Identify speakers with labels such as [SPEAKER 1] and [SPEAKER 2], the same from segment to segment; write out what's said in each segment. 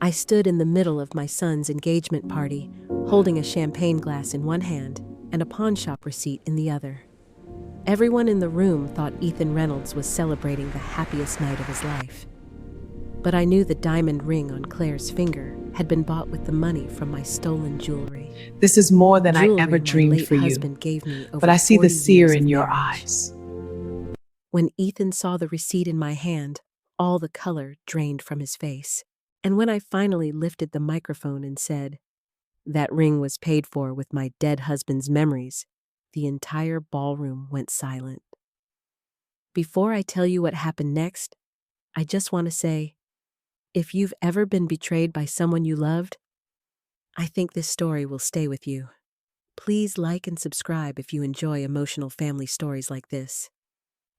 [SPEAKER 1] I stood in the middle of my son's engagement party, holding a champagne glass in one hand and a pawn shop receipt in the other. Everyone in the room thought Ethan Reynolds was celebrating the happiest night of his life. But I knew the diamond ring on Claire's finger had been bought with the money from my stolen jewelry.
[SPEAKER 2] This is more than I
[SPEAKER 1] Jewelry
[SPEAKER 2] ever
[SPEAKER 1] my
[SPEAKER 2] dreamed
[SPEAKER 1] late
[SPEAKER 2] for you,
[SPEAKER 1] husband gave me over
[SPEAKER 2] but I see the
[SPEAKER 1] 40
[SPEAKER 2] sear
[SPEAKER 1] years
[SPEAKER 2] in
[SPEAKER 1] of
[SPEAKER 2] your
[SPEAKER 1] marriage.
[SPEAKER 2] eyes.
[SPEAKER 1] When Ethan saw the receipt in my hand, all the color drained from his face. And when I finally lifted the microphone and said, "That ring was paid for with my dead husband's memories," the entire ballroom went silent. Before I tell you what happened next, I just want to say, if you've ever been betrayed by someone you loved, I think this story will stay with you. Please like and subscribe if you enjoy emotional family stories like this.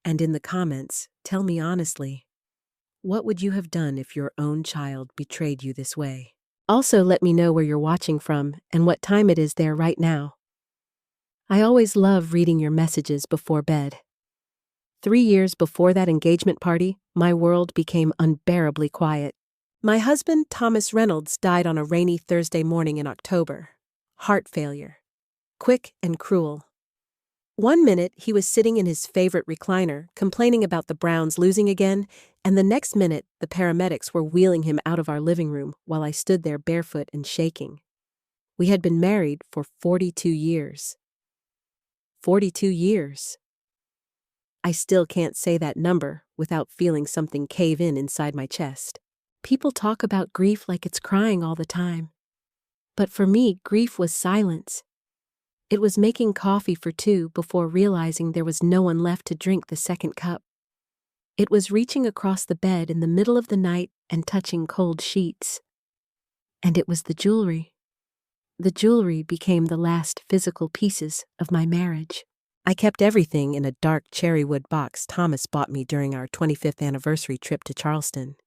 [SPEAKER 1] And in the comments, tell me honestly, what would you have done if your own child betrayed you this way? Also, let me know where you're watching from and what time it is there right now. I always love reading your messages before bed. 3 years before that engagement party, my world became unbearably quiet. My husband, Thomas Reynolds, died on a rainy Thursday morning in October. Heart failure. Quick and cruel. One minute, he was sitting in his favorite recliner, complaining about the Browns losing again, and the next minute, the paramedics were wheeling him out of our living room while I stood there barefoot and shaking. We had been married for 42 years. 42 years. I still can't say that number without feeling something cave in inside my chest. People talk about grief like it's crying all the time. But for me, grief was silence. It was making coffee for two before realizing there was no one left to drink the second cup. It was reaching across the bed in the middle of the night and touching cold sheets. And it was the jewelry. The jewelry became the last physical pieces of my marriage. I kept everything in a dark cherrywood box Thomas bought me during our 25th anniversary trip to Charleston.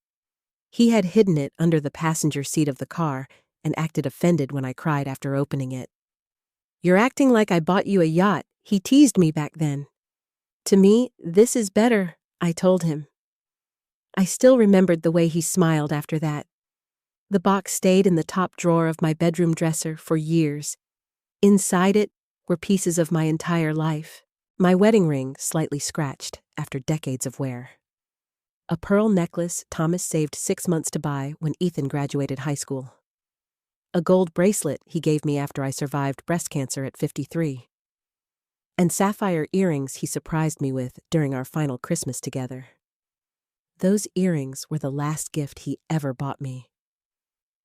[SPEAKER 1] He had hidden it under the passenger seat of the car and acted offended when I cried after opening it. "You're acting like I bought you a yacht," he teased me back then. "To me, this is better," I told him. I still remembered the way he smiled after that. The box stayed in the top drawer of my bedroom dresser for years. Inside it were pieces of my entire life. My wedding ring, slightly scratched after decades of wear. A pearl necklace Thomas saved 6 months to buy when Ethan graduated high school. A gold bracelet he gave me after I survived breast cancer at 53. And sapphire earrings he surprised me with during our final Christmas together. Those earrings were the last gift he ever bought me.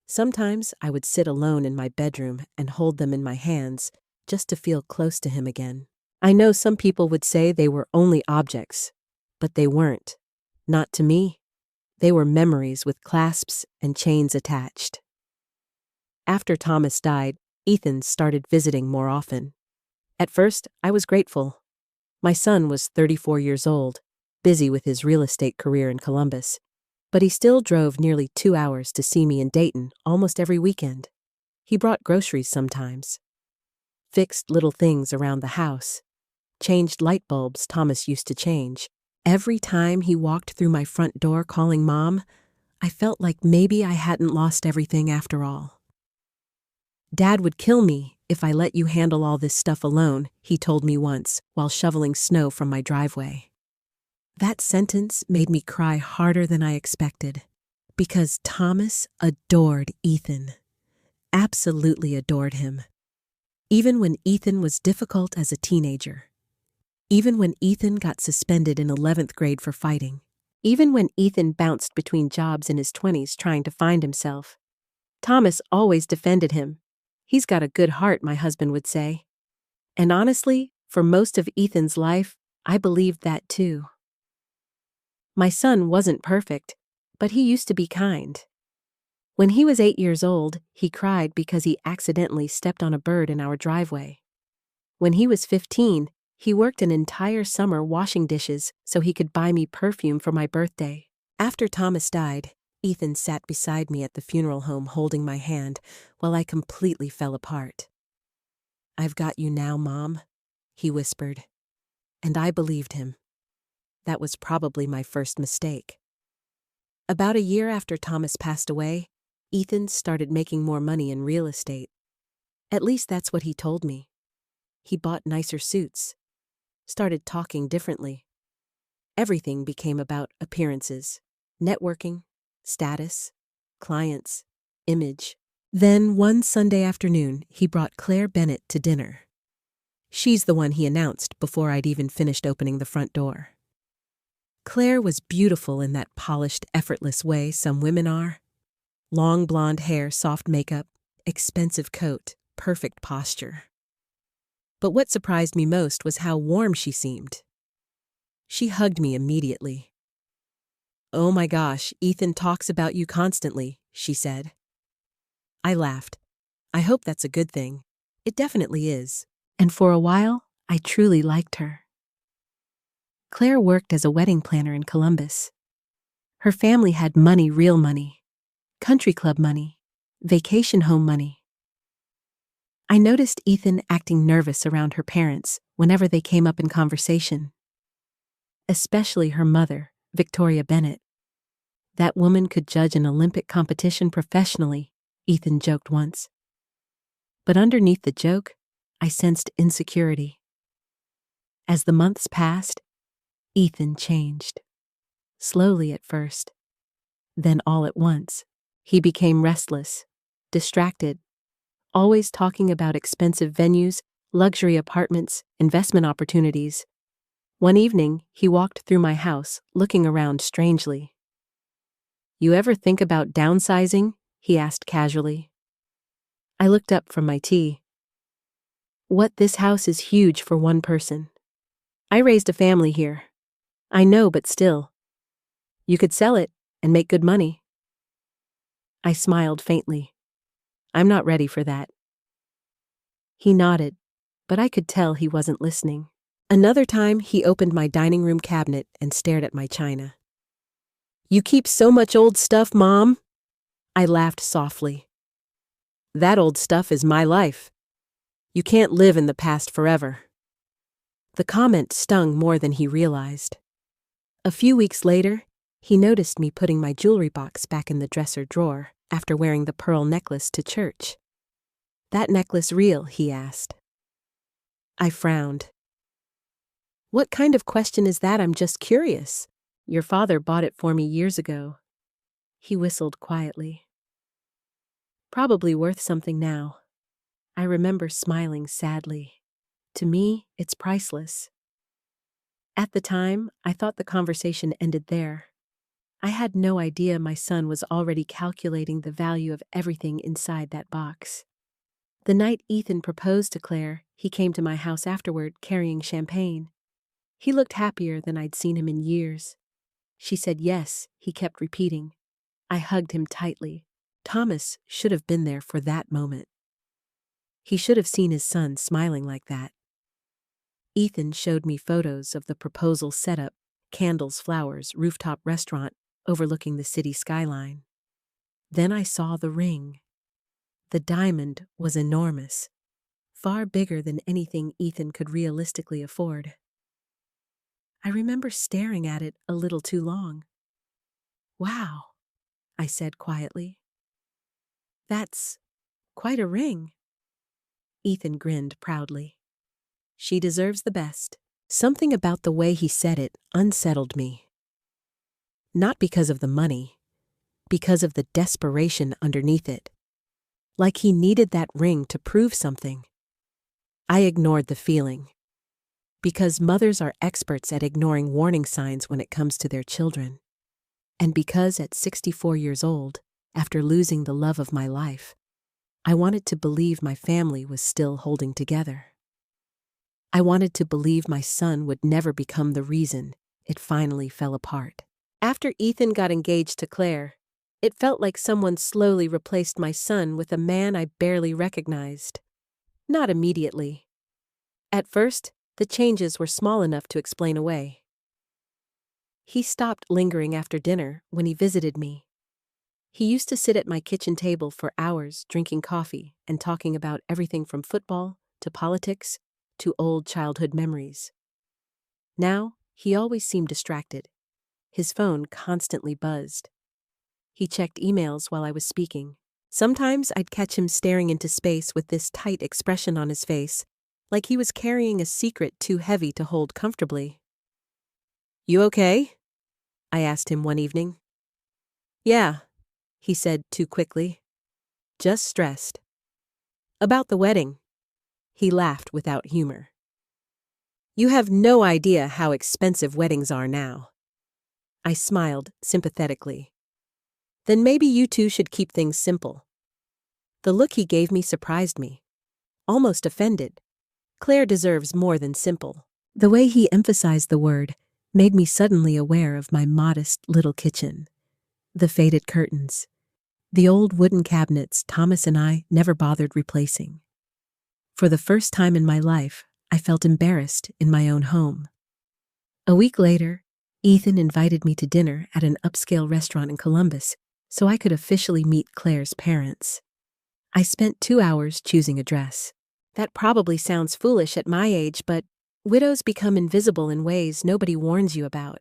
[SPEAKER 1] Sometimes I would sit alone in my bedroom and hold them in my hands just to feel close to him again. I know some people would say they were only objects, but they weren't. Not to me. They were memories with clasps and chains attached. After Thomas died, Ethan started visiting more often. At first, I was grateful. My son was 34 years old, busy with his real estate career in Columbus, but he still drove nearly 2 hours to see me in Dayton almost every weekend. He brought groceries sometimes, fixed little things around the house, changed light bulbs Thomas used to change. Every time he walked through my front door calling Mom, I felt like maybe I hadn't lost everything after all. "Dad would kill me if I let you handle all this stuff alone," he told me once while shoveling snow from my driveway. That sentence made me cry harder than I expected, because Thomas adored Ethan. Absolutely adored him. Even when Ethan was difficult as a teenager. Even when Ethan got suspended in 11th grade for fighting. Even when Ethan bounced between jobs in his 20s trying to find himself. Thomas always defended him. "He's got a good heart," my husband would say. And honestly, for most of Ethan's life, I believed that too. My son wasn't perfect, but he used to be kind. When he was 8 years old, he cried because he accidentally stepped on a bird in our driveway. When he was 15, he worked an entire summer washing dishes so he could buy me perfume for my birthday. After Thomas died, Ethan sat beside me at the funeral home holding my hand while I completely fell apart. "I've got you now, Mom," he whispered. And I believed him. That was probably my first mistake. About a year after Thomas passed away, Ethan started making more money in real estate. At least that's what he told me. He bought nicer suits, started talking differently. Everything became about appearances, networking, status, clients, image. Then one Sunday afternoon, he brought Claire Bennett to dinner. She's the one he announced before I'd even finished opening the front door. Claire was beautiful in that polished, effortless way some women are. Long blonde hair, soft makeup, expensive coat, perfect posture. But what surprised me most was how warm she seemed. She hugged me immediately. "Oh my gosh, Ethan talks about you constantly," she said. I laughed. I hope that's a good thing. It definitely is. And for a while, I truly liked her. Claire worked as a wedding planner in Columbus. Her family had money, real money, country club money, vacation home money. I noticed Ethan acting nervous around her parents whenever they came up in conversation. Especially her mother, Victoria Bennett. That woman could judge an Olympic competition professionally, Ethan joked once. But underneath the joke, I sensed insecurity. As the months passed, Ethan changed. Slowly at first. Then all at once, he became restless, distracted, always talking about expensive venues, luxury apartments, investment opportunities. One evening, he walked through my house, looking around strangely. "You ever think about downsizing?" he asked casually. I looked up from my tea. "What, this house is huge for one person. I raised a family here. I know, but still. You could sell it and make good money." I smiled faintly. "I'm not ready for that." He nodded, but I could tell he wasn't listening. Another time, he opened my dining room cabinet and stared at my china. "You keep so much old stuff, Mom." I laughed softly. "That old stuff is my life. You can't live in the past forever." The comment stung more than he realized. A few weeks later, he noticed me putting my jewelry box back in the dresser drawer after wearing the pearl necklace to church. "That necklace real?" he asked. I frowned. "What kind of question is that? I'm just curious. Your father bought it for me years ago." He whistled quietly. "Probably worth something now." I remember smiling sadly. To me, it's priceless. At the time, I thought the conversation ended there. I had no idea my son was already calculating the value of everything inside that box. The night Ethan proposed to Claire, he came to my house afterward carrying champagne. He looked happier than I'd seen him in years. She said yes, he kept repeating. I hugged him tightly. Thomas should have been there for that moment. He should have seen his son smiling like that. Ethan showed me photos of the proposal setup, candles, flowers, rooftop restaurant overlooking the city skyline. Then I saw the ring. The diamond was enormous, far bigger than anything Ethan could realistically afford. I remember staring at it a little too long. "Wow," I said quietly. "That's quite a ring." Ethan grinned proudly. "She deserves the best." Something about the way he said it unsettled me. Not because of the money, because of the desperation underneath it. Like he needed that ring to prove something. I ignored the feeling. Because mothers are experts at ignoring warning signs when it comes to their children. And because at 64 years old, after losing the love of my life, I wanted to believe my family was still holding together. I wanted to believe my son would never become the reason it finally fell apart. After Ethan got engaged to Claire, it felt like someone slowly replaced my son with a man I barely recognized. Not immediately. At first, the changes were small enough to explain away. He stopped lingering after dinner when he visited me. He used to sit at my kitchen table for hours drinking coffee and talking about everything from football to politics to old childhood memories. Now, he always seemed distracted. His phone constantly buzzed. He checked emails while I was speaking, Sometimes I'd catch him staring into space with this tight expression on his face, like he was carrying a secret too heavy to hold comfortably. "You okay?" I asked him one evening. "Yeah," he said too quickly. "Just stressed." "About the wedding." He laughed without humor. "You have no idea how expensive weddings are now." I smiled sympathetically. "Then maybe you two should keep things simple." The look he gave me surprised me. Almost offended. Claire deserves more than simple. The way he emphasized the word made me suddenly aware of my modest little kitchen. The faded curtains. The old wooden cabinets Thomas and I never bothered replacing. For the first time in my life, I felt embarrassed in my own home. A week later, Ethan invited me to dinner at an upscale restaurant in Columbus so I could officially meet Claire's parents. I spent 2 hours choosing a dress. That probably sounds foolish at my age, but widows become invisible in ways nobody warns you about.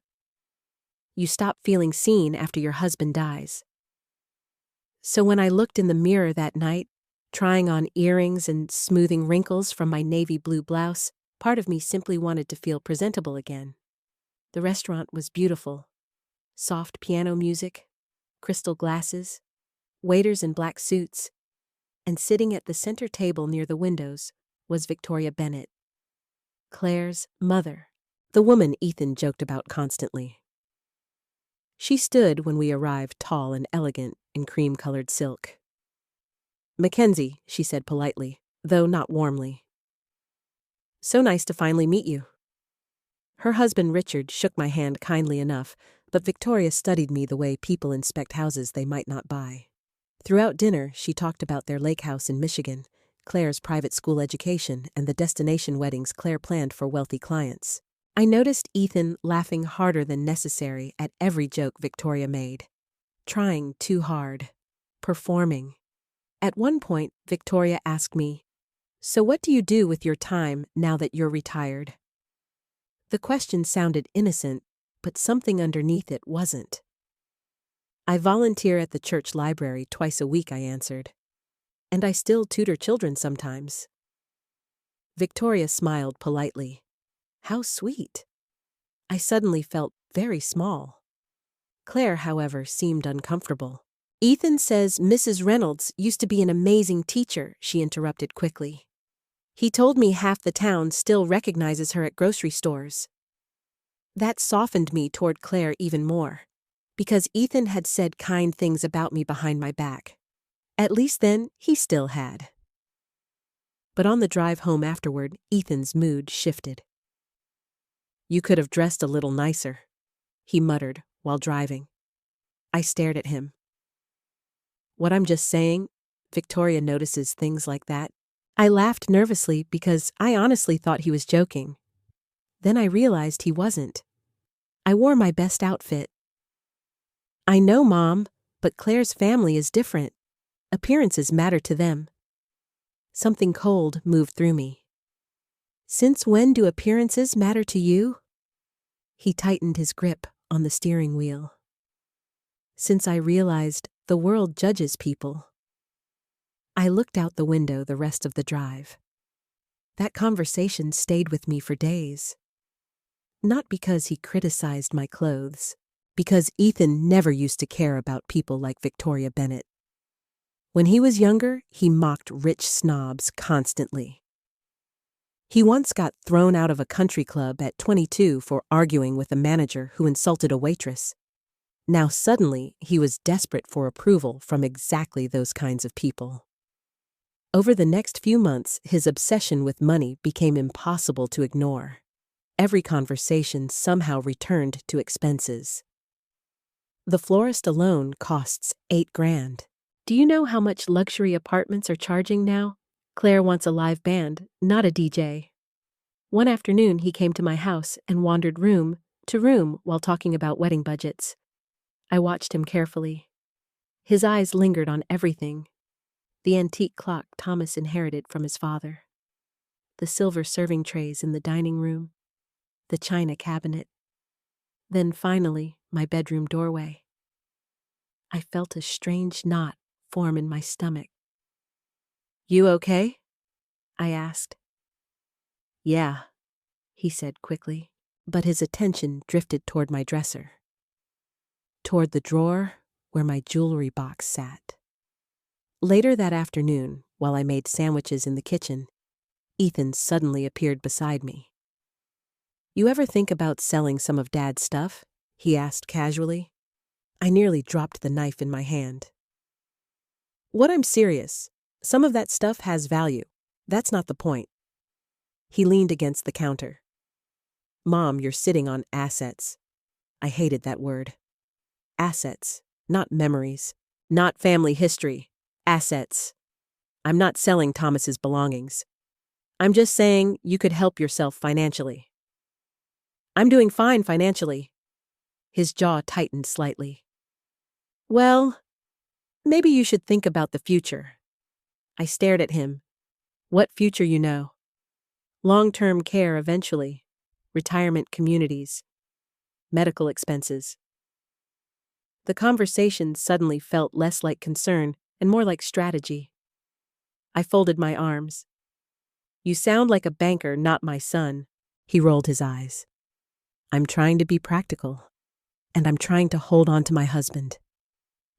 [SPEAKER 1] You stop feeling seen after your husband dies. So when I looked in the mirror that night, trying on earrings and smoothing wrinkles from my navy blue blouse, part of me simply wanted to feel presentable again. The restaurant was beautiful. Soft piano music, crystal glasses, waiters in black suits, and sitting at the center table near the windows was Victoria Bennett, Claire's mother, the woman Ethan joked about constantly. She stood when we arrived, tall and elegant in cream-colored silk. "Mackenzie," she said politely, though not warmly. "So nice to finally meet you." Her husband Richard shook my hand kindly enough, but Victoria studied me the way people inspect houses they might not buy. Throughout dinner, she talked about their lake house in Michigan, Claire's private school education, and the destination weddings Claire planned for wealthy clients. I noticed Ethan laughing harder than necessary at every joke Victoria made. Trying too hard. Performing. At one point, Victoria asked me, "So what do you do with your time now that you're retired?" The question sounded innocent, but something underneath it wasn't. "I volunteer at the church library twice a week," I answered. "And I still tutor children sometimes." Victoria smiled politely. How sweet. I suddenly felt very small. Claire, however, seemed uncomfortable. "Ethan says Mrs. Reynolds used to be an amazing teacher," she interrupted quickly. "He told me half the town still recognizes her at grocery stores." That softened me toward Claire even more, because Ethan had said kind things about me behind my back. At least then, he still had. But on the drive home afterward, Ethan's mood shifted. "You could have dressed a little nicer," he muttered while driving. I stared at him. "What I'm just saying, Victoria notices things like that." I laughed nervously because I honestly thought he was joking. Then I realized he wasn't. I wore my best outfit. "I know, Mom, but Claire's family is different. Appearances matter to them." Something cold moved through me. "Since when do appearances matter to you?" He tightened his grip on the steering wheel. "Since I realized the world judges people." I looked out the window the rest of the drive. That conversation stayed with me for days. Not because he criticized my clothes, because Ethan never used to care about people like Victoria Bennett. When he was younger, he mocked rich snobs constantly. He once got thrown out of a country club at 22 for arguing with a manager who insulted a waitress. Now suddenly, he was desperate for approval from exactly those kinds of people. Over the next few months, his obsession with money became impossible to ignore. Every conversation somehow returned to expenses. The florist alone costs $8,000. "Do you know how much luxury apartments are charging now? Claire wants a live band, not a DJ." One afternoon, he came to my house and wandered room to room while talking about wedding budgets. I watched him carefully. His eyes lingered on everything. The antique clock Thomas inherited from his father. The silver serving trays in the dining room. The china cabinet. Then finally, my bedroom doorway. I felt a strange knot form in my stomach. "You okay?" I asked. "Yeah," he said quickly, but his attention drifted toward my dresser, toward the drawer where my jewelry box sat. Later that afternoon, while I made sandwiches in the kitchen, Ethan suddenly appeared beside me. "You ever think about selling some of Dad's stuff?" he asked casually. I nearly dropped the knife in my hand. "What? I'm serious. Some of that stuff has value. That's not the point." He leaned against the counter. "Mom, you're sitting on assets." I hated that word. Assets, not memories, not family history. Assets. I'm not selling Thomas's belongings. I'm just saying you could help yourself financially. I'm doing fine financially. His jaw tightened slightly. "Well, maybe you should think about the future." I stared at him. "What future, you know?" "Long-term care eventually. Retirement communities. Medical expenses." The conversation suddenly felt less like concern and more like strategy. I folded my arms. "You sound like a banker, not my son." He rolled his eyes. "I'm trying to be practical, and I'm trying to hold on to my husband."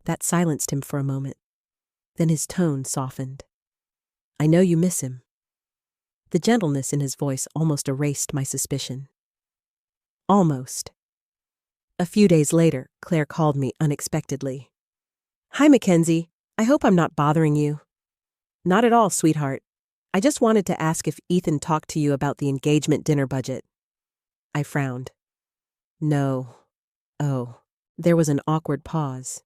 [SPEAKER 1] That silenced him for a moment. Then his tone softened. "I know you miss him." The gentleness in his voice almost erased my suspicion. Almost. A few days later, Claire called me unexpectedly. "Hi, Mackenzie. I hope I'm not bothering you." "Not at all, sweetheart. I just wanted to ask if Ethan talked to you about the engagement dinner budget." I frowned. "No." "Oh." There was an awkward pause.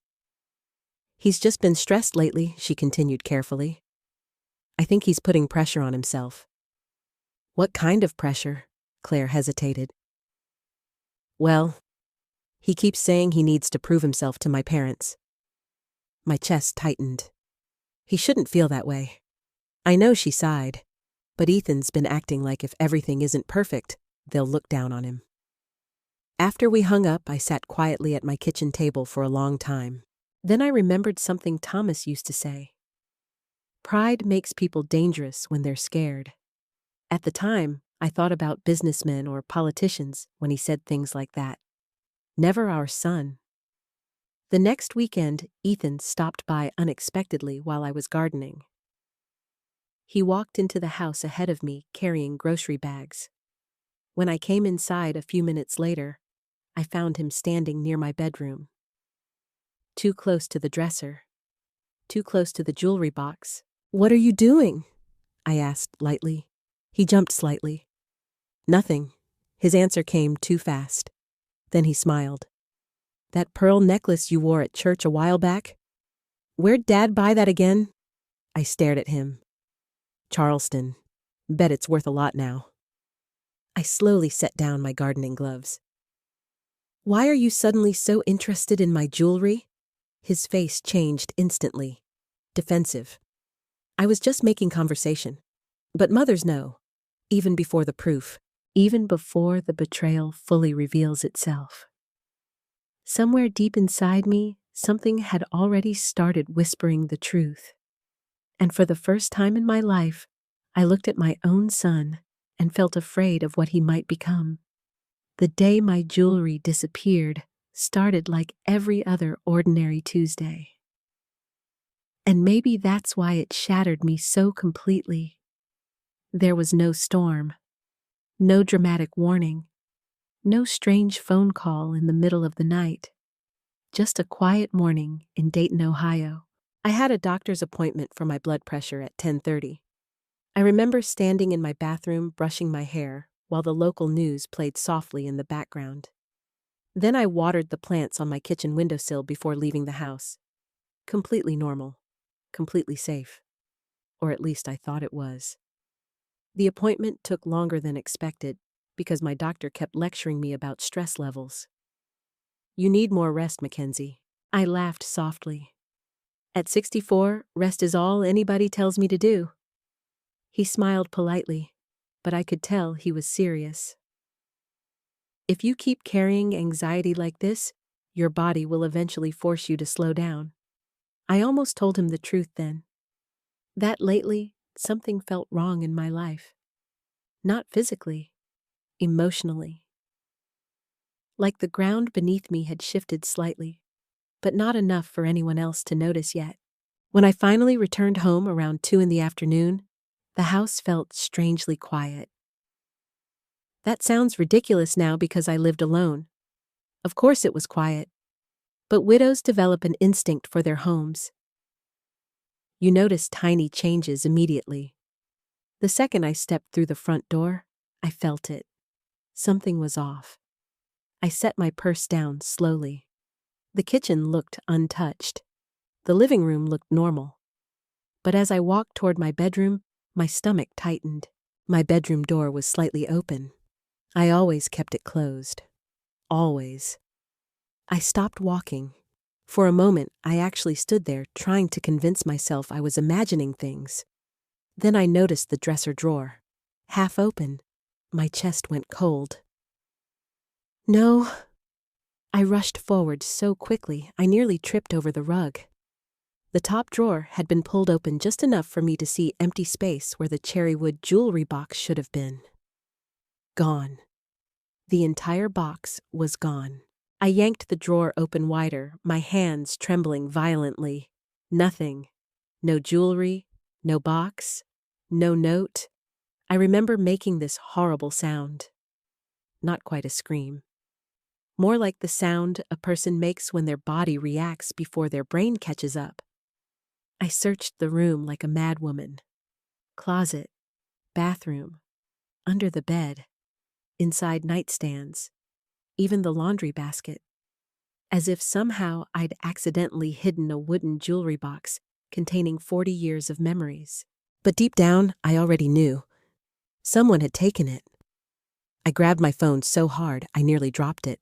[SPEAKER 1] "He's just been stressed lately," she continued carefully. "I think he's putting pressure on himself." "What kind of pressure?" Claire hesitated. "Well, he keeps saying he needs to prove himself to my parents." My chest tightened. He shouldn't feel that way. I know, she sighed, but Ethan's been acting like if everything isn't perfect, they'll look down on him. After we hung up, I sat quietly at my kitchen table for a long time. Then I remembered something Thomas used to say. Pride makes people dangerous when they're scared. At the time, I thought about businessmen or politicians when he said things like that. Never our son. The next weekend, Ethan stopped by unexpectedly while I was gardening. He walked into the house ahead of me, carrying grocery bags. When I came inside a few minutes later, I found him standing near my bedroom. Too close to the dresser. Too close to the jewelry box. "What are you doing?" I asked lightly. He jumped slightly. "Nothing." His answer came too fast. Then he smiled. "That pearl necklace you wore at church a while back? Where'd Dad buy that again?" I stared at him. "Charleston. Bet it's worth a lot now." I slowly set down my gardening gloves. "Why are you suddenly so interested in my jewelry?" His face changed instantly. Defensive. "I was just making conversation. But mothers know. Even before the proof. Even before the betrayal fully reveals itself." Somewhere deep inside me, something had already started whispering the truth. And for the first time in my life, I looked at my own son and felt afraid of what he might become. The day my jewelry disappeared started like every other ordinary Tuesday. And maybe that's why it shattered me so completely. There was no storm, no dramatic warning, no strange phone call in the middle of the night. Just a quiet morning in Dayton, Ohio. I had a doctor's appointment for my blood pressure at 10:30. I remember standing in my bathroom brushing my hair while the local news played softly in the background. Then I watered the plants on my kitchen windowsill before leaving the house. Completely normal. Completely safe. Or at least I thought it was. The appointment took longer than expected because my doctor kept lecturing me about stress levels. "You need more rest, Mackenzie." I laughed softly. "At 64, rest is all anybody tells me to do." He smiled politely, but I could tell he was serious. "If you keep carrying anxiety like this, your body will eventually force you to slow down." I almost told him the truth then. That lately, something felt wrong in my life. Not physically, emotionally. Like the ground beneath me had shifted slightly, but not enough for anyone else to notice yet. When I finally returned home around 2 in the afternoon, the house felt strangely quiet. That sounds ridiculous now because I lived alone. Of course it was quiet. But widows develop an instinct for their homes. You notice tiny changes immediately. The second I stepped through the front door, I felt it. Something was off. I set my purse down slowly. The kitchen looked untouched. The living room looked normal. But as I walked toward my bedroom, my stomach tightened. My bedroom door was slightly open. I always kept it closed. Always. I stopped walking. For a moment, I actually stood there trying to convince myself I was imagining things. Then I noticed the dresser drawer. Half open. My chest went cold. No. I rushed forward so quickly I nearly tripped over the rug. The top drawer had been pulled open just enough for me to see empty space where the cherrywood jewelry box should have been. Gone. The entire box was gone. I yanked the drawer open wider, my hands trembling violently. Nothing. No jewelry, no box, no note. I remember making this horrible sound. Not quite a scream. More like the sound a person makes when their body reacts before their brain catches up. I searched the room like a madwoman. Closet, bathroom, under the bed, inside nightstands, even the laundry basket. As if somehow I'd accidentally hidden a wooden jewelry box containing 40 years of memories. But deep down, I already knew. Someone had taken it. I grabbed my phone so hard I nearly dropped it.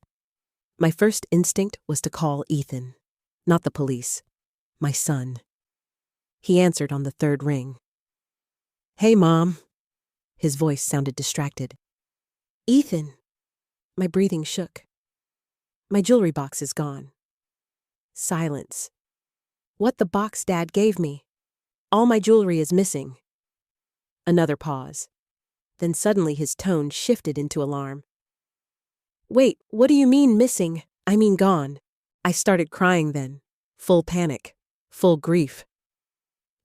[SPEAKER 1] My first instinct was to call Ethan. Not the police. My son. He answered on the third ring. "Hey, Mom." His voice sounded distracted. "Ethan." My breathing shook. "My jewelry box is gone." Silence. "What the box Dad gave me? All my jewelry is missing." Another pause. Then suddenly his tone shifted into alarm. "Wait, what do you mean missing? I mean gone." I started crying then. Full panic. Full grief.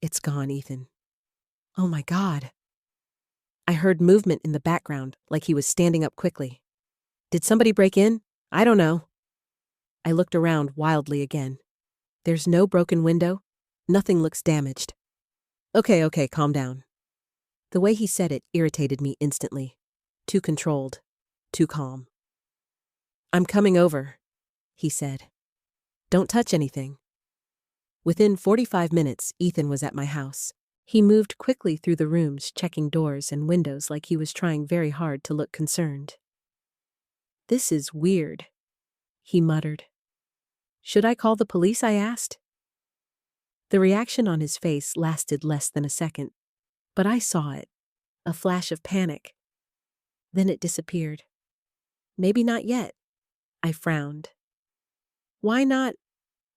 [SPEAKER 1] "It's gone, Ethan." "Oh my God." I heard movement in the background, like he was standing up quickly. "Did somebody break in? I don't know." I looked around wildly again. There's no broken window. Nothing looks damaged. Okay, calm down." The way he said it irritated me instantly. Too controlled. Too calm. "I'm coming over," he said. "Don't touch anything." Within 45 minutes, Ethan was at my house. He moved quickly through the rooms, checking doors and windows like he was trying very hard to look concerned. "This is weird," he muttered. "Should I call the police?" I asked. The reaction on his face lasted less than a second, but I saw it, a flash of panic. Then it disappeared. "Maybe not yet." I frowned. "Why not?"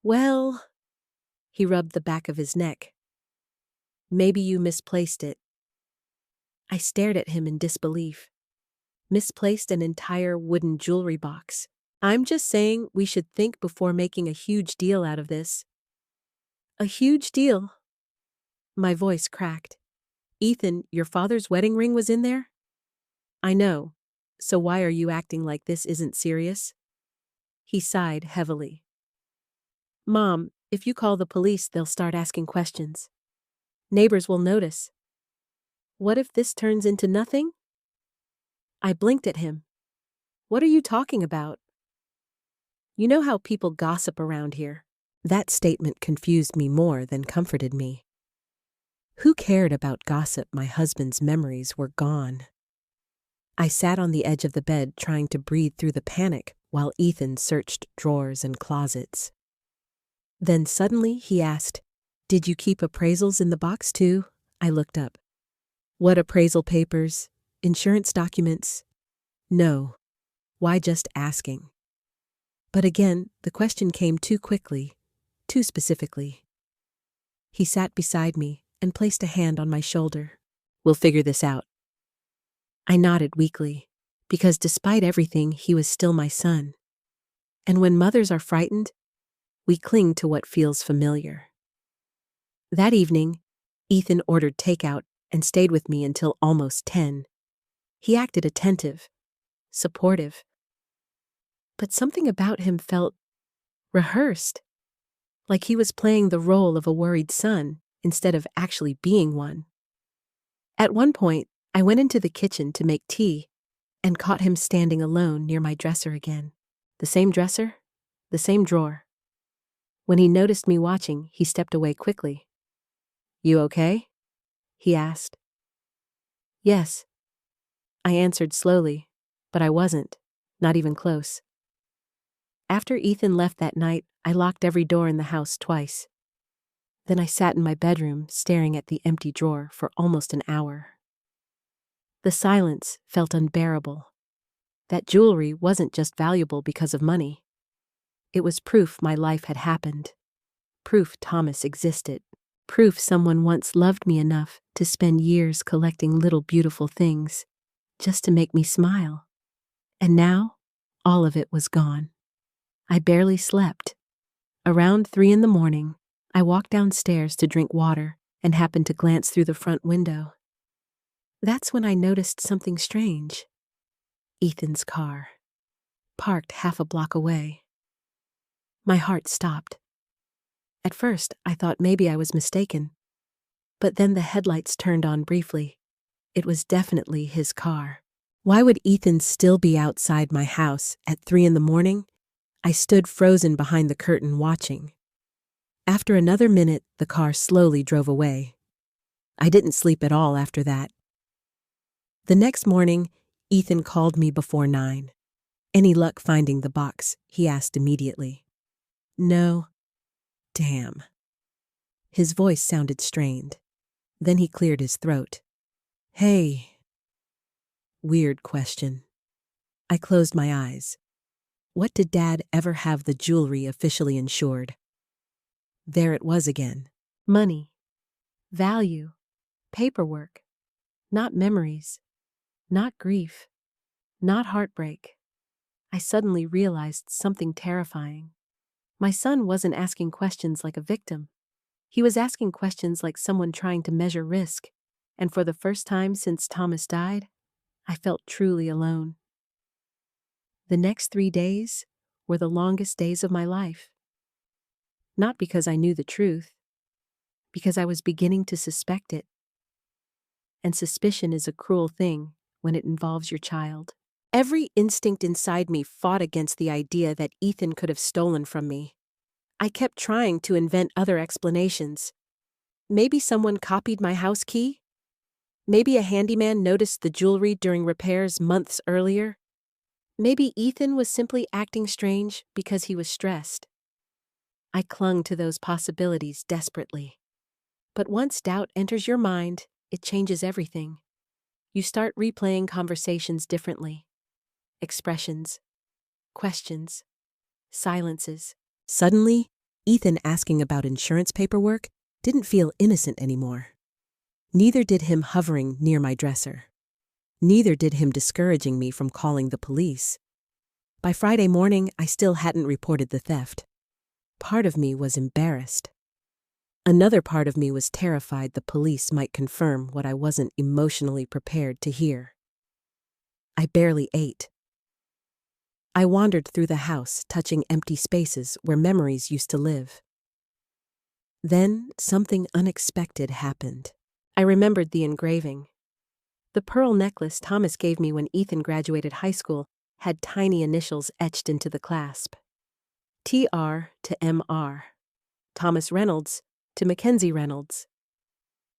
[SPEAKER 1] "Well," he rubbed the back of his neck. "Maybe you misplaced it." I stared at him in disbelief. Misplaced an entire wooden jewelry box. "I'm just saying we should think before making a huge deal out of this." "A huge deal?" My voice cracked. "Ethan, your father's wedding ring was in there?" "I know. So why are you acting like this isn't serious?" He sighed heavily. "Mom, if you call the police, they'll start asking questions. Neighbors will notice. What if this turns into nothing?" I blinked at him. "What are you talking about?" "You know how people gossip around here." That statement confused me more than comforted me. Who cared about gossip? My husband's memories were gone. I sat on the edge of the bed trying to breathe through the panic while Ethan searched drawers and closets. Then suddenly he asked, "Did you keep appraisals in the box too?" I looked up. "What appraisal papers? Insurance documents?" "No." Why just asking? But again, the question came too quickly, too specifically. He sat beside me and placed a hand on my shoulder. "We'll figure this out." I nodded weakly, because despite everything, he was still my son. And when mothers are frightened, we cling to what feels familiar. That evening, Ethan ordered takeout and stayed with me until almost 10. He acted attentive, supportive, but something about him felt rehearsed, like he was playing the role of a worried son instead of actually being one. At one point, I went into the kitchen to make tea and caught him standing alone near my dresser again. The same dresser, the same drawer. When he noticed me watching, he stepped away quickly. "You okay?" he asked. "Yes," I answered slowly, but I wasn't, not even close. After Ethan left that night, I locked every door in the house twice. Then I sat in my bedroom staring at the empty drawer for almost an hour. The silence felt unbearable. That jewelry wasn't just valuable because of money. It was proof my life had happened. Proof Thomas existed. Proof someone once loved me enough to spend years collecting little beautiful things just to make me smile. And now, all of it was gone. I barely slept. Around 3 in the morning, I walked downstairs to drink water and happened to glance through the front window. That's when I noticed something strange. Ethan's car, parked half a block away. My heart stopped. At first, I thought maybe I was mistaken. But then the headlights turned on briefly. It was definitely his car. Why would Ethan still be outside my house at 3 in the morning? I stood frozen behind the curtain watching. After another minute, the car slowly drove away. I didn't sleep at all after that. The next morning, Ethan called me before 9. "Any luck finding the box?" he asked immediately. "No." "Damn." His voice sounded strained. Then he cleared his throat. "Hey." Weird question. I closed my eyes. What did Dad ever have the jewelry officially insured? There it was again. Money. Value. Paperwork. Not memories. Not grief. Not heartbreak. I suddenly realized something terrifying. My son wasn't asking questions like a victim. He was asking questions like someone trying to measure risk. And for the first time since Thomas died, I felt truly alone. The next 3 days were the longest days of my life. Not because I knew the truth, because I was beginning to suspect it. And suspicion is a cruel thing when it involves your child. Every instinct inside me fought against the idea that Ethan could have stolen from me. I kept trying to invent other explanations. Maybe someone copied my house key? Maybe a handyman noticed the jewelry during repairs months earlier? Maybe Ethan was simply acting strange because he was stressed. I clung to those possibilities desperately. But once doubt enters your mind, it changes everything. You start replaying conversations differently. Expressions, questions, silences. Suddenly, Ethan asking about insurance paperwork didn't feel innocent anymore. Neither did him hovering near my dresser. Neither did him discouraging me from calling the police. By Friday morning, I still hadn't reported the theft. Part of me was embarrassed. Another part of me was terrified the police might confirm what I wasn't emotionally prepared to hear. I barely ate. I wandered through the house, touching empty spaces where memories used to live. Then something unexpected happened. I remembered the engraving. The pearl necklace Thomas gave me when Ethan graduated high school had tiny initials etched into the clasp. TR to MR. Thomas Reynolds to Mackenzie Reynolds.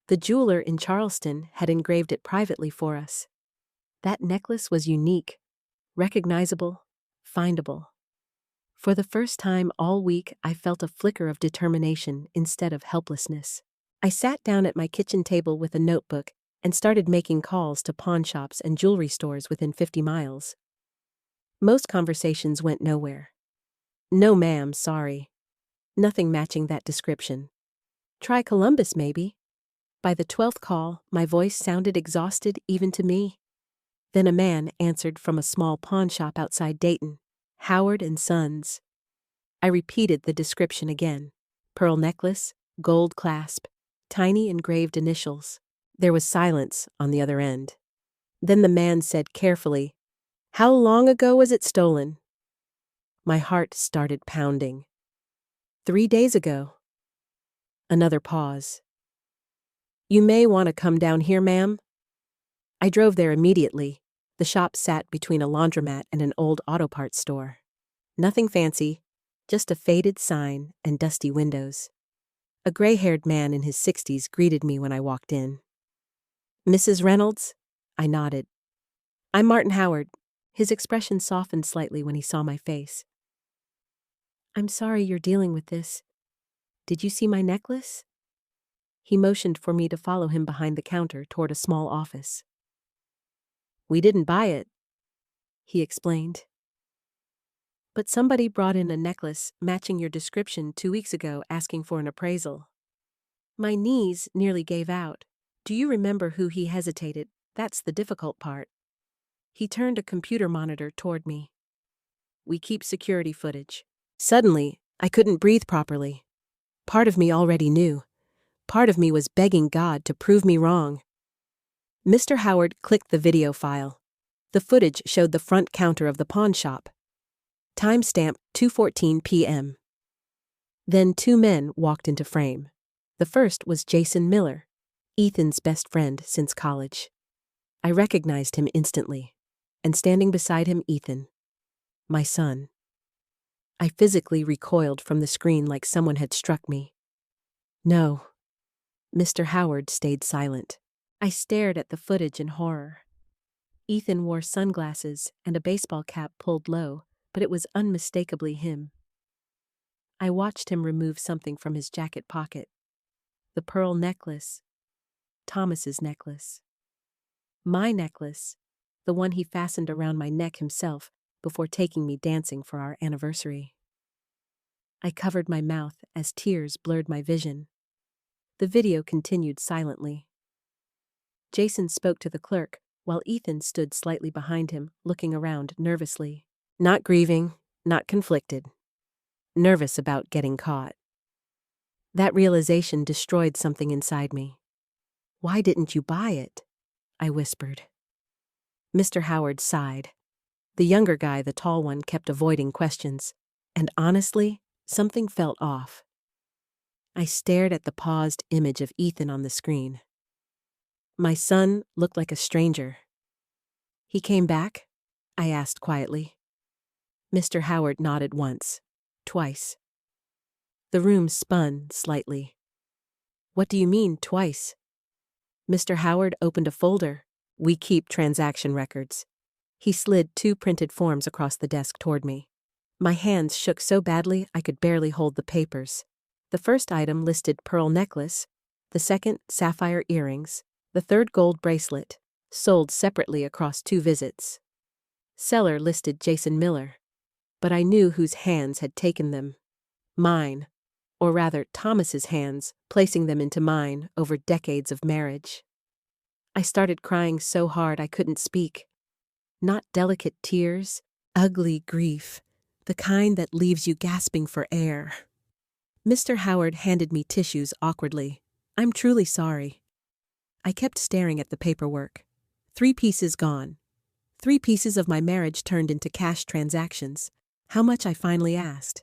[SPEAKER 1] The jeweler in Charleston had engraved it privately for us. That necklace was unique, recognizable, findable. For the first time all week, I felt a flicker of determination instead of helplessness. I sat down at my kitchen table with a notebook and started making calls to pawn shops and jewelry stores within 50 miles. Most conversations went nowhere. "No, ma'am, sorry. Nothing matching that description." Try Columbus, maybe. By the 12th call, my voice sounded exhausted even to me. Then a man answered from a small pawn shop outside Dayton. Howard and Sons. I repeated the description again. Pearl necklace, gold clasp, tiny engraved initials. There was silence on the other end. Then the man said carefully, "How long ago was it stolen?" My heart started pounding. 3 days ago. Another pause. "You may want to come down here, ma'am." I drove there immediately. The shop sat between a laundromat and an old auto parts store. Nothing fancy, just a faded sign and dusty windows. A gray-haired man in his 60s greeted me when I walked in. "Mrs. Reynolds?" I nodded. "I'm Martin Howard." His expression softened slightly when he saw my face. "I'm sorry you're dealing with this. Did you see my necklace?" He motioned for me to follow him behind the counter toward a small office. "We didn't buy it," he explained. "But somebody brought in a necklace matching your description 2 weeks ago asking for an appraisal." My knees nearly gave out. "Do you remember who he hesitated? That's the difficult part." He turned a computer monitor toward me. "We keep security footage." Suddenly, I couldn't breathe properly. Part of me already knew. Part of me was begging God to prove me wrong. Mr. Howard clicked the video file. The footage showed the front counter of the pawn shop. Timestamp 2:14 p.m. Then 2 men walked into frame. The first was Jason Miller, Ethan's best friend since college. I recognized him instantly, and standing beside him, Ethan, my son. I physically recoiled from the screen like someone had struck me. No. Mr. Howard stayed silent. I stared at the footage in horror. Ethan wore sunglasses and a baseball cap pulled low, but it was unmistakably him. I watched him remove something from his jacket pocket. The pearl necklace. Thomas's necklace. My necklace, the one he fastened around my neck himself before taking me dancing for our anniversary. I covered my mouth as tears blurred my vision. The video continued silently. Jason spoke to the clerk, while Ethan stood slightly behind him, looking around nervously. Not grieving, not conflicted. Nervous about getting caught. That realization destroyed something inside me. "Why didn't you buy it?" I whispered. Mr. Howard sighed. The younger guy, the tall one, kept avoiding questions. And honestly, something felt off. I stared at the paused image of Ethan on the screen. My son looked like a stranger. "He came back?" I asked quietly. Mr. Howard nodded once, twice. The room spun slightly. "What do you mean, twice?" Mr. Howard opened a folder. "We keep transaction records." He slid 2 printed forms across the desk toward me. My hands shook so badly I could barely hold the papers. The first item listed pearl necklace, the second sapphire earrings, the third gold bracelet, sold separately across 2 visits. Seller listed Jason Miller, but I knew whose hands had taken them. Mine, or rather Thomas's hands, placing them into mine over decades of marriage. I started crying so hard I couldn't speak. Not delicate tears, ugly grief, the kind that leaves you gasping for air. Mr. Howard handed me tissues awkwardly. "I'm truly sorry." I kept staring at the paperwork. 3 pieces gone. 3 pieces of my marriage turned into cash transactions. How much, I finally asked.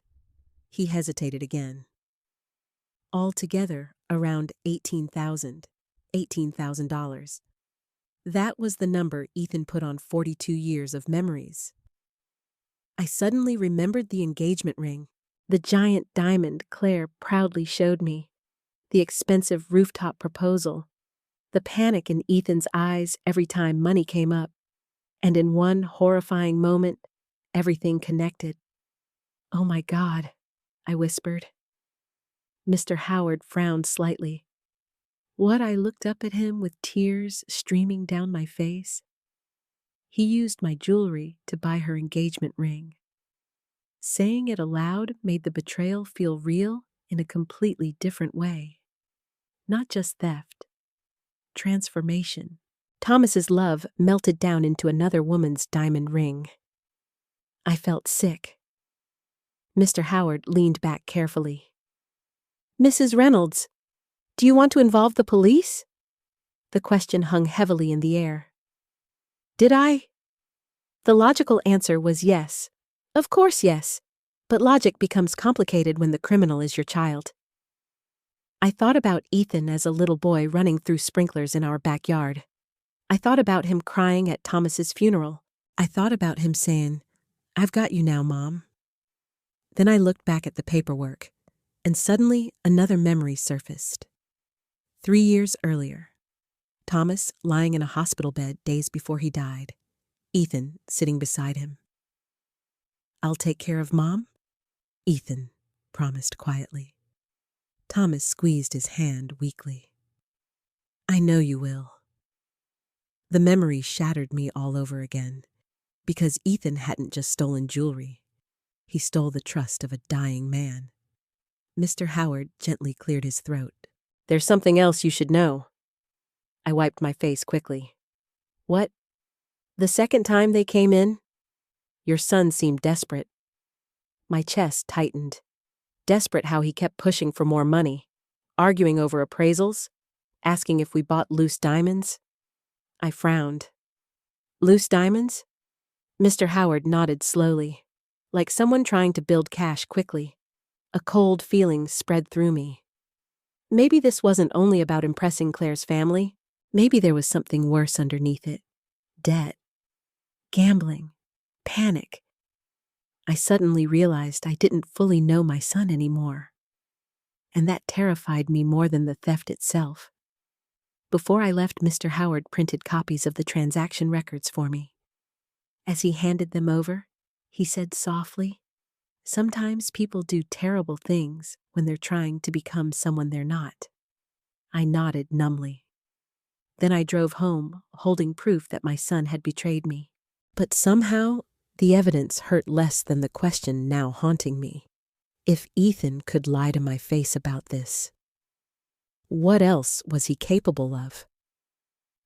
[SPEAKER 1] He hesitated again. Altogether, around $18,000. That was the number Ethan put on 42 years of memories. I suddenly remembered the engagement ring, the giant diamond Claire proudly showed me, the expensive rooftop proposal, the panic in Ethan's eyes every time money came up, and in one horrifying moment, everything connected. "Oh my God," I whispered. Mr. Howard frowned slightly. What? I looked up at him with tears streaming down my face. He used my jewelry to buy her engagement ring. Saying it aloud made the betrayal feel real in a completely different way. Not just theft, transformation. Thomas's love melted down into another woman's diamond ring. I felt sick. Mr. Howard leaned back carefully. Mrs. Reynolds, do you want to involve the police? The question hung heavily in the air. Did I? The logical answer was yes. Of course, yes. But logic becomes complicated when the criminal is your child. I thought about Ethan as a little boy running through sprinklers in our backyard. I thought about him crying at Thomas's funeral. I thought about him saying, "I've got you now, Mom." Then I looked back at the paperwork, and suddenly another memory surfaced. 3 years earlier, Thomas lying in a hospital bed days before he died, Ethan sitting beside him. "I'll take care of Mom," Ethan promised quietly. Thomas squeezed his hand weakly. "I know you will." The memory shattered me all over again, because Ethan hadn't just stolen jewelry. He stole the trust of a dying man. Mr. Howard gently cleared his throat. "There's something else you should know." I wiped my face quickly. "What?" "The second time they came in, your son seemed desperate." My chest tightened. Desperate how he kept pushing for more money, arguing over appraisals, asking if we bought loose diamonds. I frowned. "Loose diamonds?" Mr. Howard nodded slowly, like someone trying to build cash quickly. A cold feeling spread through me. Maybe this wasn't only about impressing Claire's family. Maybe there was something worse underneath it. Debt. Gambling. Panic. I suddenly realized I didn't fully know my son anymore. And that terrified me more than the theft itself. Before I left, Mr. Howard printed copies of the transaction records for me. As he handed them over, he said softly, "Sometimes people do terrible things when they're trying to become someone they're not." I nodded numbly. Then I drove home, holding proof that my son had betrayed me. But somehow, the evidence hurt less than the question now haunting me. If Ethan could lie to my face about this, what else was he capable of?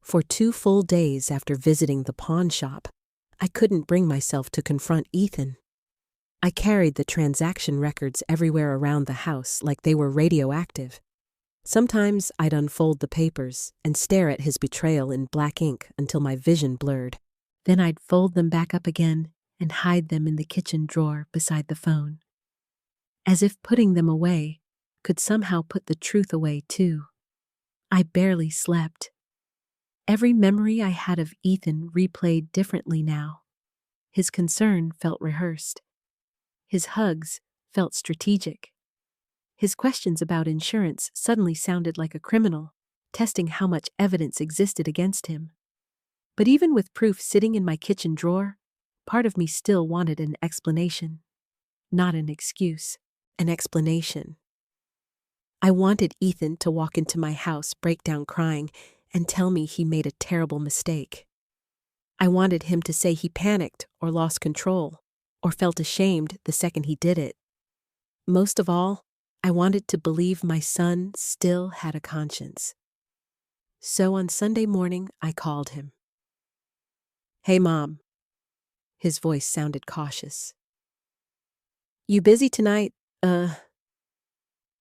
[SPEAKER 1] For 2 full days after visiting the pawn shop, I couldn't bring myself to confront Ethan. I carried the transaction records everywhere around the house like they were radioactive. Sometimes I'd unfold the papers and stare at his betrayal in black ink until my vision blurred. Then I'd fold them back up again and hide them in the kitchen drawer beside the phone. As if putting them away could somehow put the truth away too. I barely slept. Every memory I had of Ethan replayed differently now. His concern felt rehearsed. His hugs felt strategic. His questions about insurance suddenly sounded like a criminal, testing how much evidence existed against him. But even with proof sitting in my kitchen drawer, part of me still wanted an explanation. Not an excuse, an explanation. I wanted Ethan to walk into my house, break down crying, and tell me he made a terrible mistake. I wanted him to say he panicked or lost control, or felt ashamed the second he did it. Most of all, I wanted to believe my son still had a conscience. So on Sunday morning, I called him. "Hey, Mom." His voice sounded cautious. "You busy tonight?"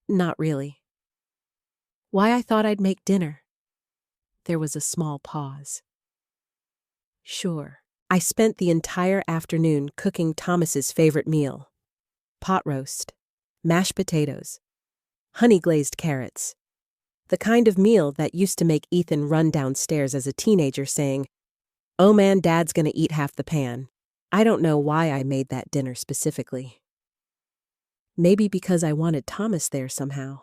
[SPEAKER 1] Not really." "Why, I thought I'd make dinner." There was a small pause. "Sure." I spent the entire afternoon cooking Thomas's favorite meal. Pot roast, mashed potatoes, honey-glazed carrots. The kind of meal that used to make Ethan run downstairs as a teenager saying, "Oh man, Dad's gonna eat half the pan." I don't know why I made that dinner specifically. Maybe because I wanted Thomas there somehow.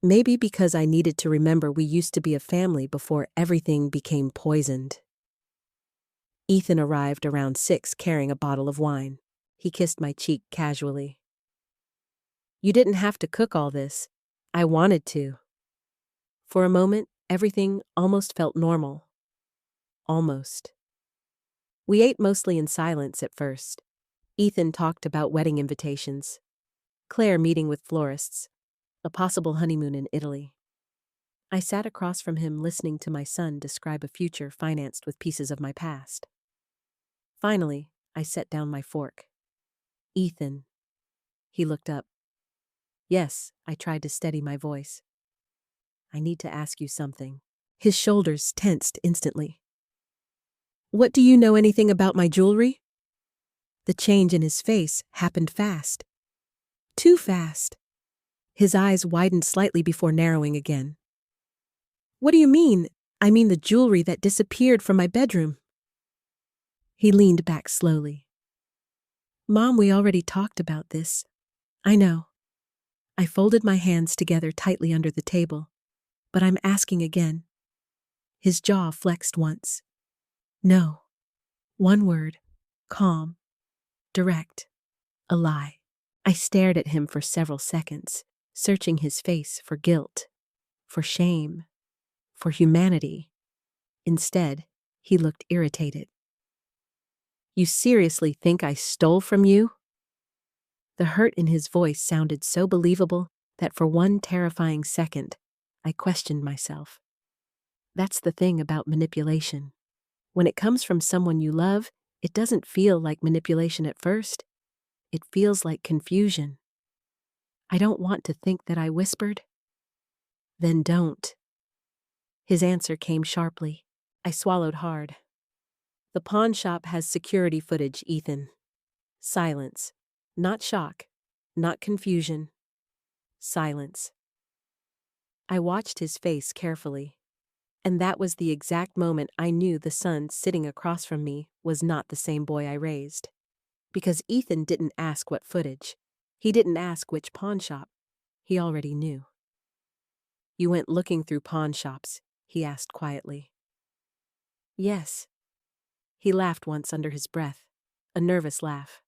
[SPEAKER 1] Maybe because I needed to remember we used to be a family before everything became poisoned. Ethan arrived around 6 carrying a bottle of wine. He kissed my cheek casually. "You didn't have to cook all this. I wanted to." For a moment, everything almost felt normal. Almost. We ate mostly in silence at first. Ethan talked about wedding invitations, Claire meeting with florists, a possible honeymoon in Italy. I sat across from him listening to my son describe a future financed with pieces of my past. Finally, I set down my fork. Ethan. He looked up. Yes, I tried to steady my voice. I need to ask you something. His shoulders tensed instantly. What, do you know anything about my jewelry? The change in his face happened fast. Too fast. His eyes widened slightly before narrowing again. What do you mean? I mean the jewelry that disappeared from my bedroom. He leaned back slowly. Mom, we already talked about this. I know. I folded my hands together tightly under the table, but I'm asking again. His jaw flexed once. No. One word. Calm. Direct. A lie. I stared at him for several seconds, searching his face for guilt, for shame, for humanity. Instead, he looked irritated. You seriously think I stole from you? The hurt in his voice sounded so believable that for one terrifying second, I questioned myself. That's the thing about manipulation. When it comes from someone you love, it doesn't feel like manipulation at first. It feels like confusion. I don't want to think that I whispered. Then don't. His answer came sharply. I swallowed hard. The pawn shop has security footage, Ethan. Silence. Not shock. Not confusion. Silence. I watched his face carefully. And that was the exact moment I knew the son sitting across from me was not the same boy I raised. Because Ethan didn't ask what footage. He didn't ask which pawn shop. He already knew. You went looking through pawn shops, he asked quietly. Yes. He laughed once under his breath, a nervous laugh.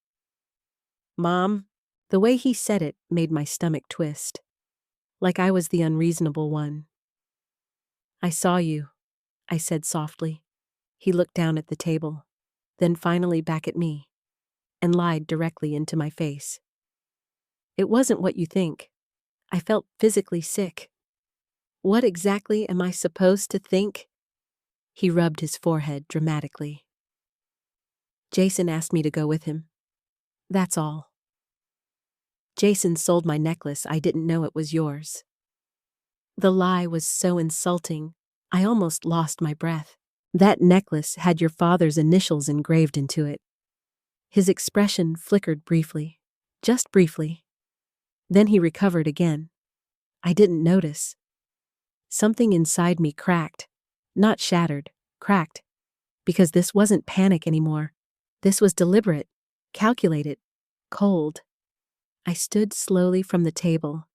[SPEAKER 1] Mom, the way he said it made my stomach twist. Like I was the unreasonable one. I saw you, I said softly. He looked down at the table, then finally back at me, and lied directly into my face. It wasn't what you think. I felt physically sick. What exactly am I supposed to think? He rubbed his forehead dramatically. Jason asked me to go with him. That's all. Jason sold my necklace. I didn't know it was yours. The lie was so insulting, I almost lost my breath. That necklace had your father's initials engraved into it. His expression flickered briefly, just briefly. Then he recovered again. I didn't notice. Something inside me cracked, not shattered, cracked, because this wasn't panic anymore. This was deliberate, calculated, cold. I stood slowly from the table.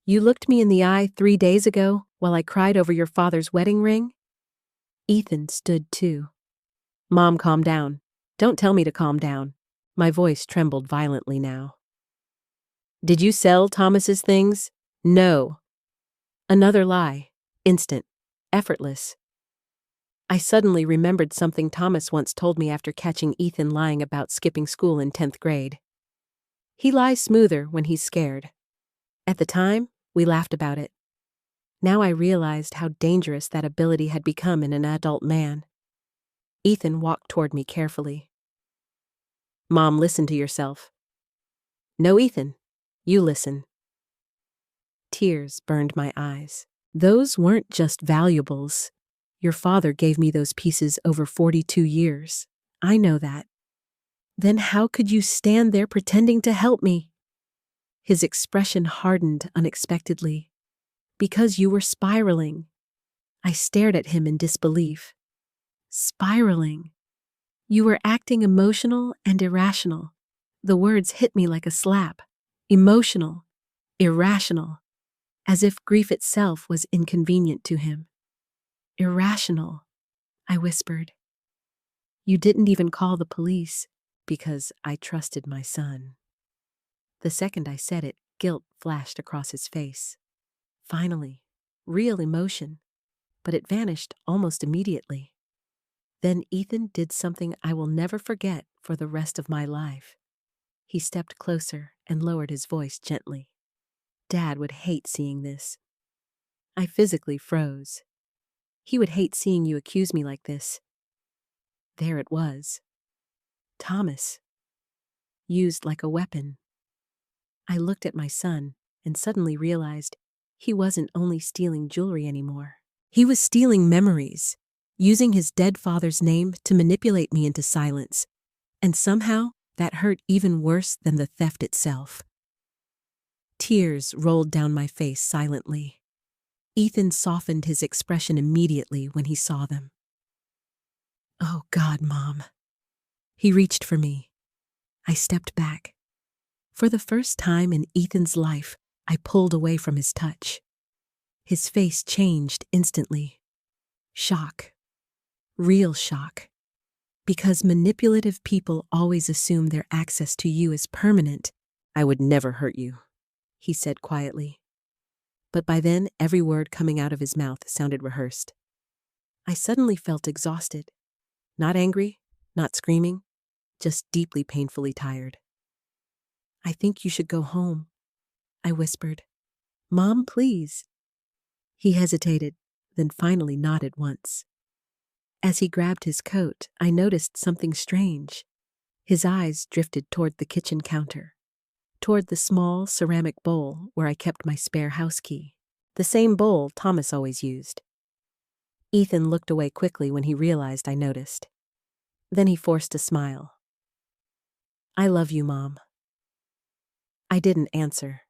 [SPEAKER 1] You looked me in the eye 3 days ago while I cried over your father's wedding ring? Ethan stood too. Mom, calm down. Don't tell me to calm down. My voice trembled violently now. Did you sell Thomas's things? No. Another lie. Instant. Effortless. I suddenly remembered something Thomas once told me after catching Ethan lying about skipping school in 10th grade. He lies smoother when he's scared. At the time, we laughed about it. Now I realized how dangerous that ability had become in an adult man. Ethan walked toward me carefully. Mom, listen to yourself. No, Ethan. You listen. Tears burned my eyes. Those weren't just valuables. Your father gave me those pieces over 42 years. I know that. Then how could you stand there pretending to help me? His expression hardened unexpectedly. Because you were spiraling. I stared at him in disbelief. Spiraling. You were acting emotional and irrational. The words hit me like a slap. Emotional. Irrational. As if grief itself was inconvenient to him. Irrational, I whispered. You didn't even call the police, because I trusted my son. The second I said it, guilt flashed across his face. Finally, real emotion, but it vanished almost immediately. Then Ethan did something I will never forget for the rest of my life. He stepped closer and lowered his voice gently. Dad would hate seeing this. I physically froze. He would hate seeing you accuse me like this. There it was. Thomas. Used like a weapon. I looked at my son and suddenly realized he wasn't only stealing jewelry anymore. He was stealing memories, using his dead father's name to manipulate me into silence. And somehow, that hurt even worse than the theft itself. Tears rolled down my face silently. Ethan softened his expression immediately when he saw them. "Oh God, Mom." He reached for me. I stepped back. For the first time in Ethan's life, I pulled away from his touch. His face changed instantly. Shock. Real shock. Because manipulative people always assume their access to you is permanent. "I would never hurt you," he said quietly. But by then, every word coming out of his mouth sounded rehearsed. I suddenly felt exhausted. Not angry, not screaming, just deeply painfully tired. "I think you should go home," I whispered. "Mom, please." He hesitated, then finally nodded once. As he grabbed his coat, I noticed something strange. His eyes drifted toward the kitchen counter, toward the small ceramic bowl where I kept my spare house key, the same bowl Thomas always used. Ethan looked away quickly when he realized I noticed. Then he forced a smile. "I love you, Mom." I didn't answer.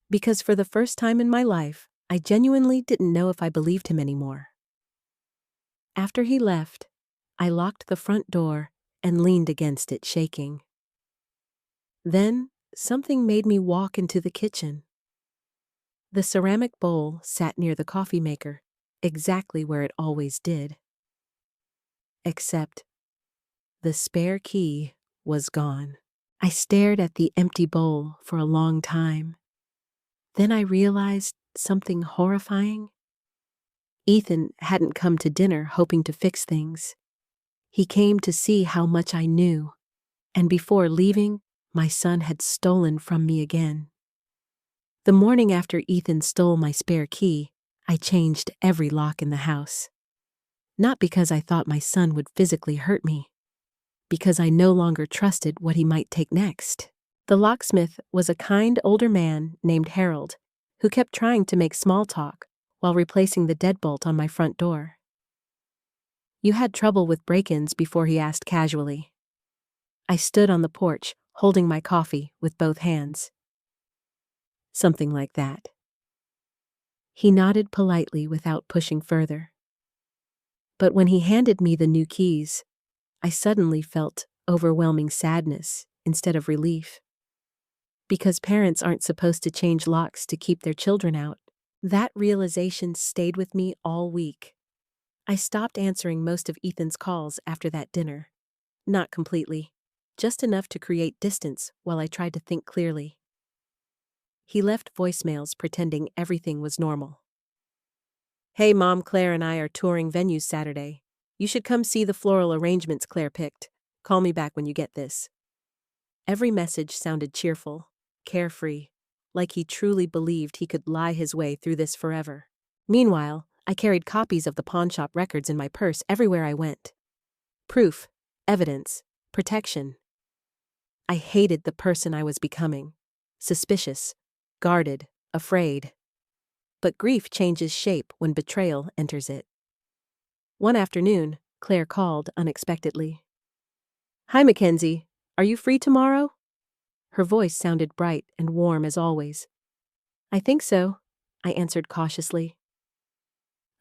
[SPEAKER 1] Because for the first time in my life, I genuinely didn't know if I believed him anymore. After he left, I locked the front door and leaned against it, shaking. Then, something made me walk into the kitchen. The ceramic bowl sat near the coffee maker, exactly where it always did. Except, the spare key was gone. I stared at the empty bowl for a long time. Then I realized something horrifying. Ethan hadn't come to dinner hoping to fix things. He came to see how much I knew, and before leaving, my son had stolen from me again. The morning after Ethan stole my spare key, I changed every lock in the house. Not because I thought my son would physically hurt me, because I no longer trusted what he might take next. The locksmith was a kind older man named Harold, who kept trying to make small talk while replacing the deadbolt on my front door. "You had trouble with break-ins before," he asked casually. I stood on the porch, holding my coffee with both hands. "Something like that." He nodded politely without pushing further. But when he handed me the new keys, I suddenly felt overwhelming sadness instead of relief. Because parents aren't supposed to change locks to keep their children out. That realization stayed with me all week. I stopped answering most of Ethan's calls after that dinner. Not completely, just enough to create distance while I tried to think clearly. He left voicemails pretending everything was normal. "Hey Mom, Claire and I are touring venues Saturday. You should come see the floral arrangements Claire picked. Call me back when you get this." Every message sounded cheerful, carefree, like he truly believed he could lie his way through this forever. Meanwhile, I carried copies of the pawnshop records in my purse everywhere I went. Proof, evidence, protection. I hated the person I was becoming. Suspicious, guarded, afraid. But grief changes shape when betrayal enters it. One afternoon, Claire called unexpectedly. "Hi, Mackenzie. Are you free tomorrow?" Her voice sounded bright and warm as always. "I think so," I answered cautiously.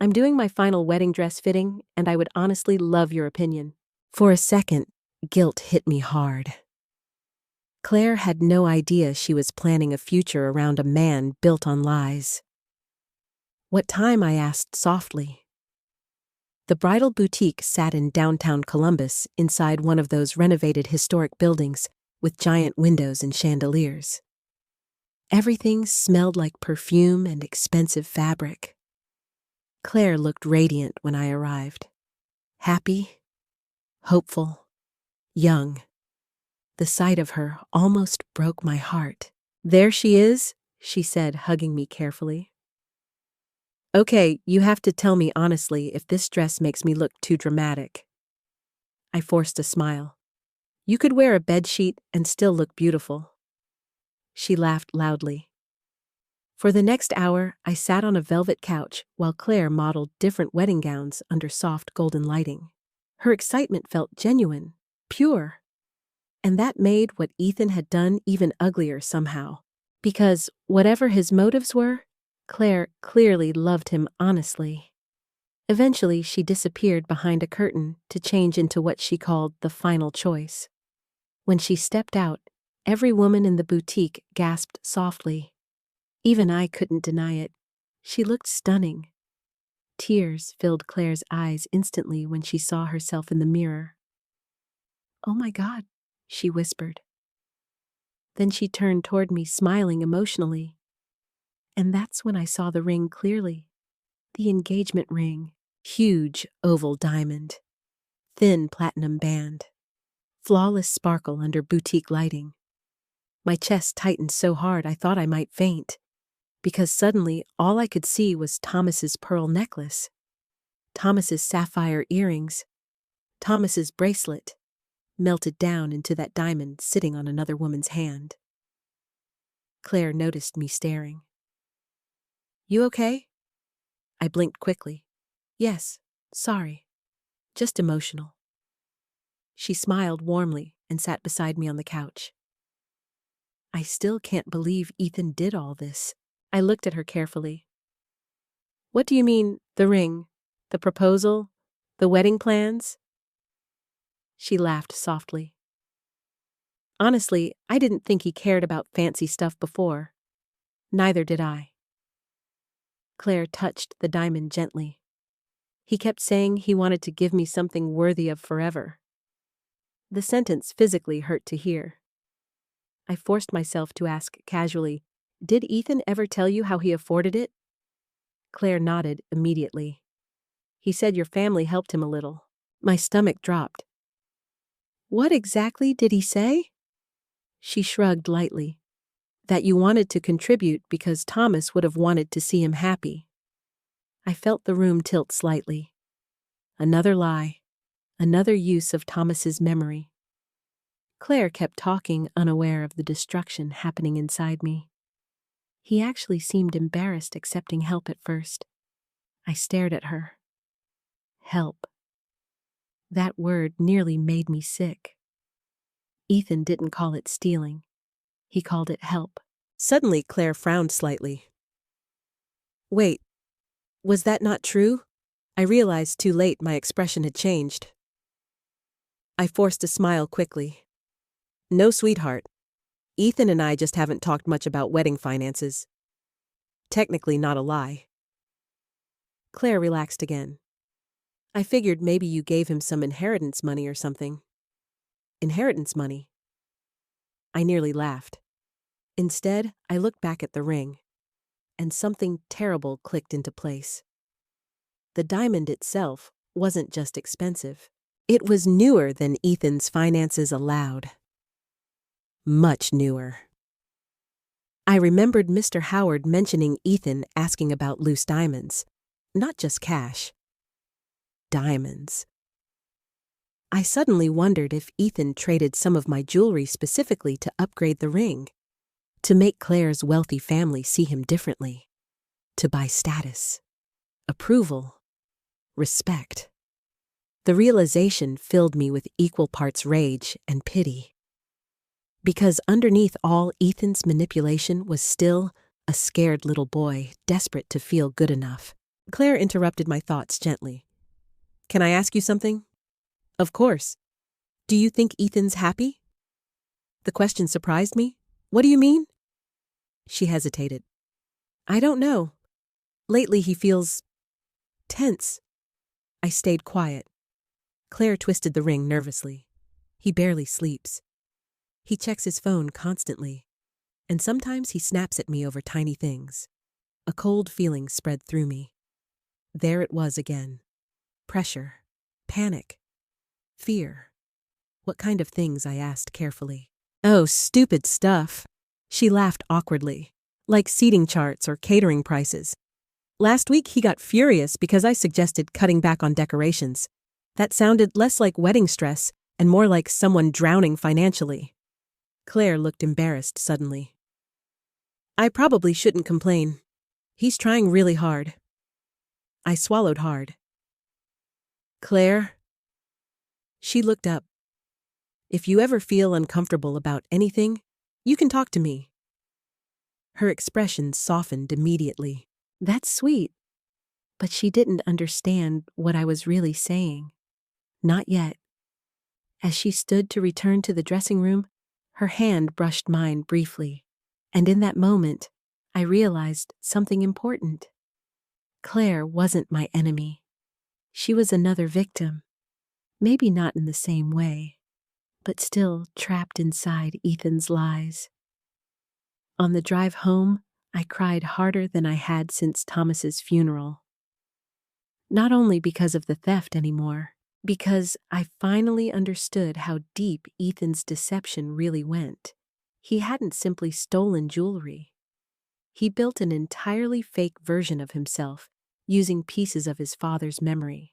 [SPEAKER 1] "I'm doing my final wedding dress fitting, and I would honestly love your opinion." For a second, guilt hit me hard. Claire had no idea she was planning a future around a man built on lies. "What time?" I asked softly. The bridal boutique sat in downtown Columbus inside one of those renovated historic buildings with giant windows and chandeliers. Everything smelled like perfume and expensive fabric. Claire looked radiant when I arrived. Happy, hopeful, young. The sight of her almost broke my heart. "There she is," she said, hugging me carefully. Okay, you have to tell me honestly if this dress makes me look too dramatic. I forced a smile. You could wear a bedsheet and still look beautiful. She laughed loudly. For the next hour, I sat on a velvet couch while Claire modeled different wedding gowns under soft golden lighting. Her excitement felt genuine, pure. And that made what Ethan had done even uglier somehow. Because, whatever his motives were, Claire clearly loved him honestly. Eventually, she disappeared behind a curtain to change into what she called the final choice. When she stepped out, every woman in the boutique gasped softly. Even I couldn't deny it. She looked stunning. Tears filled Claire's eyes instantly when she saw herself in the mirror. "Oh my God," she whispered. Then she turned toward me, smiling emotionally. And that's when I saw the ring clearly. The engagement ring. Huge oval diamond. Thin platinum band. Flawless sparkle under boutique lighting. My chest tightened so hard I thought I might faint. Because suddenly all I could see was Thomas's pearl necklace. Thomas's sapphire earrings. Thomas's bracelet. Melted down into that diamond sitting on another woman's hand. Claire noticed me staring. "You okay?" I blinked quickly. "Yes, sorry. Just emotional." She smiled warmly and sat beside me on the couch. "I still can't believe Ethan did all this." I looked at her carefully. "What do you mean, the ring, the proposal, the wedding plans?" She laughed softly. "Honestly, I didn't think he cared about fancy stuff before. Neither did I." Claire touched the diamond gently. "He kept saying he wanted to give me something worthy of forever." The sentence physically hurt to hear. I forced myself to ask casually, "Did Ethan ever tell you how he afforded it?" Claire nodded immediately. "He said your family helped him a little." My stomach dropped. "What exactly did he say?" She shrugged lightly. "That you wanted to contribute because Thomas would have wanted to see him happy." I felt the room tilt slightly. Another lie. Another use of Thomas's memory. Claire kept talking, unaware of the destruction happening inside me. He actually seemed embarrassed accepting help at first. I stared at her. Help. That word nearly made me sick. Ethan didn't call it stealing. He called it help. Suddenly, Claire frowned slightly. "Wait, was that not true?" I realized too late my expression had changed. I forced a smile quickly. "No, sweetheart. Ethan and I just haven't talked much about wedding finances. Technically not a lie." Claire relaxed again. "I figured maybe you gave him some inheritance money or something." "Inheritance money?" I nearly laughed. Instead, I looked back at the ring, and something terrible clicked into place. The diamond itself wasn't just expensive. It was newer than Ethan's finances allowed. Much newer. I remembered Mr. Howard mentioning Ethan asking about loose diamonds. Not just cash. Diamonds. I suddenly wondered if Ethan traded some of my jewelry specifically to upgrade the ring. To make Claire's wealthy family see him differently. To buy status. Approval. Respect. The realization filled me with equal parts rage and pity. Because underneath all Ethan's manipulation was still a scared little boy, desperate to feel good enough. Claire interrupted my thoughts gently. "Can I ask you something?" "Of course. Do you think Ethan's happy?" The question surprised me. "What do you mean?" She hesitated. "I don't know. Lately he feels tense." I stayed quiet. Claire twisted the ring nervously. "He barely sleeps. He checks his phone constantly. And sometimes he snaps at me over tiny things." A cold feeling spread through me. There it was again. Pressure. Panic. Fear. "What kind of things?" I asked carefully. "Oh, stupid stuff." She laughed awkwardly. "Like seating charts or catering prices." Last week he got furious because I suggested cutting back on decorations. That sounded less like wedding stress and more like someone drowning financially. Claire looked embarrassed suddenly. I probably shouldn't complain. He's trying really hard. I swallowed hard. Claire? She looked up. If you ever feel uncomfortable about anything, you can talk to me. Her expression softened immediately. That's sweet. But she didn't understand what I was really saying. Not yet. As she stood to return to the dressing room, her hand brushed mine briefly, and in that moment, I realized something important. Claire wasn't my enemy. She was another victim. Maybe not in the same way, but still trapped inside Ethan's lies. On the drive home, I cried harder than I had since Thomas's funeral. Not only because of the theft anymore, because I finally understood how deep Ethan's deception really went. He hadn't simply stolen jewelry. He built an entirely fake version of himself, using pieces of his father's memory.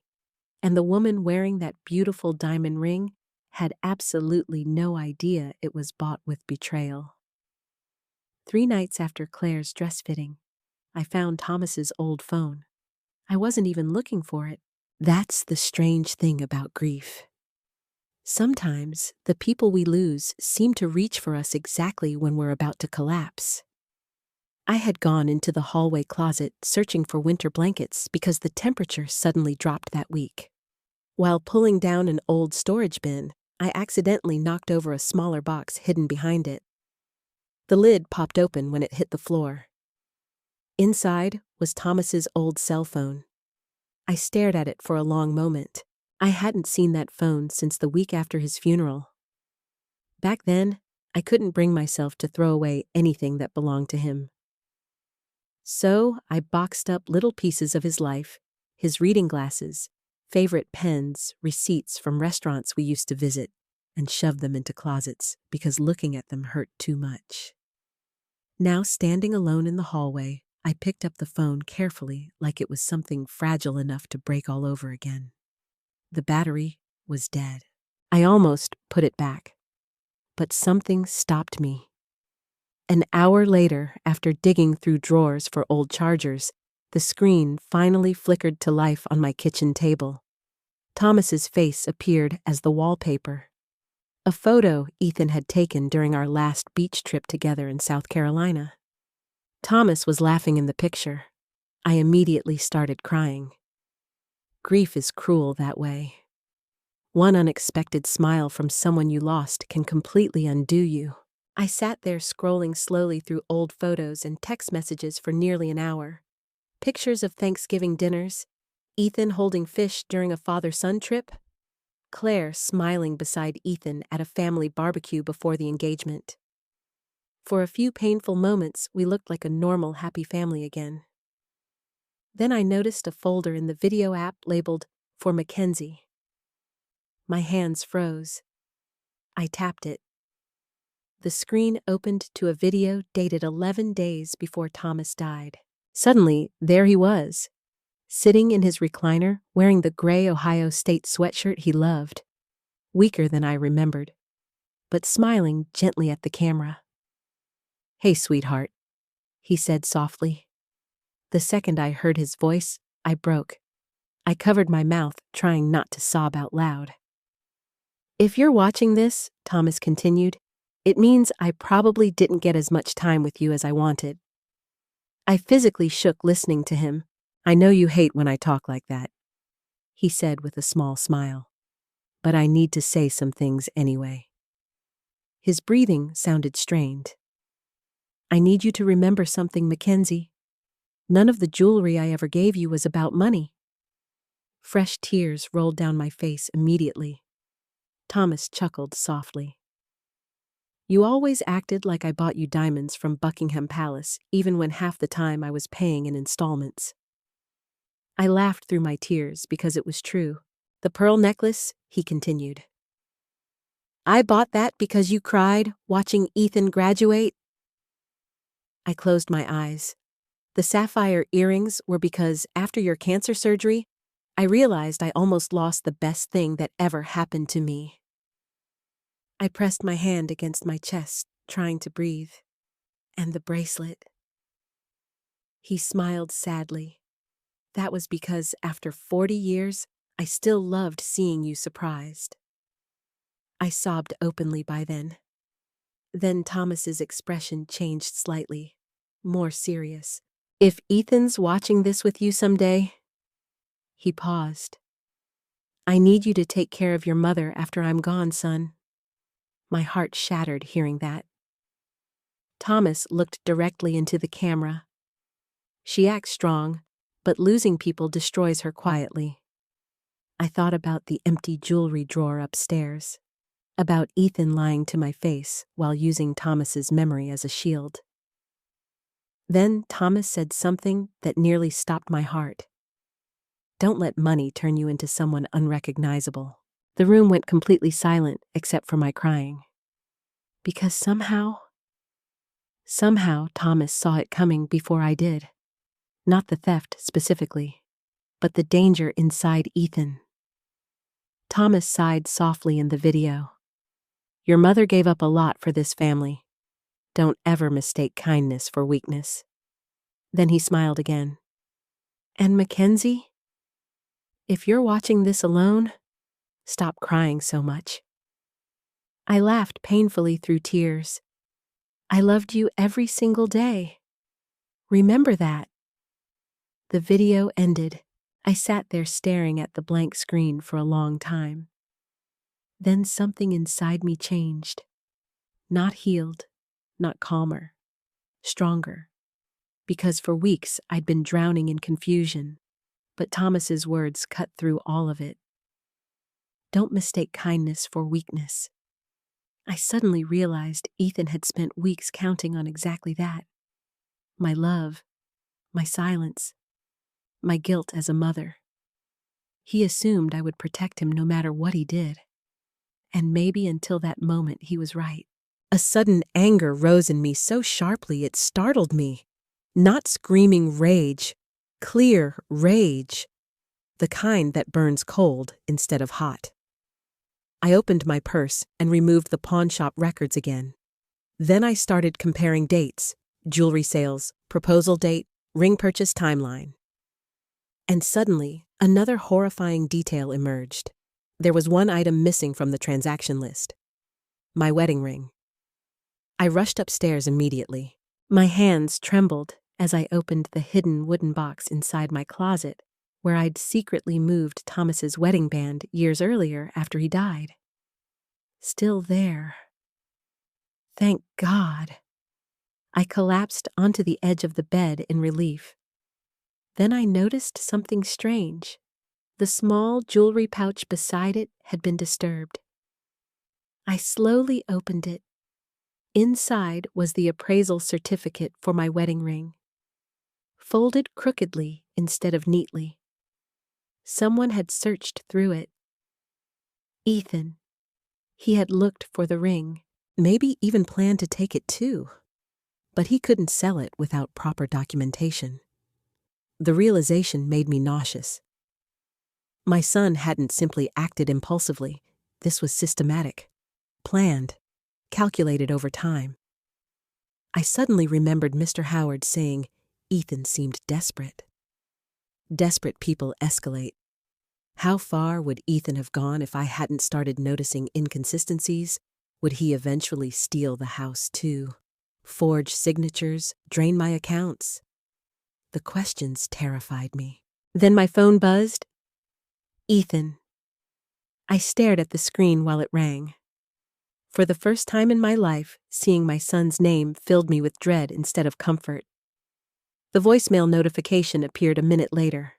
[SPEAKER 1] And the woman wearing that beautiful diamond ring had absolutely no idea it was bought with betrayal. 3 nights after Claire's dress fitting, I found Thomas's old phone. I wasn't even looking for it. That's the strange thing about grief. Sometimes the people we lose seem to reach for us exactly when we're about to collapse. I had gone into the hallway closet searching for winter blankets because the temperature suddenly dropped that week. While pulling down an old storage bin, I accidentally knocked over a smaller box hidden behind it. The lid popped open when it hit the floor. Inside was Thomas's old cell phone. I stared at it for a long moment. I hadn't seen that phone since the week after his funeral. Back then, I couldn't bring myself to throw away anything that belonged to him. So I boxed up little pieces of his life, his reading glasses, favorite pens, receipts from restaurants we used to visit, and shoved them into closets because looking at them hurt too much. Now standing alone in the hallway, I picked up the phone carefully like it was something fragile enough to break all over again. The battery was dead. I almost put it back, but something stopped me. An hour later, after digging through drawers for old chargers, the screen finally flickered to life on my kitchen table. Thomas's face appeared as the wallpaper. A photo Ethan had taken during our last beach trip together in South Carolina. Thomas was laughing in the picture. I immediately started crying. Grief is cruel that way. One unexpected smile from someone you lost can completely undo you. I sat there scrolling slowly through old photos and text messages for nearly an hour. Pictures of Thanksgiving dinners, Ethan holding fish during a father-son trip, Claire smiling beside Ethan at a family barbecue before the engagement. For a few painful moments, we looked like a normal, happy family again. Then I noticed a folder in the video app labeled, "For Mackenzie." My hands froze. I tapped it. The screen opened to a video dated 11 days before Thomas died. Suddenly, there he was, sitting in his recliner, wearing the gray Ohio State sweatshirt he loved, weaker than I remembered, but smiling gently at the camera. "Hey, sweetheart," he said softly. The second I heard his voice, I broke. I covered my mouth, trying not to sob out loud. "If you're watching this," Thomas continued, "it means I probably didn't get as much time with you as I wanted." I physically shook listening to him. "I know you hate when I talk like that," he said with a small smile. "But I need to say some things anyway." His breathing sounded strained. "I need you to remember something, Mackenzie. None of the jewelry I ever gave you was about money." Fresh tears rolled down my face immediately. Thomas chuckled softly. "You always acted like I bought you diamonds from Buckingham Palace, even when half the time I was paying in installments." I laughed through my tears because it was true. "The pearl necklace," he continued. "I bought that because you cried watching Ethan graduate." I closed my eyes. The sapphire earrings were because after your cancer surgery, I realized I almost lost the best thing that ever happened to me. I pressed my hand against my chest, trying to breathe. And the bracelet. He smiled sadly. That was because after 40 years, I still loved seeing you surprised. I sobbed openly by then. Then Thomas's expression changed slightly, more serious. If Ethan's watching this with you someday, he paused. I need you to take care of your mother after I'm gone, son. My heart shattered hearing that. Thomas looked directly into the camera. She acts strong, but losing people destroys her quietly. I thought about the empty jewelry drawer upstairs, about Ethan lying to my face while using Thomas's memory as a shield. Then Thomas said something that nearly stopped my heart. Don't let money turn you into someone unrecognizable. The room went completely silent except for my crying. Because somehow Thomas saw it coming before I did. Not the theft specifically, but the danger inside Ethan. Thomas sighed softly in the video. Your mother gave up a lot for this family. Don't ever mistake kindness for weakness. Then he smiled again. And Mackenzie? If you're watching this alone, stop crying so much. I laughed painfully through tears. I loved you every single day. Remember that. The video ended. I sat there staring at the blank screen for a long time. Then something inside me changed. Not healed, not calmer, stronger. Because for weeks I'd been drowning in confusion, but Thomas's words cut through all of it. Don't mistake kindness for weakness. I suddenly realized Ethan had spent weeks counting on exactly that. My love, my silence, my guilt as a mother. He assumed I would protect him no matter what he did. And maybe until that moment he was right. A sudden anger rose in me so sharply it startled me. Not screaming rage, clear rage. The kind that burns cold instead of hot. I opened my purse and removed the pawn shop records again. Then I started comparing dates, jewelry sales, proposal date, ring purchase timeline. And suddenly, another horrifying detail emerged. There was one item missing from the transaction list. My wedding ring. I rushed upstairs immediately. My hands trembled as I opened the hidden wooden box inside my closet, where I'd secretly moved Thomas's wedding band years earlier after he died. Still there. Thank God. I collapsed onto the edge of the bed in relief. Then I noticed something strange. The small jewelry pouch beside it had been disturbed. I slowly opened it. Inside was the appraisal certificate for my wedding ring, folded crookedly instead of neatly. Someone had searched through it. Ethan. He had looked for the ring, maybe even planned to take it too. But he couldn't sell it without proper documentation. The realization made me nauseous. My son hadn't simply acted impulsively. This was systematic, planned, calculated over time. I suddenly remembered Mr. Howard saying Ethan seemed desperate. Desperate people escalate. How far would Ethan have gone if I hadn't started noticing inconsistencies? Would he eventually steal the house too? Forge signatures, drain my accounts? The questions terrified me. Then my phone buzzed. Ethan. I stared at the screen while it rang. For the first time in my life, seeing my son's name filled me with dread instead of comfort. The voicemail notification appeared a minute later.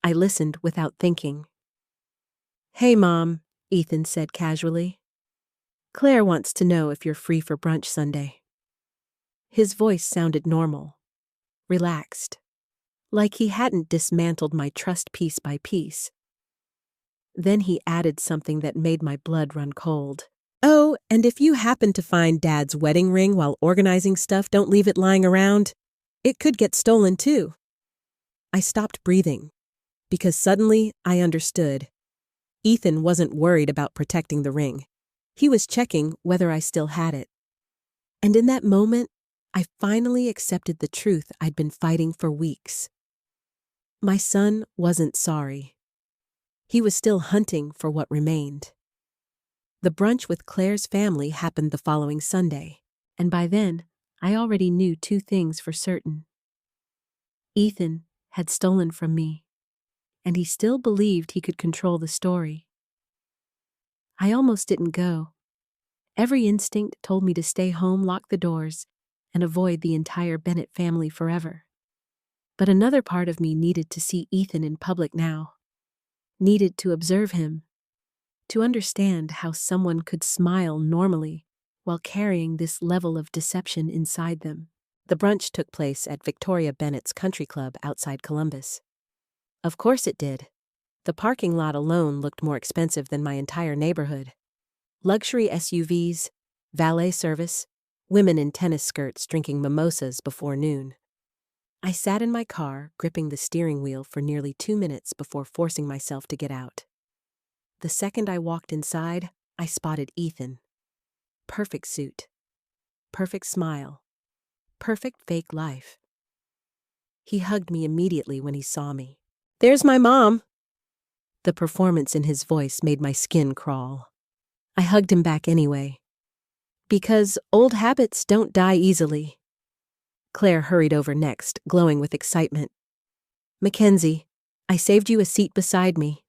[SPEAKER 1] I listened without thinking. Hey, Mom, Ethan said casually. Claire wants to know if you're free for brunch Sunday. His voice sounded normal, relaxed, like he hadn't dismantled my trust piece by piece. Then he added something that made my blood run cold. Oh, and if you happen to find Dad's wedding ring while organizing stuff, don't leave it lying around. It could get stolen too. I stopped breathing, because suddenly I understood. Ethan wasn't worried about protecting the ring. He was checking whether I still had it. And in that moment, I finally accepted the truth I'd been fighting for weeks. My son wasn't sorry. He was still hunting for what remained. The brunch with Claire's family happened the following Sunday, and by then, I already knew two things for certain. Ethan had stolen from me, and he still believed he could control the story. I almost didn't go. Every instinct told me to stay home, lock the doors, and avoid the entire Bennett family forever. But another part of me needed to see Ethan in public now. Needed to observe him. To understand how someone could smile normally while carrying this level of deception inside them. The brunch took place at Victoria Bennett's country club outside Columbus. Of course it did. The parking lot alone looked more expensive than my entire neighborhood. Luxury SUVs, valet service, women in tennis skirts drinking mimosas before noon. I sat in my car, gripping the steering wheel for nearly 2 minutes before forcing myself to get out. The second I walked inside, I spotted Ethan. Perfect suit. Perfect smile. Perfect fake life. He hugged me immediately when he saw me. "There's my mom." The performance in his voice made my skin crawl. I hugged him back anyway. Because old habits don't die easily. Claire hurried over next, glowing with excitement. "Mackenzie, I saved you a seat beside me."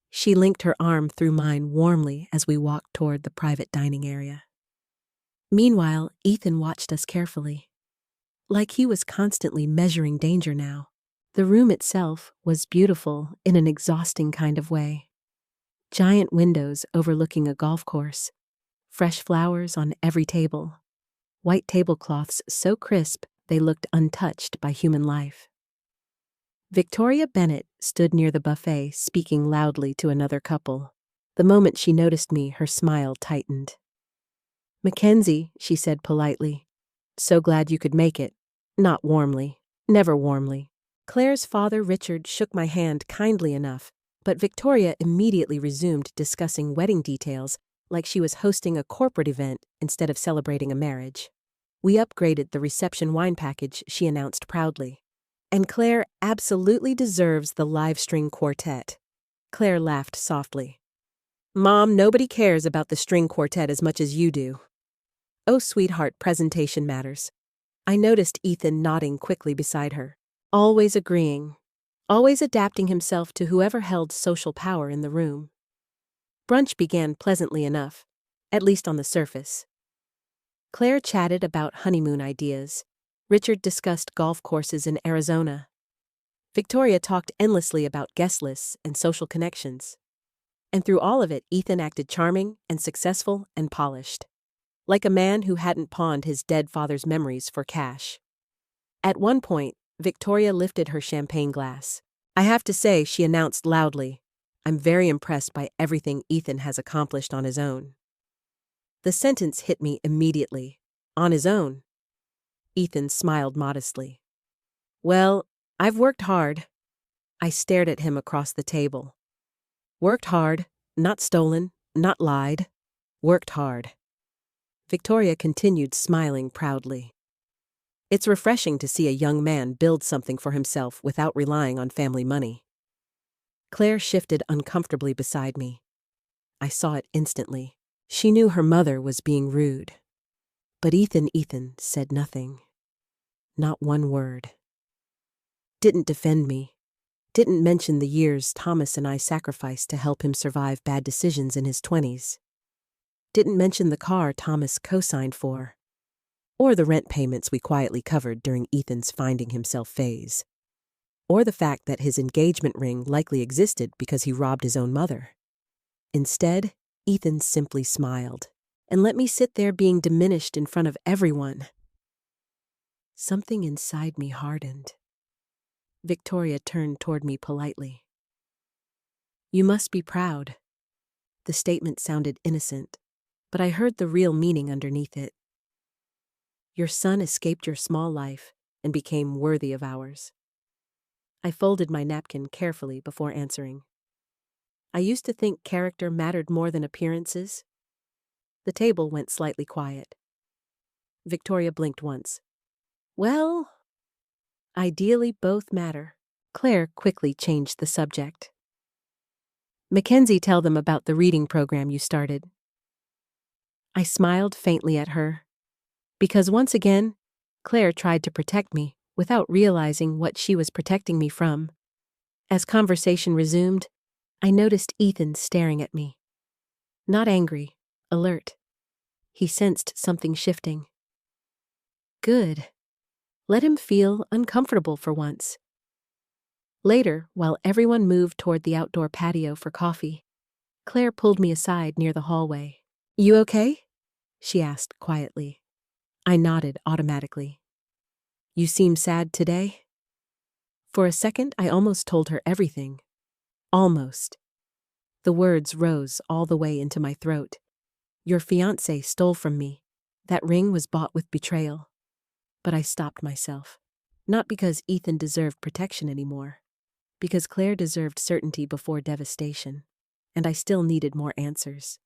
[SPEAKER 1] She linked her arm through mine warmly as we walked toward the private dining area. Meanwhile, Ethan watched us carefully. Like he was constantly measuring danger now. The room itself was beautiful in an exhausting kind of way. Giant windows overlooking a golf course. Fresh flowers on every table. White tablecloths so crisp they looked untouched by human life. Victoria Bennett stood near the buffet, speaking loudly to another couple. The moment she noticed me, her smile tightened. "Mackenzie," she said politely, "so glad you could make it." Not warmly, never warmly. Claire's father, Richard, shook my hand kindly enough, but Victoria immediately resumed discussing wedding details like she was hosting a corporate event instead of celebrating a marriage. We upgraded the reception wine package, she announced proudly. "And Claire absolutely deserves the live string quartet." Claire laughed softly. "Mom, nobody cares about the string quartet as much as you do." "Oh, sweetheart, presentation matters." I noticed Ethan nodding quickly beside her, always agreeing, always adapting himself to whoever held social power in the room. Brunch began pleasantly enough, at least on the surface. Claire chatted about honeymoon ideas. Richard discussed golf courses in Arizona. Victoria talked endlessly about guest lists and social connections. And through all of it, Ethan acted charming and successful and polished. Like a man who hadn't pawned his dead father's memories for cash. At one point, Victoria lifted her champagne glass. "I have to say," she announced loudly, "I'm very impressed by everything Ethan has accomplished on his own." The sentence hit me immediately. On his own. Ethan smiled modestly. "Well, I've worked hard." I stared at him across the table. Worked hard, not stolen, not lied. Worked hard. Victoria continued smiling proudly. "It's refreshing to see a young man build something for himself without relying on family money." Claire shifted uncomfortably beside me. I saw it instantly. She knew her mother was being rude. But Ethan said nothing. Not one word. Didn't defend me. Didn't mention the years Thomas and I sacrificed to help him survive bad decisions in his 20s. Didn't mention the car Thomas co-signed for. Or the rent payments we quietly covered during Ethan's finding himself phase. Or the fact that his engagement ring likely existed because he robbed his own mother. Instead, Ethan simply smiled and let me sit there being diminished in front of everyone. Something inside me hardened. Victoria turned toward me politely. "You must be proud." The statement sounded innocent, but I heard the real meaning underneath it. Your son escaped your small life and became worthy of ours. I folded my napkin carefully before answering. I used to think character mattered more than appearances. The table went slightly quiet. Victoria blinked once. Well, ideally both matter. Claire quickly changed the subject. Mackenzie, tell them about the reading program you started. I smiled faintly at her, because once again, Claire tried to protect me without realizing what she was protecting me from. As conversation resumed, I noticed Ethan staring at me. Not angry, alert. He sensed something shifting. Good. Let him feel uncomfortable for once. Later, while everyone moved toward the outdoor patio for coffee, Claire pulled me aside near the hallway. You okay? She asked quietly. I nodded automatically. You seem sad today? For a second, I almost told her everything. Almost. The words rose all the way into my throat. Your fiancé stole from me. That ring was bought with betrayal. But I stopped myself. Not because Ethan deserved protection anymore. Because Claire deserved certainty before devastation. And I still needed more answers.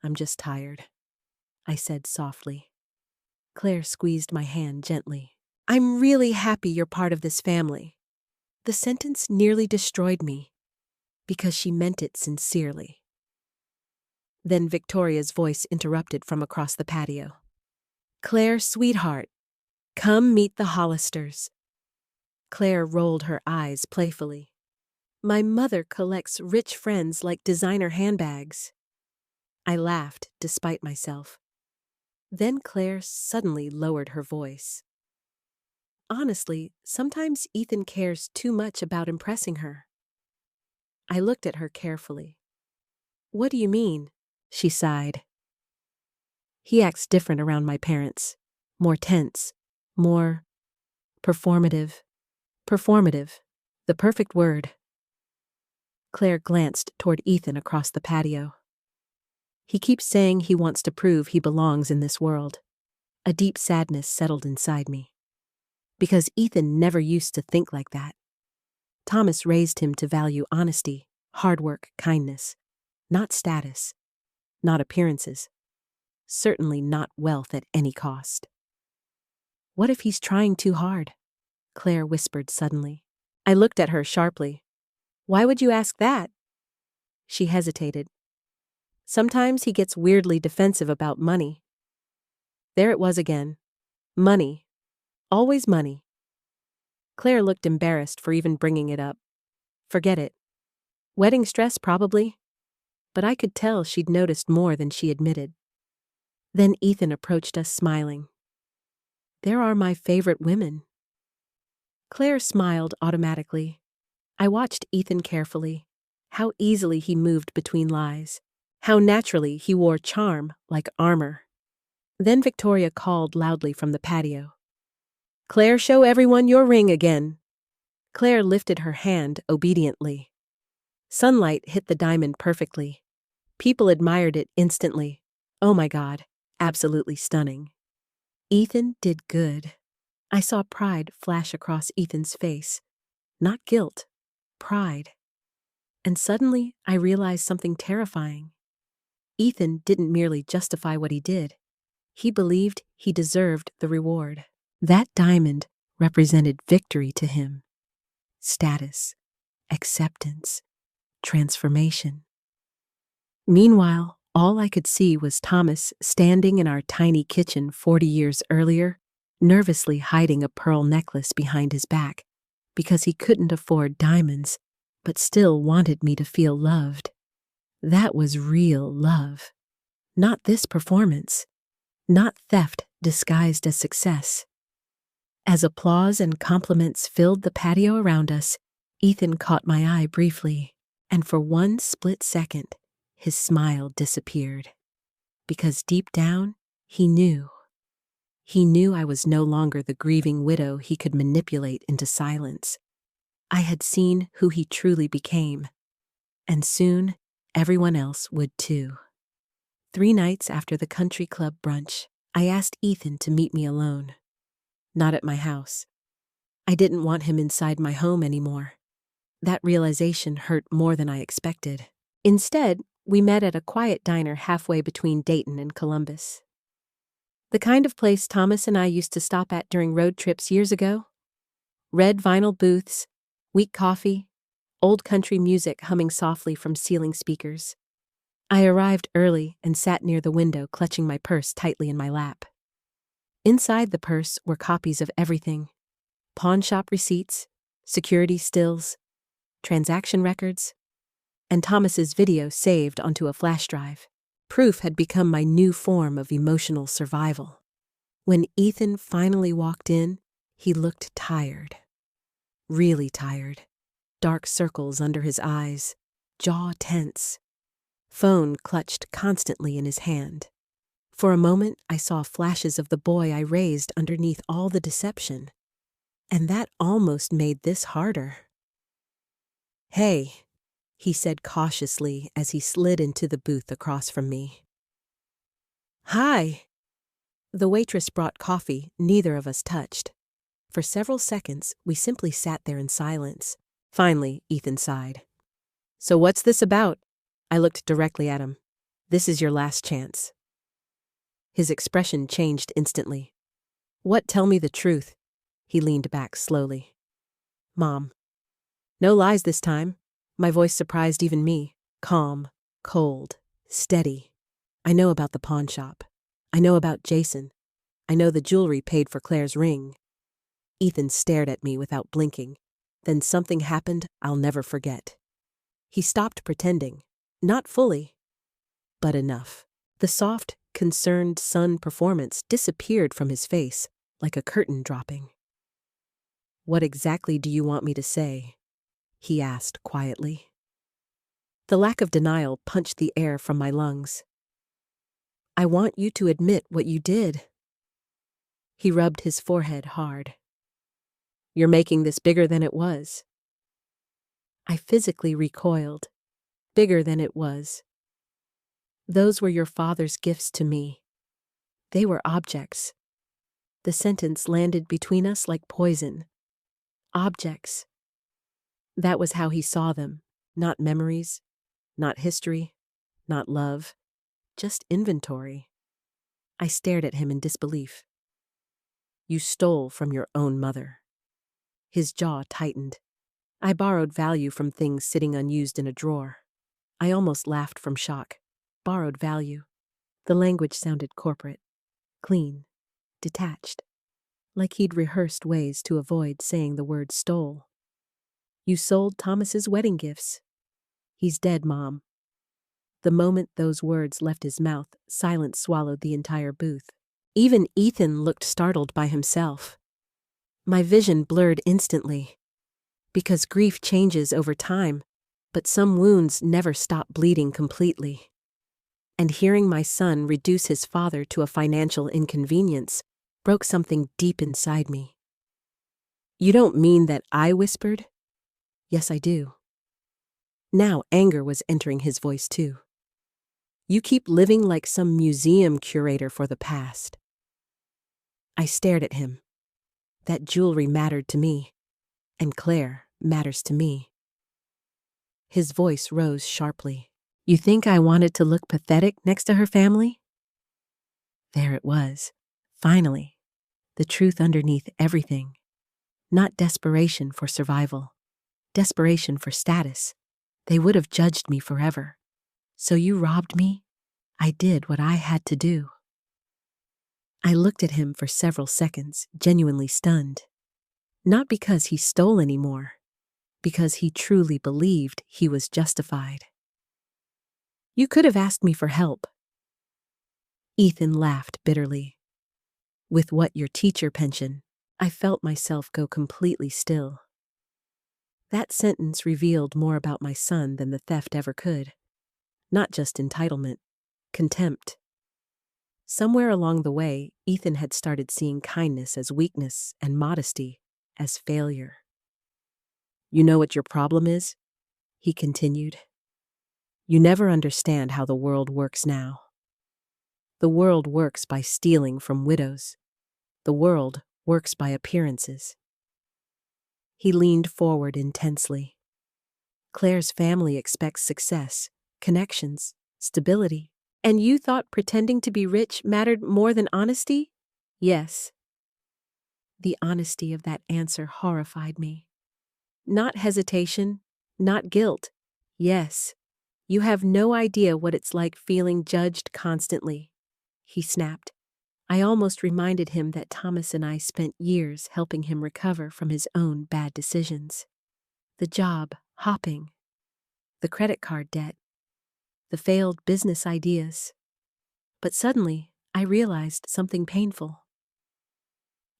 [SPEAKER 1] I'm just tired, I said softly. Claire squeezed my hand gently. I'm really happy you're part of this family. The sentence nearly destroyed me, because she meant it sincerely. Then Victoria's voice interrupted from across the patio. Claire, sweetheart, come meet the Hollisters. Claire rolled her eyes playfully. My mother collects rich friends like designer handbags. I laughed despite myself. Then Claire suddenly lowered her voice. Honestly, sometimes Ethan cares too much about impressing her. I looked at her carefully. What do you mean? She sighed. He acts different around my parents. More tense. More performative. Performative. The perfect word. Claire glanced toward Ethan across the patio. He keeps saying he wants to prove he belongs in this world. A deep sadness settled inside me. Because Ethan never used to think like that. Thomas raised him to value honesty, hard work, kindness. Not status. Not appearances. Certainly not wealth at any cost. What if he's trying too hard? Claire whispered suddenly. I looked at her sharply. Why would you ask that? She hesitated. Sometimes he gets weirdly defensive about money. There it was again. Money. Always money. Claire looked embarrassed for even bringing it up. Forget it. Wedding stress, probably. But I could tell she'd noticed more than she admitted. Then Ethan approached us smiling. There are my favorite women. Claire smiled automatically. I watched Ethan carefully. How easily he moved between lies. How naturally he wore charm like armor. Then Victoria called loudly from the patio. Claire, show everyone your ring again. Claire lifted her hand obediently. Sunlight hit the diamond perfectly. People admired it instantly. Oh my God, absolutely stunning. Ethan did good. I saw pride flash across Ethan's face. Not guilt, pride. And suddenly I realized something terrifying. Ethan didn't merely justify what he did. He believed he deserved the reward. That diamond represented victory to him. Status, acceptance, transformation. Meanwhile, all I could see was Thomas standing in our tiny kitchen 40 years earlier, nervously hiding a pearl necklace behind his back because he couldn't afford diamonds, but still wanted me to feel loved. That was real love. Not this performance. Not theft disguised as success. As applause and compliments filled the patio around us, Ethan caught my eye briefly, and for one split second, his smile disappeared. Because deep down, he knew. He knew I was no longer the grieving widow he could manipulate into silence. I had seen who he truly became, and soon everyone else would too. 3 nights after the country club brunch, I asked Ethan to meet me alone. Not at my house. I didn't want him inside my home anymore. That realization hurt more than I expected. Instead, we met at a quiet diner halfway between Dayton and Columbus. The kind of place Thomas and I used to stop at during road trips years ago. Red vinyl booths, weak coffee, old country music humming softly from ceiling speakers. I arrived early and sat near the window, clutching my purse tightly in my lap. Inside the purse were copies of everything: pawn shop receipts, security stills, transaction records, and Thomas's video saved onto a flash drive. Proof had become my new form of emotional survival. When Ethan finally walked in, he looked tired. Really tired. Dark circles under his eyes, jaw tense. Phone clutched constantly in his hand. For a moment, I saw flashes of the boy I raised underneath all the deception. And that almost made this harder. "Hey," he said cautiously as he slid into the booth across from me. "Hi." The waitress brought coffee neither of us touched. For several seconds, we simply sat there in silence. Finally, Ethan sighed. "So what's this about?" I looked directly at him. "This is your last chance." His expression changed instantly. "What? Tell me the truth." He leaned back slowly. "Mom." No lies this time. My voice surprised even me. Calm, cold, steady. "I know about the pawn shop. I know about Jason. I know the jewelry paid for Claire's ring." Ethan stared at me without blinking. Then something happened I'll never forget. He stopped pretending. Not fully, but enough. The soft, concerned son performance disappeared from his face, like a curtain dropping. "What exactly do you want me to say?" he asked quietly. The lack of denial punched the air from my lungs. "I want you to admit what you did." He rubbed his forehead hard. "You're making this bigger than it was." I physically recoiled. Bigger than it was. "Those were your father's gifts to me. They were objects." The sentence landed between us like poison. Objects. That was how he saw them. Not memories, not history, not love, just inventory. I stared at him in disbelief. "You stole from your own mother." His jaw tightened. "I borrowed value from things sitting unused in a drawer." I almost laughed from shock. Borrowed value. The language sounded corporate, clean, detached, like he'd rehearsed ways to avoid saying the word stole. "You sold Thomas's wedding gifts." "He's dead, Mom." The moment those words left his mouth, silence swallowed the entire booth. Even Ethan looked startled by himself. My vision blurred instantly. Because grief changes over time, but some wounds never stop bleeding completely. And hearing my son reduce his father to a financial inconvenience broke something deep inside me. "You don't mean that?" I whispered. "Yes, I do." Now anger was entering his voice too. "You keep living like some museum curator for the past." I stared at him. That jewelry mattered to me, and Claire matters to me. His voice rose sharply. "You think I wanted to look pathetic next to her family?" There it was. Finally. The truth underneath everything. Not desperation for survival. Desperation for status. They would have judged me forever. "So you robbed me?" I did what I had to do. I looked at him for several seconds, genuinely stunned. Not because he stole anymore, because he truly believed he was justified. "You could have asked me for help." Ethan laughed bitterly. "With what, your teacher pension?" I felt myself go completely still. That sentence revealed more about my son than the theft ever could. Not just entitlement, contempt. Somewhere along the way, Ethan had started seeing kindness as weakness and modesty as failure. "You know what your problem is?" he continued. "You never understand how the world works now. The world works by stealing from widows. The world works by appearances. He leaned forward intensely. Claire's family expects success, connections, stability. And you thought pretending to be rich mattered more than honesty? Yes. The honesty of that answer horrified me. Not hesitation, not guilt. Yes. You have no idea what it's like feeling judged constantly, he snapped. I almost reminded him that Thomas and I spent years helping him recover from his own bad decisions. The job hopping, the credit card debt, the failed business ideas. But suddenly, I realized something painful.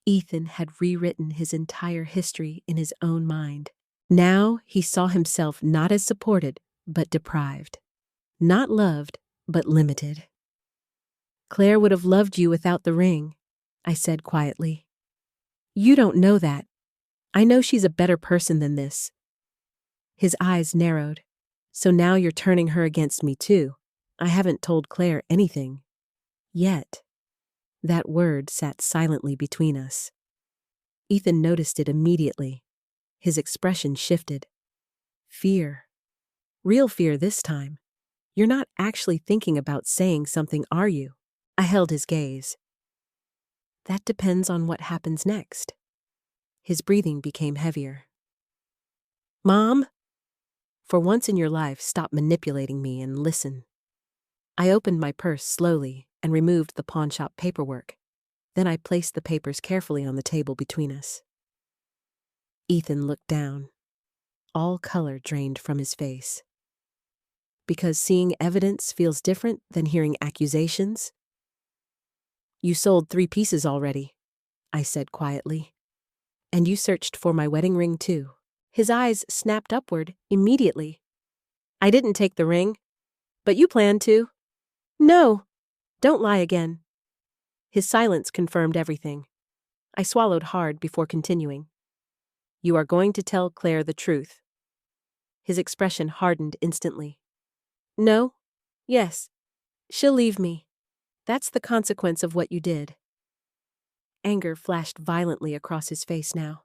[SPEAKER 1] Ethan had rewritten his entire history in his own mind. Now he saw himself not as supported, but deprived. Not loved, but limited. Claire would have loved you without the ring, I said quietly. You don't know that. I know she's a better person than this. His eyes narrowed. So now you're turning her against me too. I haven't told Claire anything. Yet. That word sat silently between us. Ethan noticed it immediately. His expression shifted. Fear. Real fear this time. You're not actually thinking about saying something, are you? I held his gaze. That depends on what happens next. His breathing became heavier. Mom? For once in your life, stop manipulating me and listen. I opened my purse slowly and removed the pawnshop paperwork. Then I placed the papers carefully on the table between us. Ethan looked down. All color drained from his face. Because seeing evidence feels different than hearing accusations? You sold 3 pieces already, I said quietly. And you searched for my wedding ring too. His eyes snapped upward immediately. I didn't take the ring, but you planned to. No, don't lie again. His silence confirmed everything. I swallowed hard before continuing. You are going to tell Claire the truth. His expression hardened instantly. No? Yes. She'll leave me. That's the consequence of what you did. Anger flashed violently across his face now.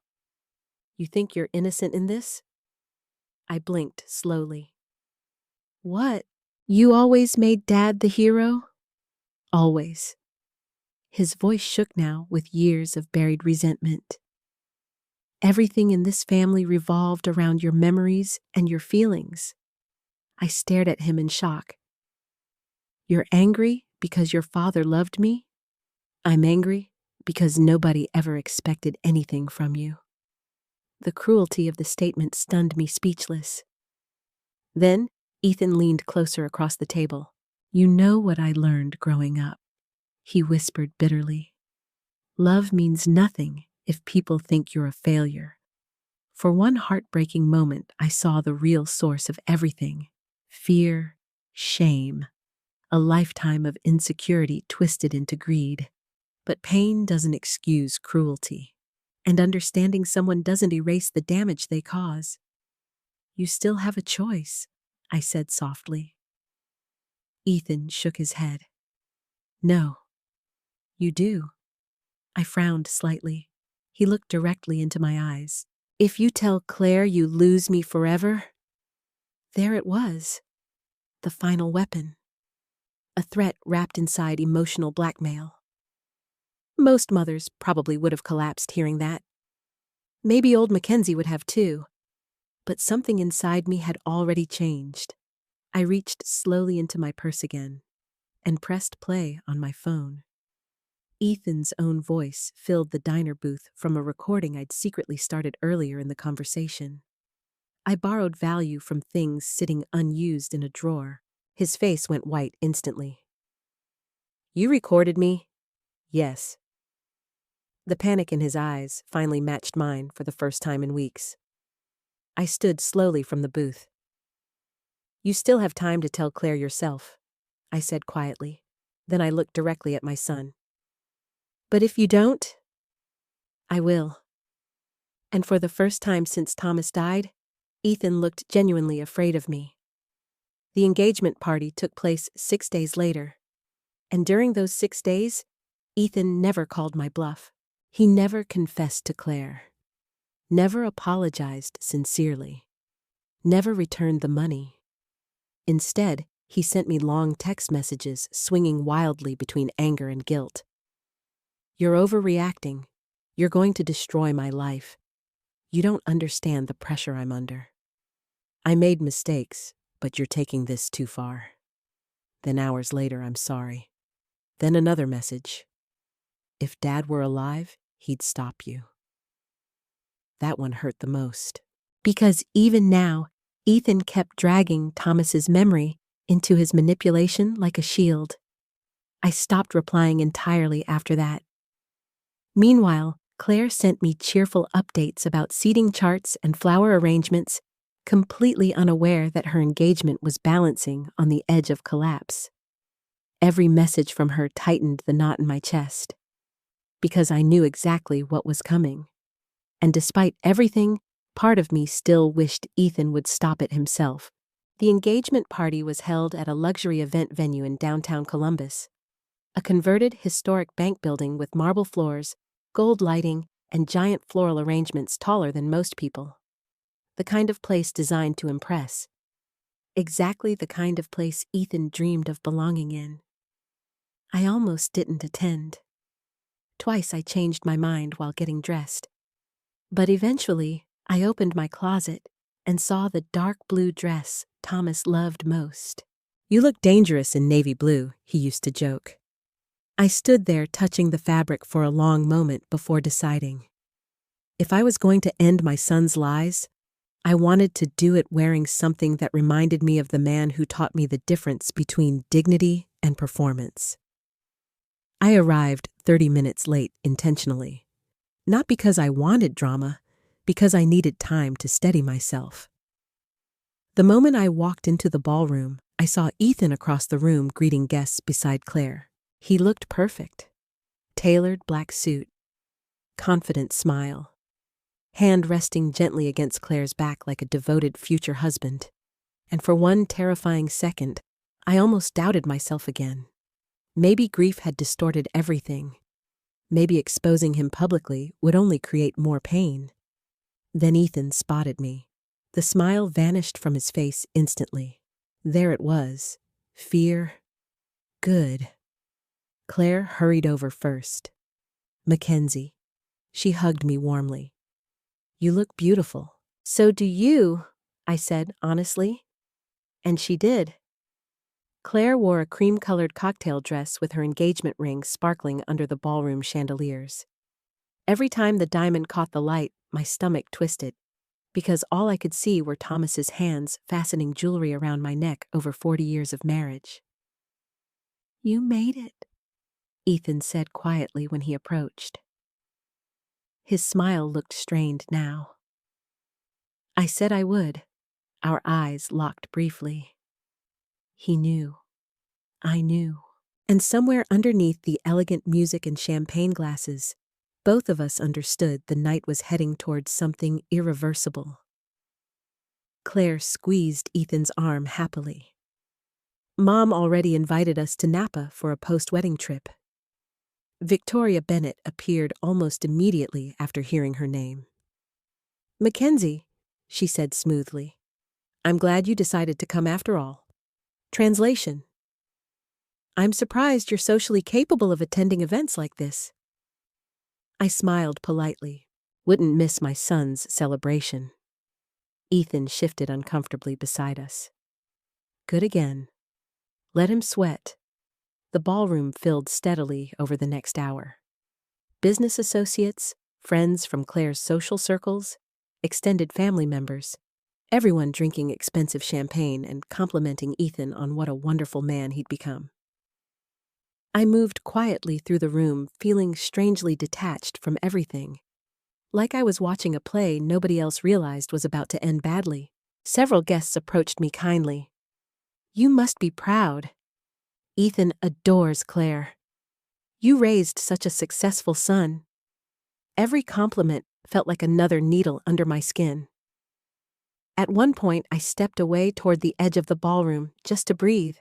[SPEAKER 1] You think you're innocent in this? I blinked slowly. What? You always made Dad the hero? Always. His voice shook now with years of buried resentment. Everything in this family revolved around your memories and your feelings. I stared at him in shock. You're angry because your father loved me? I'm angry because nobody ever expected anything from you. The cruelty of the statement stunned me speechless. Then, Ethan leaned closer across the table. You know what I learned growing up, he whispered bitterly. Love means nothing if people think you're a failure. For one heartbreaking moment, I saw the real source of everything. Fear, shame, a lifetime of insecurity twisted into greed. But pain doesn't excuse cruelty, and understanding someone doesn't erase the damage they cause. You still have a choice, I said softly. Ethan shook his head. No, you do. I frowned slightly. He looked directly into my eyes. If you tell Claire you lose me forever? There it was. The final weapon. A threat wrapped inside emotional blackmail. Most mothers probably would have collapsed hearing that. Maybe old Mackenzie would have too. But something inside me had already changed. I reached slowly into my purse again and pressed play on my phone. Ethan's own voice filled the diner booth from a recording I'd secretly started earlier in the conversation. I borrowed value from things sitting unused in a drawer. His face went white instantly. You recorded me? Yes. The panic in his eyes finally matched mine for the first time in weeks. I stood slowly from the booth. You still have time to tell Claire yourself, I said quietly. Then I looked directly at my son. But if you don't? I will. And for the first time since Thomas died, Ethan looked genuinely afraid of me. The engagement party took place 6 days later. And during those 6 days, Ethan never called my bluff. He never confessed to Claire, never apologized sincerely, never returned the money. Instead, he sent me long text messages swinging wildly between anger and guilt. "You're overreacting. You're going to destroy my life. You don't understand the pressure I'm under. I made mistakes, but you're taking this too far." Then hours later, "I'm sorry." Then another message. "If Dad were alive, he'd stop you." That one hurt the most. Because even now, Ethan kept dragging Thomas's memory into his manipulation like a shield. I stopped replying entirely after that. Meanwhile, Claire sent me cheerful updates about seating charts and flower arrangements, completely unaware that her engagement was balancing on the edge of collapse. Every message from her tightened the knot in my chest, because I knew exactly what was coming. And despite everything, part of me still wished Ethan would stop it himself. The engagement party was held at a luxury event venue in downtown Columbus, a converted historic bank building with marble floors, gold lighting, and giant floral arrangements taller than most people. The kind of place designed to impress. Exactly the kind of place Ethan dreamed of belonging in. I almost didn't attend. Twice I changed my mind while getting dressed. But eventually, I opened my closet and saw the dark blue dress Thomas loved most. "You look dangerous in navy blue," he used to joke. I stood there touching the fabric for a long moment before deciding. If I was going to end my son's lies, I wanted to do it wearing something that reminded me of the man who taught me the difference between dignity and performance. I arrived 30 minutes late intentionally. Not because I wanted drama, because I needed time to steady myself. The moment I walked into the ballroom, I saw Ethan across the room greeting guests beside Claire. He looked perfect. Tailored black suit, confident smile, hand resting gently against Claire's back like a devoted future husband. And for one terrifying second, I almost doubted myself again. Maybe grief had distorted everything. Maybe exposing him publicly would only create more pain. Then Ethan spotted me. The smile vanished from his face instantly. There it was. Fear. Good. Claire hurried over first. "Mackenzie." She hugged me warmly. "You look beautiful." "So do you," I said honestly. And she did. Claire wore a cream-colored cocktail dress with her engagement ring sparkling under the ballroom chandeliers. Every time the diamond caught the light, my stomach twisted, because all I could see were Thomas's hands fastening jewelry around my neck over 40 years of marriage. "You made it," Ethan said quietly when he approached. His smile looked strained now. I said I would. Our eyes locked briefly. He knew. I knew. And somewhere underneath the elegant music and champagne glasses, both of us understood the night was heading towards something irreversible. Claire squeezed Ethan's arm happily. Mom already invited us to Napa for a post-wedding trip. Victoria Bennett appeared almost immediately after hearing her name. "Mackenzie," she said smoothly. "I'm glad you decided to come after all." Translation: "I'm surprised you're socially capable of attending events like this." I smiled politely. Wouldn't miss my son's celebration. Ethan shifted uncomfortably beside us. Good again. Let him sweat. The ballroom filled steadily over the next hour. Business associates, friends from Claire's social circles, extended family members, everyone drinking expensive champagne and complimenting Ethan on what a wonderful man he'd become. I moved quietly through the room, feeling strangely detached from everything. Like I was watching a play nobody else realized was about to end badly. Several guests approached me kindly. "You must be proud. Ethan adores Claire. You raised such a successful son." Every compliment felt like another needle under my skin. At one point, I stepped away toward the edge of the ballroom just to breathe.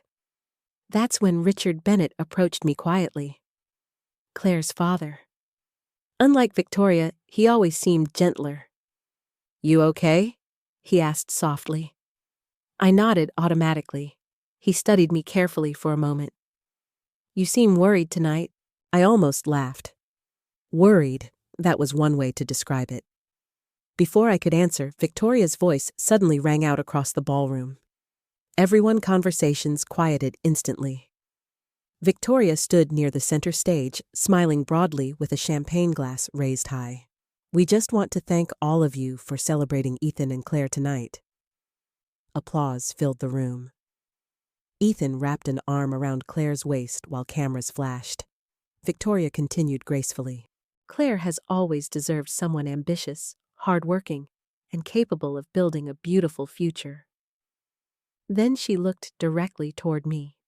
[SPEAKER 1] That's when Richard Bennett approached me quietly. Claire's father. Unlike Victoria, he always seemed gentler. "You okay?" he asked softly. I nodded automatically. He studied me carefully for a moment. "You seem worried tonight." I almost laughed. Worried, that was one way to describe it. Before I could answer, Victoria's voice suddenly rang out across the ballroom. Everyone's conversations quieted instantly. Victoria stood near the center stage, smiling broadly with a champagne glass raised high. "We just want to thank all of you for celebrating Ethan and Claire tonight." Applause filled the room. Ethan wrapped an arm around Claire's waist while cameras flashed. Victoria continued gracefully. "Claire has always deserved someone ambitious, hardworking, and capable of building a beautiful future." Then she looked directly toward me.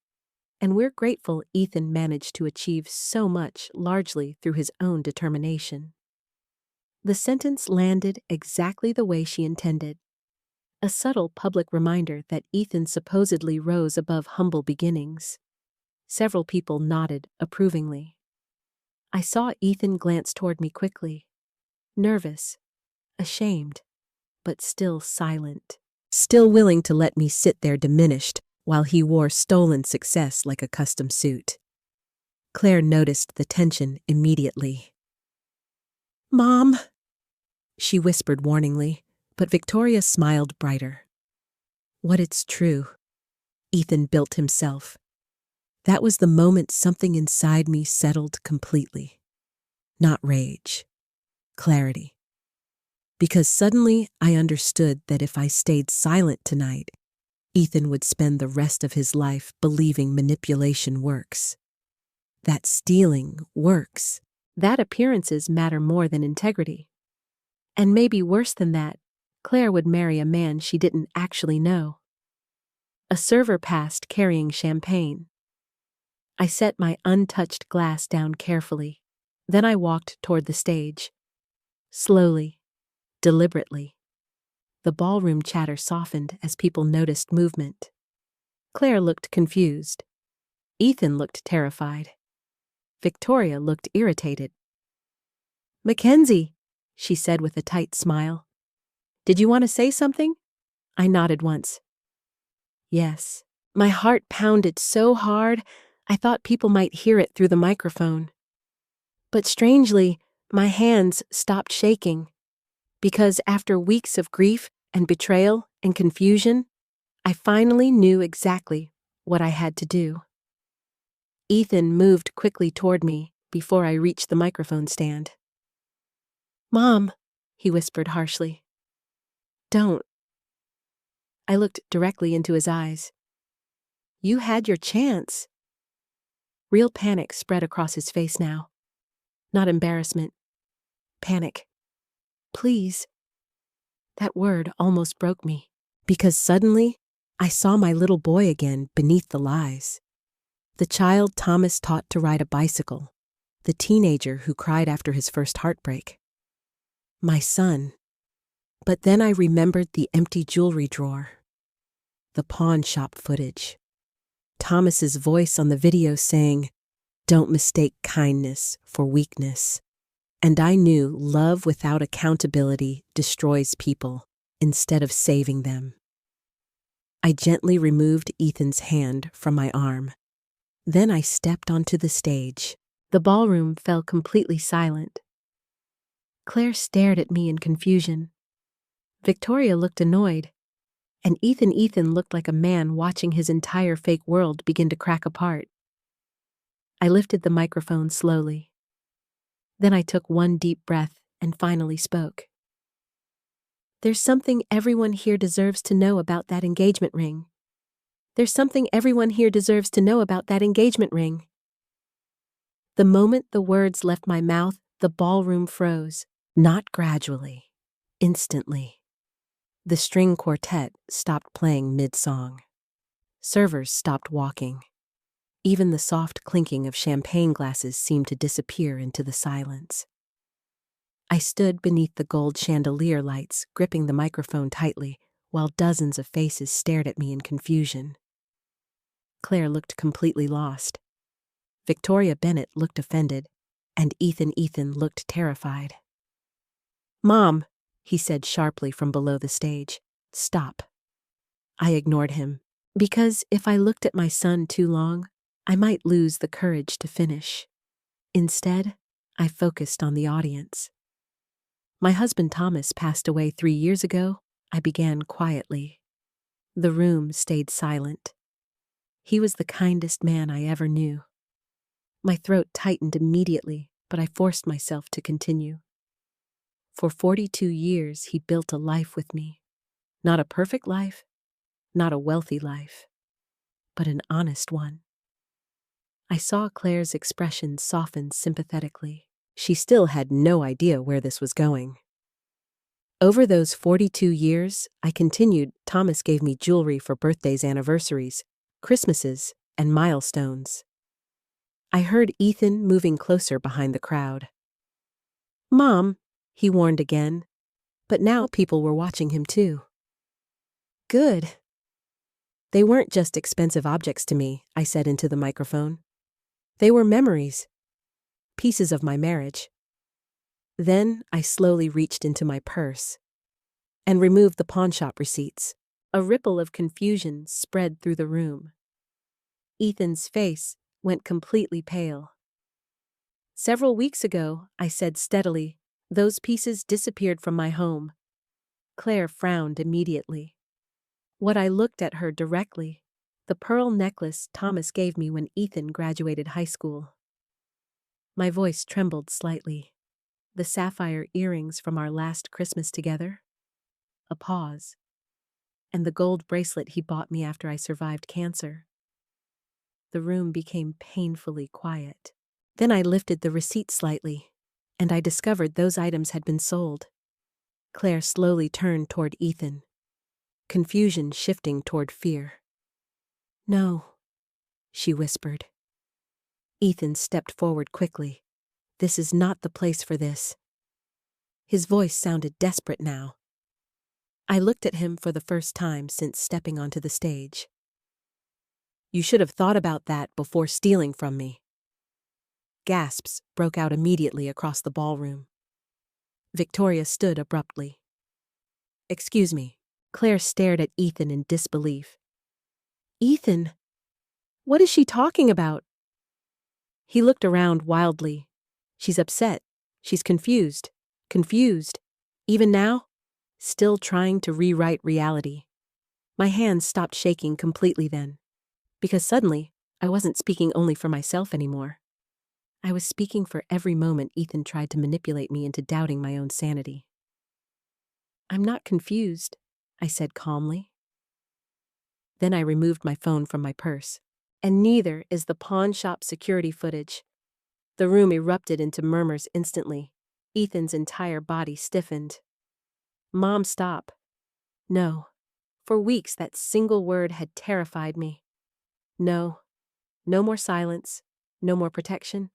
[SPEAKER 1] "And we're grateful Ethan managed to achieve so much largely through his own determination." The sentence landed exactly the way she intended. A subtle public reminder that Ethan supposedly rose above humble beginnings. Several people nodded approvingly. I saw Ethan glance toward me quickly. Nervous, ashamed, but still silent. Still willing to let me sit there diminished while he wore stolen success like a custom suit. Claire noticed the tension immediately. "Mom," she whispered warningly, but Victoria smiled brighter. "What, it's true. Ethan built himself." That was the moment something inside me settled completely. Not rage, clarity. Because suddenly I understood that if I stayed silent tonight, Ethan would spend the rest of his life believing manipulation works. That stealing works. That appearances matter more than integrity. And maybe worse than that, Claire would marry a man she didn't actually know. A server passed carrying champagne. I set my untouched glass down carefully. Then I walked toward the stage. Slowly, deliberately. The ballroom chatter softened as people noticed movement. Claire looked confused. Ethan looked terrified. Victoria looked irritated. "Mackenzie," she said with a tight smile. "Did you want to say something?" I nodded once. Yes. My heart pounded so hard, I thought people might hear it through the microphone. But strangely, my hands stopped shaking. Because after weeks of grief and betrayal and confusion, I finally knew exactly what I had to do. Ethan moved quickly toward me before I reached the microphone stand. "Mom," he whispered harshly. "Don't." I looked directly into his eyes. "You had your chance." Real panic spread across his face now. Not embarrassment. Panic. "Please." That word almost broke me, because suddenly I saw my little boy again beneath the lies. The child Thomas taught to ride a bicycle. The teenager who cried after his first heartbreak. My son. But then I remembered the empty jewelry drawer. The pawn shop footage. Thomas's voice on the video saying, "Don't mistake kindness for weakness." And I knew love without accountability destroys people instead of saving them. I gently removed Ethan's hand from my arm. Then I stepped onto the stage. The ballroom fell completely silent. Claire stared at me in confusion. Victoria looked annoyed. And Ethan looked like a man watching his entire fake world begin to crack apart. I lifted the microphone slowly. Then I took one deep breath and finally spoke. "There's something everyone here deserves to know about that engagement ring. There's something everyone here deserves to know about that engagement ring." The moment the words left my mouth, the ballroom froze. Not gradually. Instantly. The string quartet stopped playing mid-song. Servers stopped walking. Even the soft clinking of champagne glasses seemed to disappear into the silence. I stood beneath the gold chandelier lights, gripping the microphone tightly, while dozens of faces stared at me in confusion. Claire looked completely lost. Victoria Bennett looked offended, and Ethan looked terrified. "Mom," he said sharply from below the stage. "Stop." I ignored him, because if I looked at my son too long, I might lose the courage to finish. Instead, I focused on the audience. "My husband Thomas passed away 3 years ago," I began quietly. The room stayed silent. He was the kindest man I ever knew. My throat tightened immediately, but I forced myself to continue. For 42 years, he built a life with me. Not a perfect life, not a wealthy life, but an honest one. I saw Claire's expression soften sympathetically. She still had no idea where this was going. "Over those 42 years, I continued, Thomas gave me jewelry for birthdays, anniversaries, Christmases, and milestones." I heard Ethan moving closer behind the crowd. "Mom," he warned again, but now people were watching him too. "Good." "They weren't just expensive objects to me," I said into the microphone. "They were memories, pieces of my marriage." Then I slowly reached into my purse and removed the pawnshop receipts. A ripple of confusion spread through the room. Ethan's face went completely pale. "Several weeks ago," I said steadily, "those pieces disappeared from my home." Claire frowned immediately. What I looked at her directly, the pearl necklace Thomas gave me when Ethan graduated high school. My voice trembled slightly. "The sapphire earrings from our last Christmas together?" A pause. "And the gold bracelet he bought me after I survived cancer." The room became painfully quiet. Then I lifted the receipt slightly, and I discovered those items had been sold. Claire slowly turned toward Ethan, confusion shifting toward fear. "No," she whispered. Ethan stepped forward quickly. "This is not the place for this." His voice sounded desperate now. I looked at him for the first time since stepping onto the stage. "You should have thought about that before stealing from me." Gasps broke out immediately across the ballroom. Victoria stood abruptly. "Excuse me." Claire stared at Ethan in disbelief. "Ethan, what is she talking about?" He looked around wildly. "She's upset. She's confused. Confused. Even now? Still trying to rewrite reality." My hands stopped shaking completely then, because suddenly I wasn't speaking only for myself anymore. I was speaking for every moment Ethan tried to manipulate me into doubting my own sanity. "I'm not confused," I said calmly. Then I removed my phone from my purse. "And neither is the pawn shop security footage." The room erupted into murmurs instantly. Ethan's entire body stiffened. "Mom, stop." No. For weeks that single word had terrified me. No. No more silence. No more protection.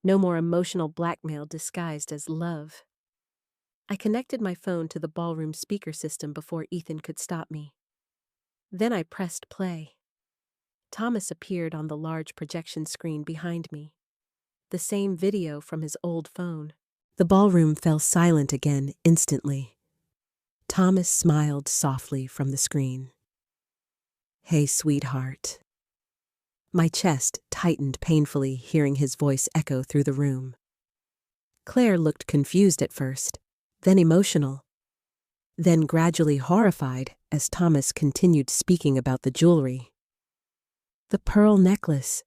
[SPEAKER 1] No more emotional blackmail disguised as love. I connected my phone to the ballroom speaker system before Ethan could stop me. Then I pressed play. Thomas appeared on the large projection screen behind me. The same video from his old phone. The ballroom fell silent again instantly. Thomas smiled softly from the screen. "Hey, sweetheart." My chest tightened painfully hearing his voice echo through the room. Claire looked confused at first, then emotional, then gradually horrified as Thomas continued speaking about the jewelry. "The pearl necklace.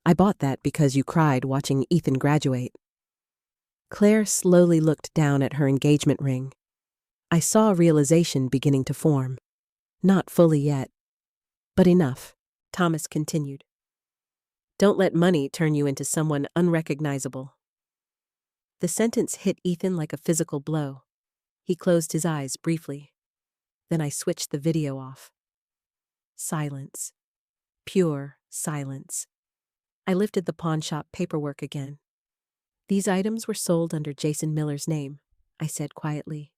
[SPEAKER 1] I bought that because you cried watching Ethan graduate." Claire slowly looked down at her engagement ring. I saw realization beginning to form. Not fully yet, but enough. Thomas continued. "Don't let money turn you into someone unrecognizable." The sentence hit Ethan like a physical blow. He closed his eyes briefly. Then I switched the video off. Silence. Pure silence. I lifted the pawnshop paperwork again. "These items were sold under Jason Miller's name," I said quietly.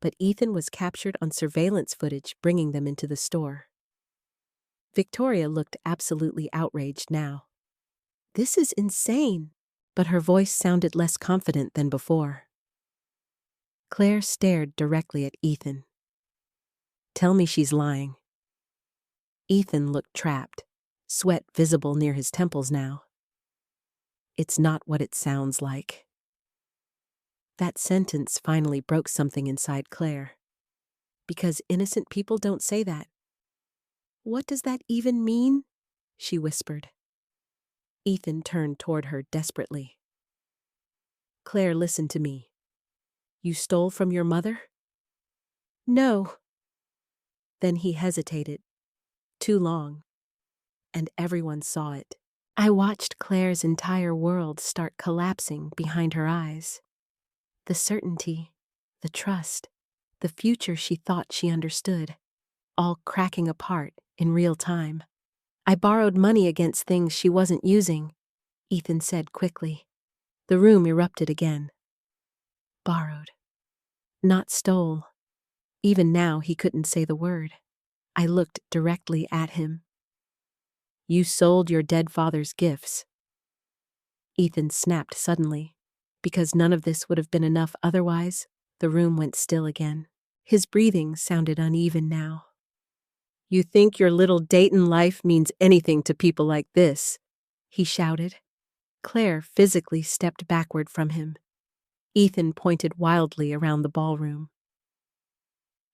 [SPEAKER 1] "But Ethan was captured on surveillance footage bringing them into the store." Victoria looked absolutely outraged now. "This is insane." but her voice sounded less confident than before. Claire stared directly at Ethan. Tell me she's lying. Ethan looked trapped, sweat visible near his temples now. It's not what it sounds like. That sentence finally broke something inside Claire. Because innocent people don't say that. What does that even mean? She whispered. Ethan turned toward her desperately. Claire, listen to me. You stole from your mother? No. Then he hesitated. Too long. And everyone saw it. I watched Claire's entire world start collapsing behind her eyes. The certainty, the trust, the future she thought she understood, all cracking apart in real time. I borrowed money against things she wasn't using, Ethan said quickly. The room erupted again. Borrowed. Not stole. Even now he couldn't say the word. I looked directly at him. You sold your dead father's gifts. Ethan snapped suddenly. Because none of this would have been enough otherwise, the room went still again. His breathing sounded uneven now. You think your little Dayton life means anything to people like this? He shouted. Claire physically stepped backward from him. Ethan pointed wildly around the ballroom.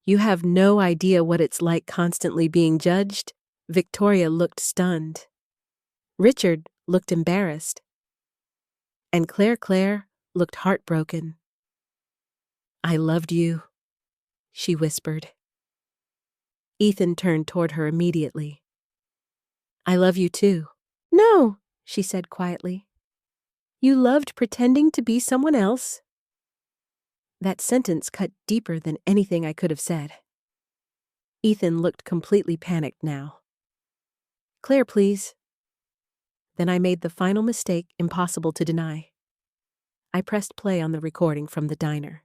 [SPEAKER 1] You have no idea what it's like constantly being judged? Victoria looked stunned. Richard looked embarrassed. And Claire looked heartbroken. I loved you, she whispered. Ethan turned toward her immediately. I love you too. No, she said quietly. You loved pretending to be someone else? That sentence cut deeper than anything I could have said. Ethan looked completely panicked now. Claire, please. Then I made the final mistake impossible to deny. I pressed play on the recording from the diner.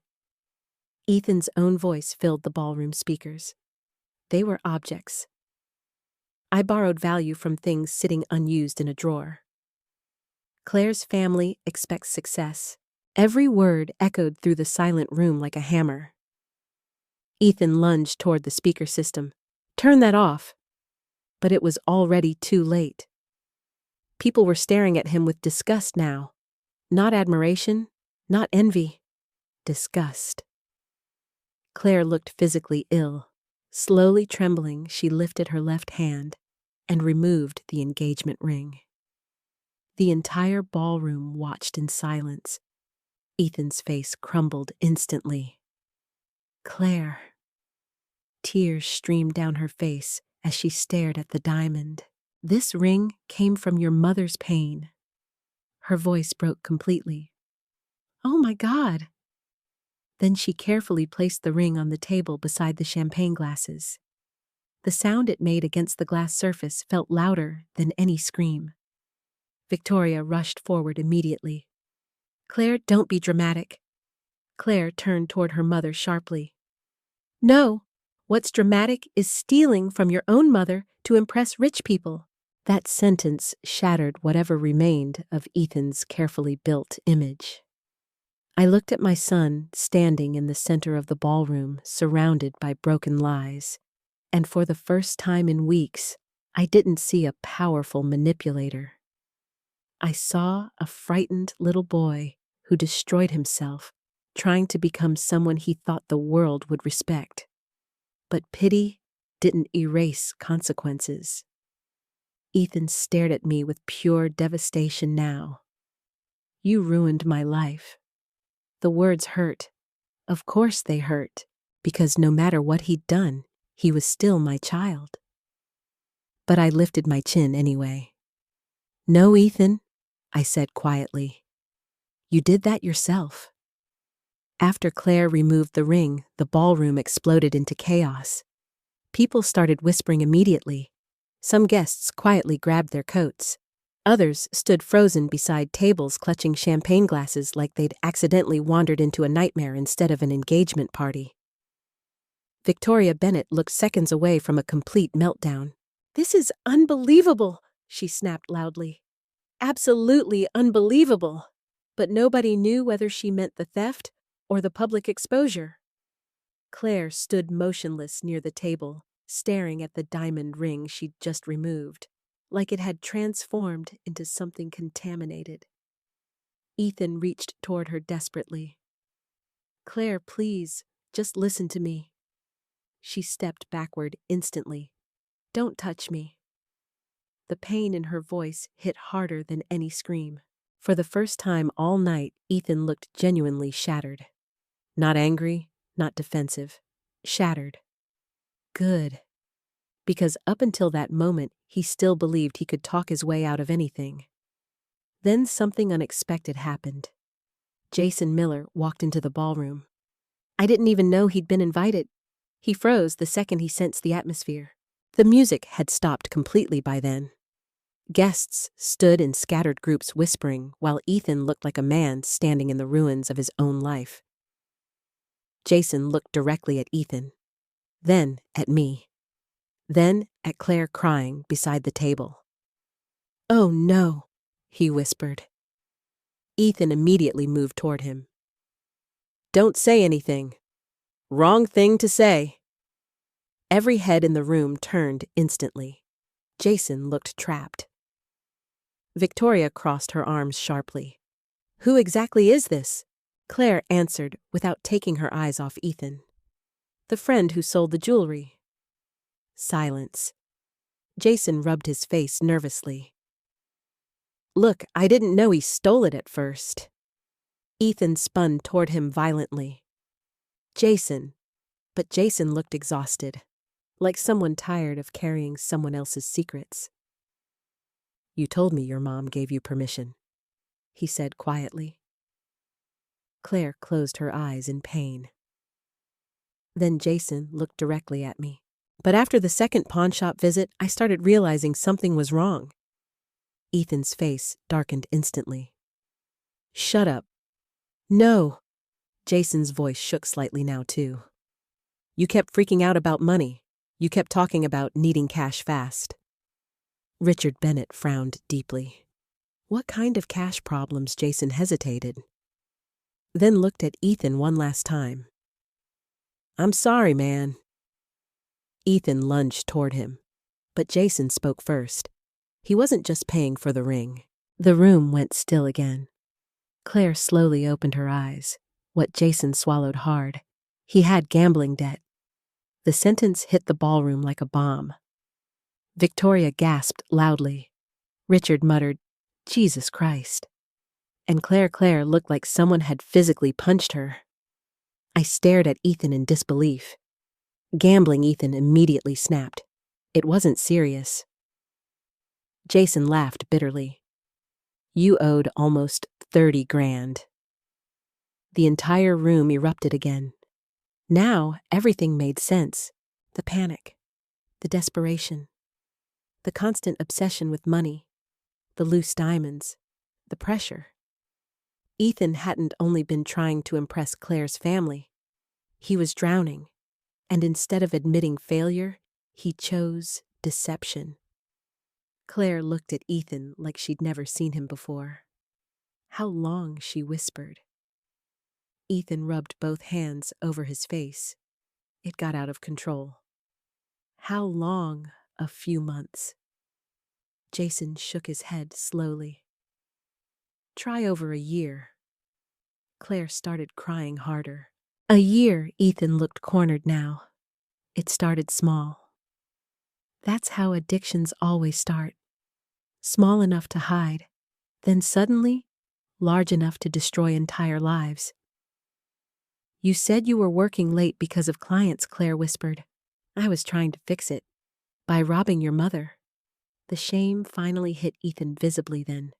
[SPEAKER 1] Ethan's own voice filled the ballroom speakers. They were objects. I borrowed value from things sitting unused in a drawer. Claire's family expects success. Every word echoed through the silent room like a hammer. Ethan lunged toward the speaker system. Turn that off. But it was already too late. People were staring at him with disgust now. Not admiration, not envy. Disgust. Claire looked physically ill. Slowly trembling, she lifted her left hand and removed the engagement ring. The entire ballroom watched in silence. Ethan's face crumbled instantly. Claire. Tears streamed down her face as she stared at the diamond. This ring came from your mother's pain. Her voice broke completely. Oh my God. Then she carefully placed the ring on the table beside the champagne glasses. The sound it made against the glass surface felt louder than any scream. Victoria rushed forward immediately. Claire, don't be dramatic. Claire turned toward her mother sharply. No, what's dramatic is stealing from your own mother to impress rich people. That sentence shattered whatever remained of Ethan's carefully built image. I looked at my son standing in the center of the ballroom, surrounded by broken lies, and for the first time in weeks, I didn't see a powerful manipulator. I saw a frightened little boy who destroyed himself, trying to become someone he thought the world would respect. But pity didn't erase consequences. Ethan stared at me with pure devastation now. You ruined my life. The words hurt. Of course they hurt, because no matter what he'd done, he was still my child. But I lifted my chin anyway. No, Ethan, I said quietly. You did that yourself. After Claire removed the ring, the ballroom exploded into chaos. People started whispering immediately. Some guests quietly grabbed their coats. Others stood frozen beside tables clutching champagne glasses like they'd accidentally wandered into a nightmare instead of an engagement party. Victoria Bennett looked seconds away from a complete meltdown. This is unbelievable, she snapped loudly. Absolutely unbelievable. But nobody knew whether she meant the theft or the public exposure. Claire stood motionless near the table, staring at the diamond ring she'd just removed, like it had transformed into something contaminated. Ethan reached toward her desperately. "Claire, please, just listen to me." She stepped backward instantly. "Don't touch me." The pain in her voice hit harder than any scream. For the first time all night, Ethan looked genuinely shattered. Not angry, not defensive. Shattered. Good. Because up until that moment, he still believed he could talk his way out of anything. Then something unexpected happened. Jason Miller walked into the ballroom. I didn't even know he'd been invited. He froze the second he sensed the atmosphere. The music had stopped completely by then. Guests stood in scattered groups whispering, while Ethan looked like a man standing in the ruins of his own life. Jason looked directly at Ethan, then at me, then at Claire crying beside the table. "Oh no," he whispered. Ethan immediately moved toward him. "Don't say anything. Wrong thing to say." Every head in the room turned instantly. Jason looked trapped. Victoria crossed her arms sharply. "Who exactly is this?" Claire answered without taking her eyes off Ethan. "The friend who sold the jewelry." Silence. Jason rubbed his face nervously. "Look, I didn't know he stole it at first." Ethan spun toward him violently. "Jason." But Jason looked exhausted, like someone tired of carrying someone else's secrets. "You told me your mom gave you permission," he said quietly. Claire closed her eyes in pain. Then Jason looked directly at me. "But after the second pawnshop visit, I started realizing something was wrong." Ethan's face darkened instantly. "Shut up." "No." Jason's voice shook slightly now, too. "You kept freaking out about money. You kept talking about needing cash fast." Richard Bennett frowned deeply. What kind of cash problems? Jason hesitated, then looked at Ethan one last time. "I'm sorry, man." Ethan lunged toward him, but Jason spoke first. He wasn't just paying for the ring. The room went still again. Claire slowly opened her eyes, what Jason swallowed hard. He had gambling debt. The sentence hit the ballroom like a bomb. Victoria gasped loudly. Richard muttered, "Jesus Christ." And Claire looked like someone had physically punched her. I stared at Ethan in disbelief. Gambling Ethan immediately snapped. It wasn't serious. Jason laughed bitterly. "You owed almost 30 grand. The entire room erupted again. Now everything made sense. The panic, the desperation, the constant obsession with money, the loose diamonds, the pressure. Ethan hadn't only been trying to impress Claire's family. He was drowning, and instead of admitting failure, he chose deception. Claire looked at Ethan like she'd never seen him before. "How long?" she whispered. Ethan rubbed both hands over his face. It got out of control. "How long?" "A few months." Jason shook his head slowly. "Try over a year." Claire started crying harder. "A year." Ethan looked cornered now. "It started small." That's how addictions always start. Small enough to hide, then suddenly large enough to destroy entire lives. "You said you were working late because of clients," Claire whispered. "I was trying to fix it. By robbing your mother." The shame finally hit Ethan visibly then.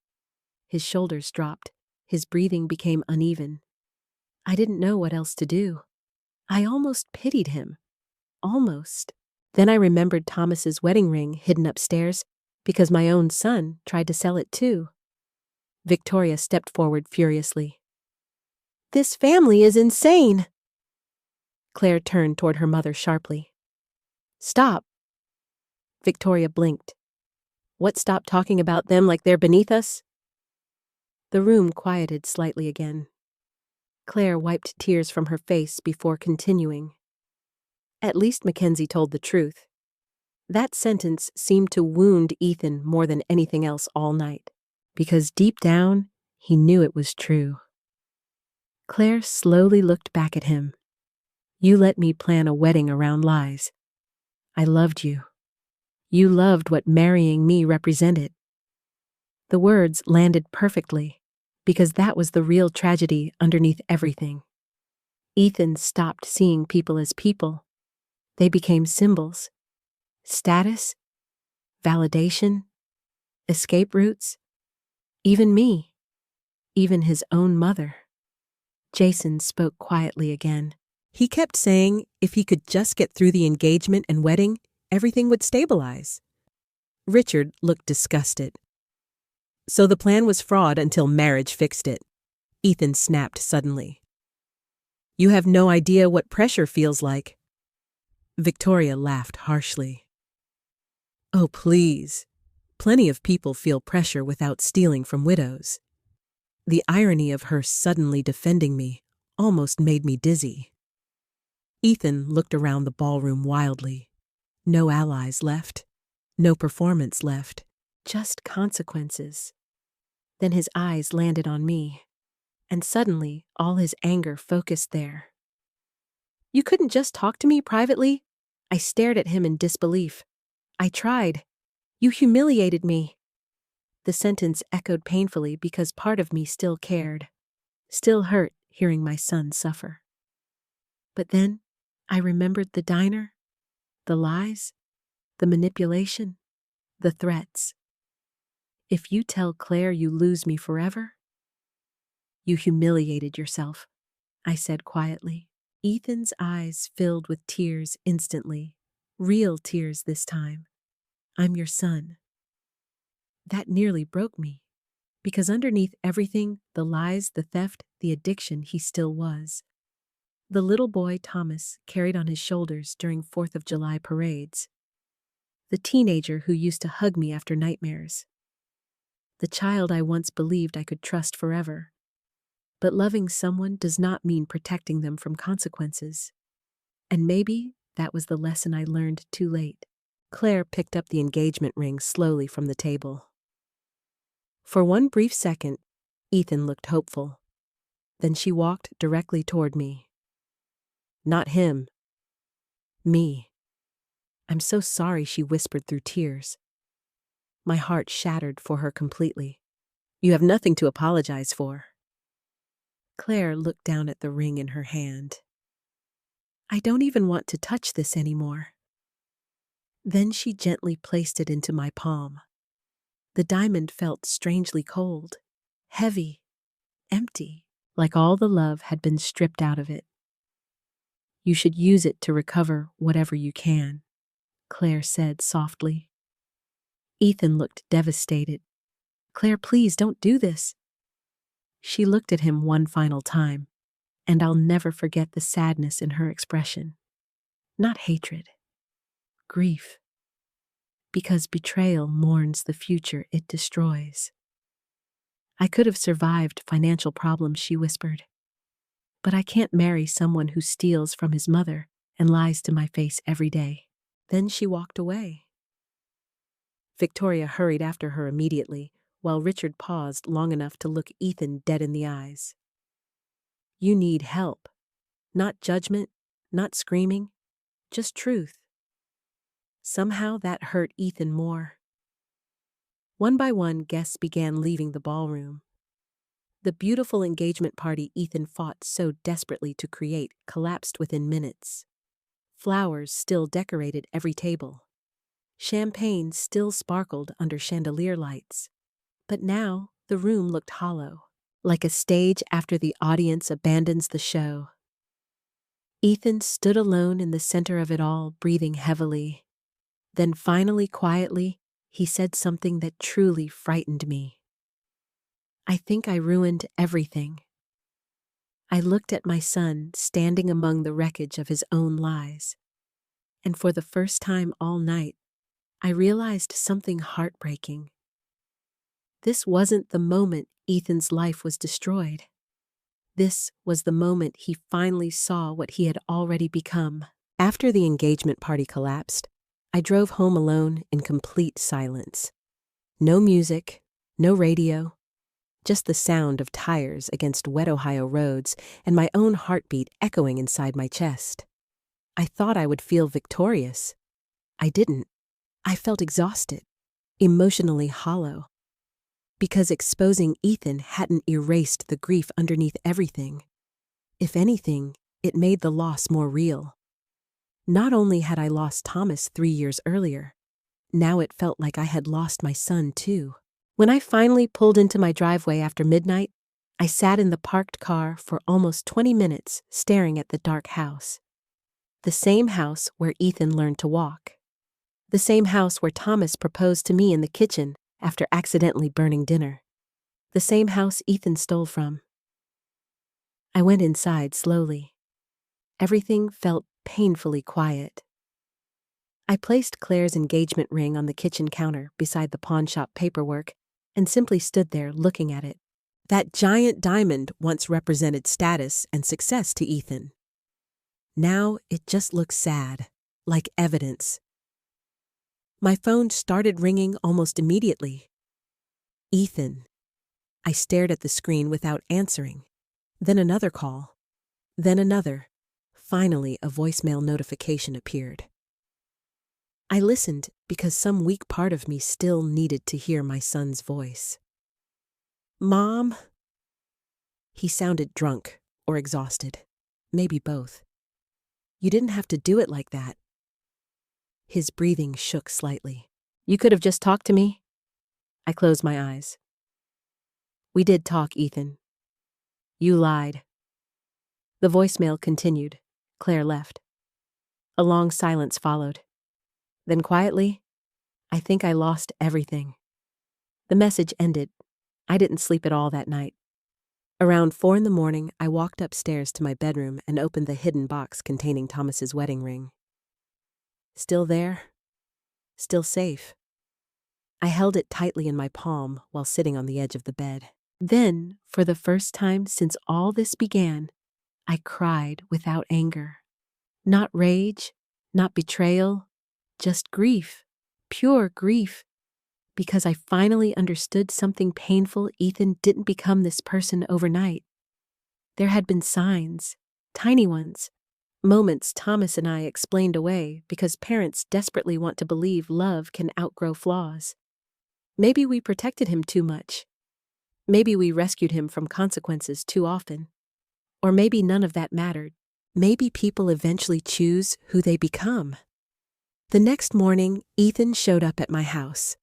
[SPEAKER 1] His shoulders dropped. His breathing became uneven. I didn't know what else to do. I almost pitied him. Almost. Then I remembered Thomas's wedding ring hidden upstairs because my own son tried to sell it too. Victoria stepped forward furiously. "This family is insane." Claire turned toward her mother sharply. "Stop." Victoria blinked. "What, stop talking about them like they're beneath us?" The room quieted slightly again. Claire wiped tears from her face before continuing. At least Mackenzie told the truth. That sentence seemed to wound Ethan more than anything else all night, because deep down, he knew it was true. Claire slowly looked back at him. You let me plan a wedding around lies. I loved you. You loved what marrying me represented. The words landed perfectly, because that was the real tragedy underneath everything. Ethan stopped seeing people as people. They became symbols. Status, validation, escape routes, even me, even his own mother. Jason spoke quietly again. He kept saying if he could just get through the engagement and wedding, everything would stabilize. Richard looked disgusted. So the plan was fraud until marriage fixed it. Ethan snapped suddenly. You have no idea what pressure feels like. Victoria laughed harshly. Oh, please. Plenty of people feel pressure without stealing from widows. The irony of her suddenly defending me almost made me dizzy. Ethan looked around the ballroom wildly. No allies left. No performance left. Just consequences. Then his eyes landed on me, and suddenly all his anger focused there. You couldn't just talk to me privately? I stared at him in disbelief. I tried. You humiliated me. The sentence echoed painfully because part of me still cared, still hurt hearing my son suffer. But then I remembered the diner, the lies, the manipulation, the threats. If you tell Claire you lose me forever, you humiliated yourself, I said quietly. Ethan's eyes filled with tears instantly, real tears this time. I'm your son. That nearly broke me, because underneath everything, the lies, the theft, the addiction, he still was. The little boy Thomas carried on his shoulders during 4th of July parades. The teenager who used to hug me after nightmares. The child I once believed I could trust forever. But loving someone does not mean protecting them from consequences. And maybe that was the lesson I learned too late. Claire picked up the engagement ring slowly from the table. For one brief second, Ethan looked hopeful. Then she walked directly toward me. Not him. Me. I'm so sorry, she whispered through tears. My heart shattered for her completely. You have nothing to apologize for. Claire looked down at the ring in her hand. I don't even want to touch this anymore. Then she gently placed it into my palm. The diamond felt strangely cold, heavy, empty, like all the love had been stripped out of it. You should use it to recover whatever you can, Claire said softly. Ethan looked devastated. Claire, please don't do this. She looked at him one final time, and I'll never forget the sadness in her expression. Not hatred, grief. Because betrayal mourns the future it destroys. I could have survived financial problems, she whispered. But I can't marry someone who steals from his mother and lies to my face every day. Then she walked away. Victoria hurried after her immediately, while Richard paused long enough to look Ethan dead in the eyes. You need help. Not judgment, not screaming, just truth. Somehow that hurt Ethan more. One by one, guests began leaving the ballroom. The beautiful engagement party Ethan fought so desperately to create collapsed within minutes. Flowers still decorated every table. Champagne still sparkled under chandelier lights. But now the room looked hollow, like a stage after the audience abandons the show. Ethan stood alone in the center of it all, breathing heavily. Then finally, quietly, he said something that truly frightened me. I think I ruined everything. I looked at my son standing among the wreckage of his own lies. And for the first time all night, I realized something heartbreaking. This wasn't the moment Ethan's life was destroyed. This was the moment he finally saw what he had already become. After the engagement party collapsed, I drove home alone in complete silence. No music, no radio, just the sound of tires against wet Ohio roads and my own heartbeat echoing inside my chest. I thought I would feel victorious. I didn't. I felt exhausted, emotionally hollow. Because exposing Ethan hadn't erased the grief underneath everything. If anything, it made the loss more real. Not only had I lost Thomas 3 years earlier, now it felt like I had lost my son too. When I finally pulled into my driveway after midnight, I sat in the parked car for almost 20 minutes staring at the dark house. The same house where Ethan learned to walk. The same house where Thomas proposed to me in the kitchen after accidentally burning dinner. The same house Ethan stole from. I went inside slowly. Everything felt painfully quiet. I placed Claire's engagement ring on the kitchen counter beside the pawnshop paperwork and simply stood there looking at it. That giant diamond once represented status and success to Ethan. Now it just looks sad, like evidence. My phone started ringing almost immediately. Ethan. I stared at the screen without answering. Then another call. Then another. Finally, a voicemail notification appeared. I listened because some weak part of me still needed to hear my son's voice. "Mom?" He sounded drunk or exhausted. Maybe both. "You didn't have to do it like that." His breathing shook slightly. "You could have just talked to me." I closed my eyes. "We did talk, Ethan. You lied." The voicemail continued. Claire left. A long silence followed. Then quietly, "I think I lost everything." The message ended. I didn't sleep at all that night. Around 4 in the morning, I walked upstairs to my bedroom and opened the hidden box containing Thomas's wedding ring. Still there. Still safe. I held it tightly in my palm while sitting on the edge of the bed. Then, for the first time since all this began, I cried without anger. Not rage, not betrayal, just grief, pure grief, because I finally understood something painful. Ethan didn't become this person overnight. There had been signs, tiny ones, moments Thomas and I explained away because parents desperately want to believe love can outgrow flaws. Maybe we protected him too much. Maybe we rescued him from consequences too often. Or maybe none of that mattered. Maybe people eventually choose who they become. The next morning, Ethan showed up at my house.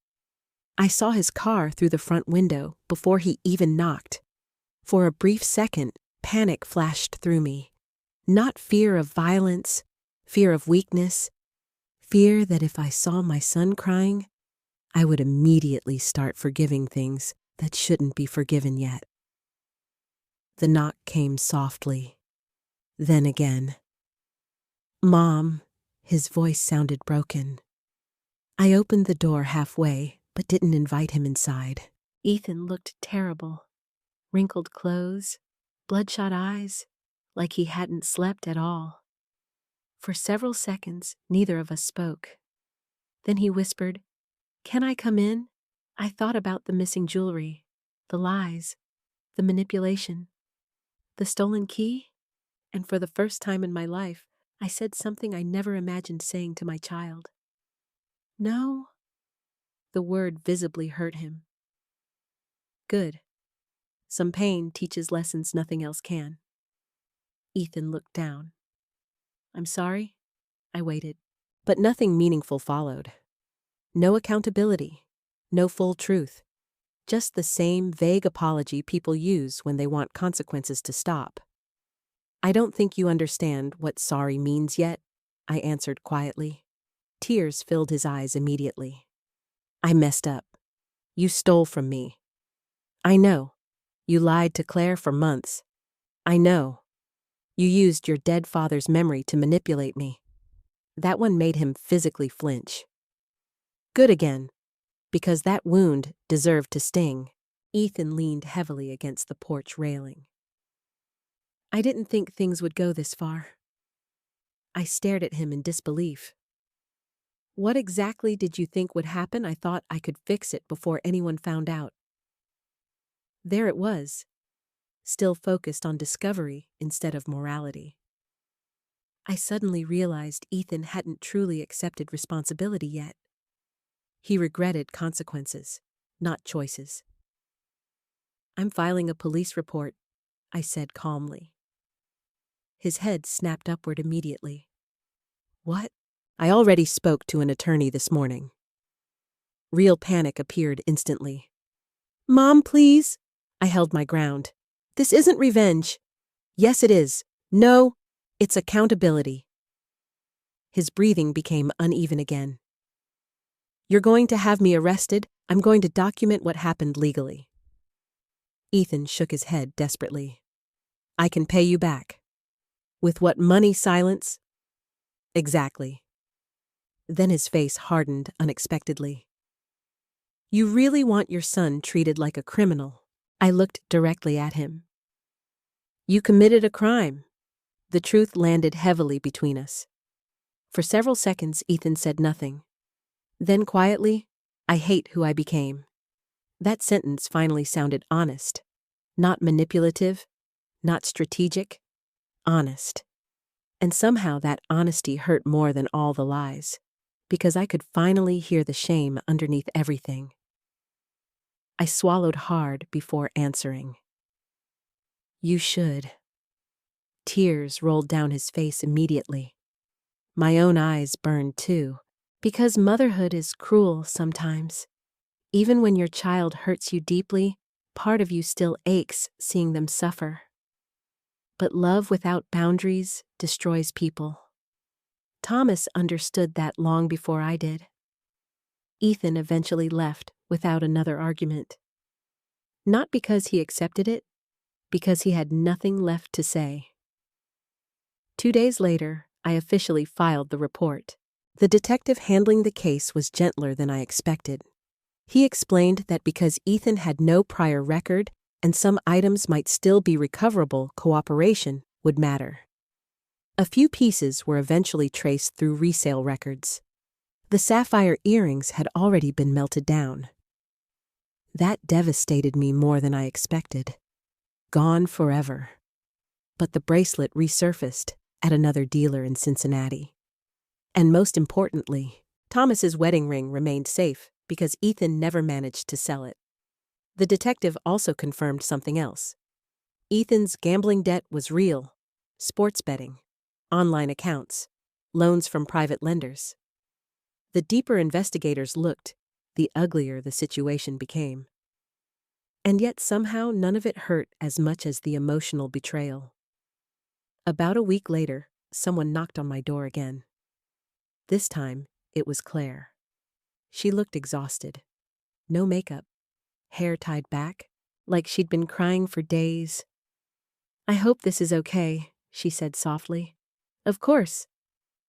[SPEAKER 1] I saw his car through the front window before he even knocked. For a brief second, panic flashed through me. Not fear of violence, fear of weakness, fear that if I saw my son crying, I would immediately start forgiving things that shouldn't be forgiven yet. The knock came softly. Then again. "Mom," his voice sounded broken. I opened the door halfway, but didn't invite him inside. Ethan looked terrible. Wrinkled clothes, bloodshot eyes, like he hadn't slept at all. For several seconds, neither of us spoke. Then he whispered, "Can I come in?" I thought about the missing jewelry, the lies, the manipulation, the stolen key, and for the first time in my life, I said something I never imagined saying to my child. "No." The word visibly hurt him. Good. Some pain teaches lessons nothing else can. Ethan looked down. "I'm sorry." I waited. But nothing meaningful followed. No accountability. No full truth. Just the same vague apology people use when they want consequences to stop. "I don't think you understand what sorry means yet," I answered quietly. Tears filled his eyes immediately. "I messed up. You stole from me. I know. You lied to Claire for months. I know. You used your dead father's memory to manipulate me." That one made him physically flinch. Good again, because that wound deserved to sting. Ethan leaned heavily against the porch railing. I didn't think things would go this far. I stared at him in disbelief. What exactly did you think would happen? I thought I could fix it before anyone found out. There it was, still focused on discovery instead of morality. I suddenly realized Ethan hadn't truly accepted responsibility yet. He regretted consequences, not choices. I'm filing a police report, I said calmly. His head snapped upward immediately. What? I already spoke to an attorney this morning. Real panic appeared instantly. Mom, please. I held my ground. This isn't revenge. Yes, it is. No, it's accountability. His breathing became uneven again. You're going to have me arrested. I'm going to document what happened legally. Ethan shook his head desperately. I can pay you back. With what money? Silence? Exactly. Then his face hardened unexpectedly. You really want your son treated like a criminal? I looked directly at him. You committed a crime. The truth landed heavily between us. For several seconds, Ethan said nothing. Then quietly, I hate who I became. That sentence finally sounded honest. Not manipulative, not strategic, honest. And somehow that honesty hurt more than all the lies, because I could finally hear the shame underneath everything. I swallowed hard before answering. You should. Tears rolled down his face immediately. My own eyes burned too, because motherhood is cruel sometimes. Even when your child hurts you deeply, part of you still aches seeing them suffer. But love without boundaries destroys people. Thomas understood that long before I did. Ethan eventually left without another argument. Not because he accepted it, because he had nothing left to say. 2 days later, I officially filed the report. The detective handling the case was gentler than I expected. He explained that because Ethan had no prior record and some items might still be recoverable, cooperation would matter. A few pieces were eventually traced through resale records. The sapphire earrings had already been melted down. That devastated me more than I expected. Gone forever. But the bracelet resurfaced at another dealer in Cincinnati. And most importantly, Thomas's wedding ring remained safe because Ethan never managed to sell it. The detective also confirmed something else. Ethan's gambling debt was real. Sports betting, online accounts, loans from private lenders. The deeper investigators looked, the uglier the situation became. And yet somehow none of it hurt as much as the emotional betrayal. About a week later, someone knocked on my door again. This time, it was Claire. She looked exhausted. No makeup, hair tied back, like she'd been crying for days. I hope this is okay, she said softly. Of course.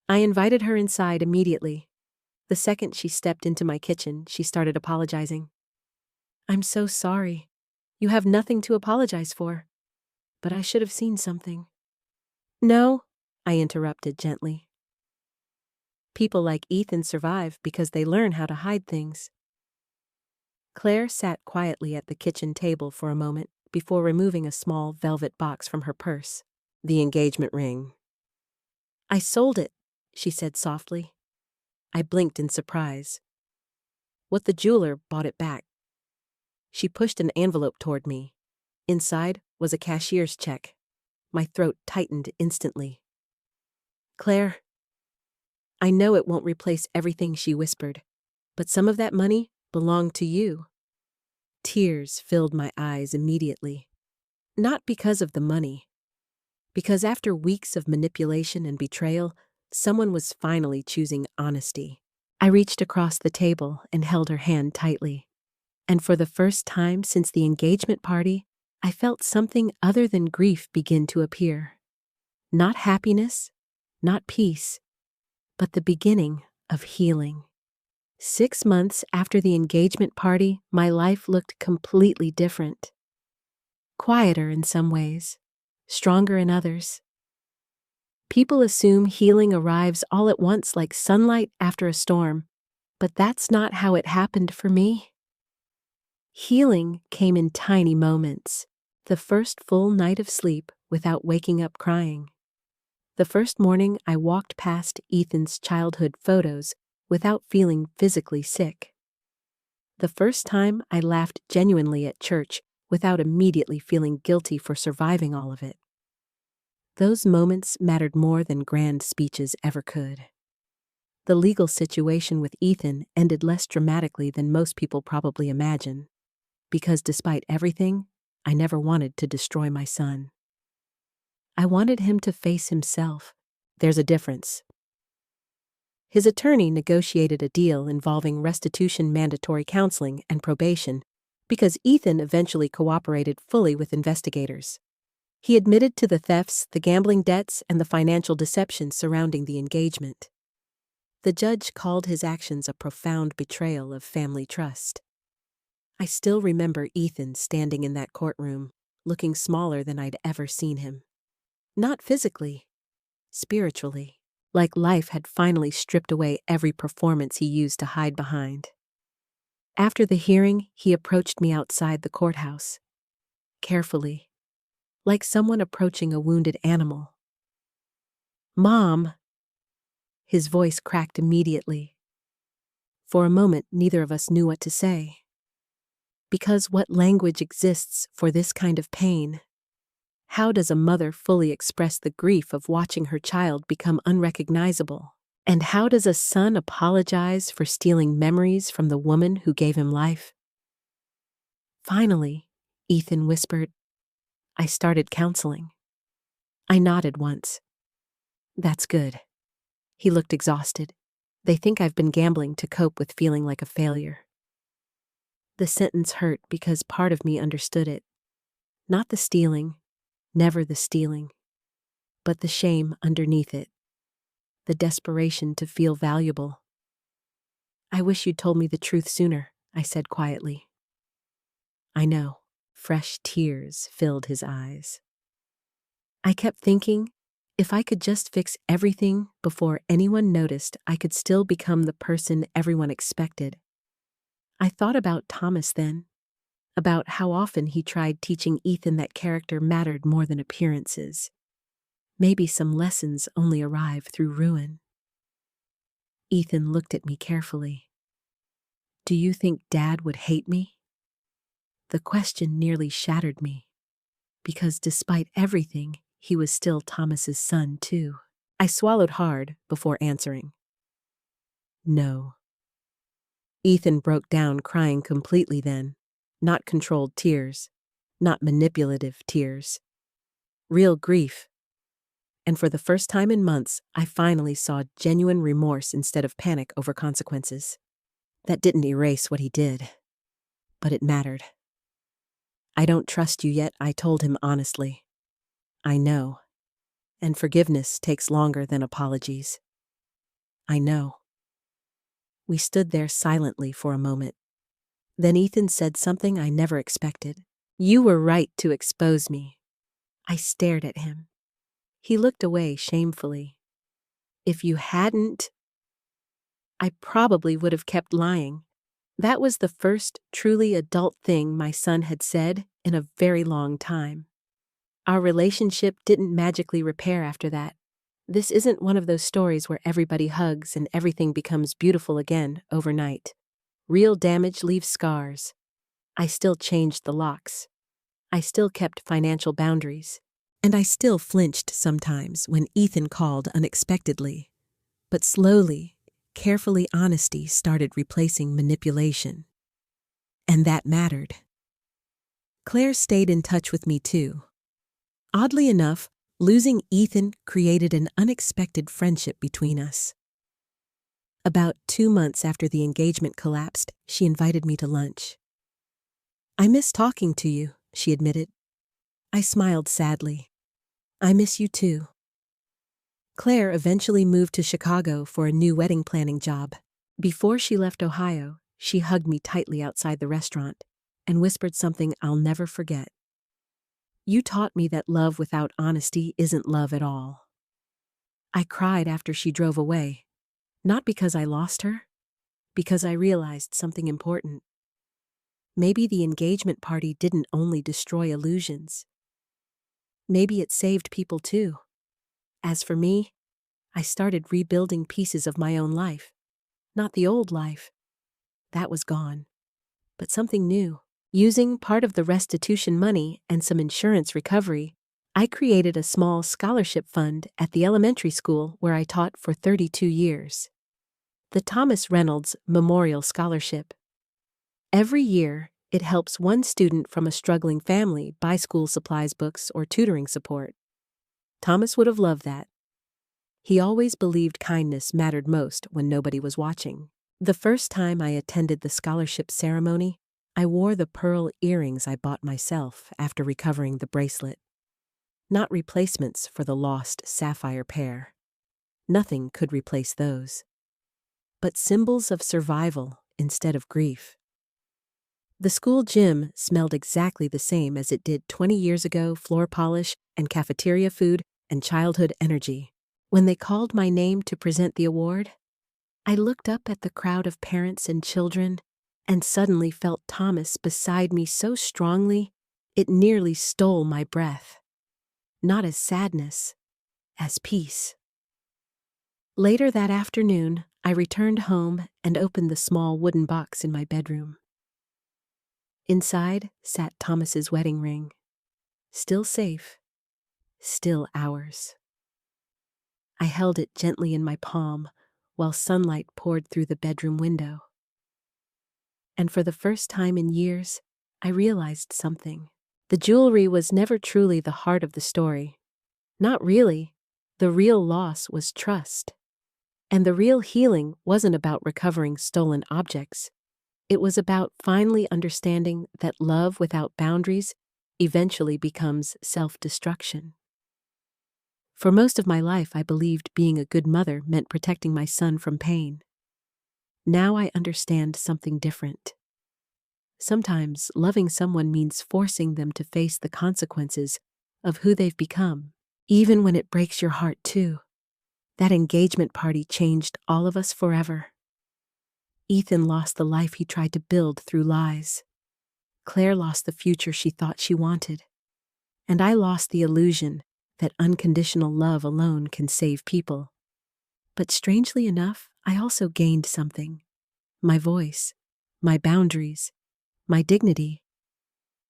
[SPEAKER 1] I invited her inside immediately. The second she stepped into my kitchen, she started apologizing. I'm so sorry. You have nothing to apologize for. But I should have seen something. No, I interrupted gently. People like Ethan survive because they learn how to hide things. Claire sat quietly at the kitchen table for a moment before removing a small velvet box from her purse. The engagement ring. I sold it, she said softly. I blinked in surprise. What the jeweler bought it back. She pushed an envelope toward me. Inside was a cashier's check. My throat tightened instantly. Claire, I know it won't replace everything, she whispered, but some of that money belonged to you. Tears filled my eyes immediately. Not because of the money. Because after weeks of manipulation and betrayal, someone was finally choosing honesty. I reached across the table and held her hand tightly. And for the first time since the engagement party, I felt something other than grief begin to appear. Not happiness, not peace, but the beginning of healing. 6 months after the engagement party, my life looked completely different. Quieter in some ways, stronger in others. People assume healing arrives all at once like sunlight after a storm, but that's not how it happened for me. Healing came in tiny moments. The first full night of sleep without waking up crying. The first morning I walked past Ethan's childhood photos without feeling physically sick. The first time I laughed genuinely at church without immediately feeling guilty for surviving all of it. Those moments mattered more than grand speeches ever could. The legal situation with Ethan ended less dramatically than most people probably imagine, because despite everything, I never wanted to destroy my son. I wanted him to face himself. There's a difference. His attorney negotiated a deal involving restitution, mandatory counseling, and probation, because Ethan eventually cooperated fully with investigators. He admitted to the thefts, the gambling debts, and the financial deception surrounding the engagement. The judge called his actions a profound betrayal of family trust. I still remember Ethan standing in that courtroom, looking smaller than I'd ever seen him. Not physically, spiritually, like life had finally stripped away every performance he used to hide behind. After the hearing, he approached me outside the courthouse, carefully, like someone approaching a wounded animal. "Mom!" His voice cracked immediately. For a moment, neither of us knew what to say. Because what language exists for this kind of pain? How does a mother fully express the grief of watching her child become unrecognizable? And how does a son apologize for stealing memories from the woman who gave him life? Finally, Ethan whispered, "I started counseling." I nodded once. "That's good." He looked exhausted. "They think I've been gambling to cope with feeling like a failure." The sentence hurt because part of me understood it. Not the stealing, never the stealing, but the shame underneath it. The desperation to feel valuable. "I wish you'd told me the truth sooner," I said quietly. "I know." Fresh tears filled his eyes. I kept thinking, if I could just fix everything before anyone noticed, I could still become the person everyone expected. I thought about Thomas then, about how often he tried teaching Ethan that character mattered more than appearances. Maybe some lessons only arrive through ruin. Ethan looked at me carefully. "Do you think Dad would hate me?" The question nearly shattered me, because despite everything, he was still Thomas's son too. I swallowed hard before answering. "No." Ethan broke down, crying completely then. Not controlled tears, not manipulative tears. Real grief. And for the first time in months, I finally saw genuine remorse instead of panic over consequences. That didn't erase what he did, but it mattered. "I don't trust you yet," I told him honestly. "I know. And forgiveness takes longer than apologies." "I know." We stood there silently for a moment. Then Ethan said something I never expected. "You were right to expose me." I stared at him. He looked away shamefully. "If you hadn't, I probably would have kept lying." That was the first truly adult thing my son had said in a very long time. Our relationship didn't magically repair after that. This isn't one of those stories where everybody hugs and everything becomes beautiful again overnight. Real damage leaves scars. I still changed the locks. I still kept financial boundaries. And I still flinched sometimes when Ethan called unexpectedly. But slowly, carefully, honesty started replacing manipulation. And that mattered. Claire stayed in touch with me too. Oddly enough, losing Ethan created an unexpected friendship between us. About 2 months after the engagement collapsed, she invited me to lunch. "I miss talking to you," she admitted. I smiled sadly. "I miss you too." Claire eventually moved to Chicago for a new wedding planning job. Before she left Ohio, she hugged me tightly outside the restaurant and whispered something I'll never forget. "You taught me that love without honesty isn't love at all." I cried after she drove away, not because I lost her, because I realized something important. Maybe the engagement party didn't only destroy illusions. Maybe it saved people too. As for me, I started rebuilding pieces of my own life. Not the old life. That was gone. But something new. Using part of the restitution money and some insurance recovery, I created a small scholarship fund at the elementary school where I taught for 32 years. The Thomas Reynolds Memorial Scholarship. Every year, it helps one student from a struggling family buy school supplies, books, or tutoring support. Thomas would have loved that. He always believed kindness mattered most when nobody was watching. The first time I attended the scholarship ceremony, I wore the pearl earrings I bought myself after recovering the bracelet. Not replacements for the lost sapphire pair. Nothing could replace those. But symbols of survival instead of grief. The school gym smelled exactly the same as it did 20 years ago, floor polish and cafeteria food and childhood energy. When they called my name to present the award, I looked up at the crowd of parents and children and suddenly felt Thomas beside me so strongly it nearly stole my breath. Not as sadness, as peace. Later that afternoon, I returned home and opened the small wooden box in my bedroom. Inside sat Thomas's wedding ring. Still safe, still ours. I held it gently in my palm while sunlight poured through the bedroom window. And for the first time in years, I realized something. The jewelry was never truly the heart of the story. Not really. The real loss was trust. And the real healing wasn't about recovering stolen objects. It was about finally understanding that love without boundaries eventually becomes self-destruction. For most of my life, I believed being a good mother meant protecting my son from pain. Now I understand something different. Sometimes loving someone means forcing them to face the consequences of who they've become, even when it breaks your heart too. That engagement party changed all of us forever. Ethan lost the life he tried to build through lies. Claire lost the future she thought she wanted. And I lost the illusion that unconditional love alone can save people. But strangely enough, I also gained something. My voice, my boundaries, my dignity.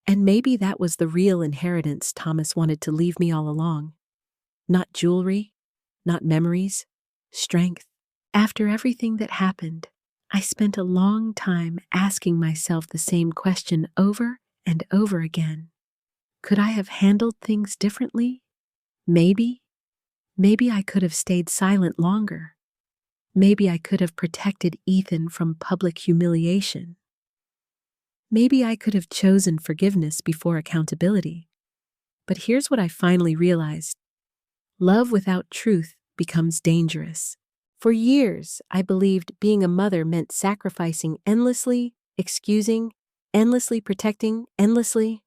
[SPEAKER 1] And maybe that was the real inheritance Thomas wanted to leave me all along. Not jewelry, not memories, strength. After everything that happened, I spent a long time asking myself the same question over and over again. Could I have handled things differently? Maybe. Maybe I could have stayed silent longer. Maybe I could have protected Ethan from public humiliation. Maybe I could have chosen forgiveness before accountability. But here's what I finally realized. Love without truth becomes dangerous. For years, I believed being a mother meant sacrificing endlessly, excusing, endlessly protecting, endlessly.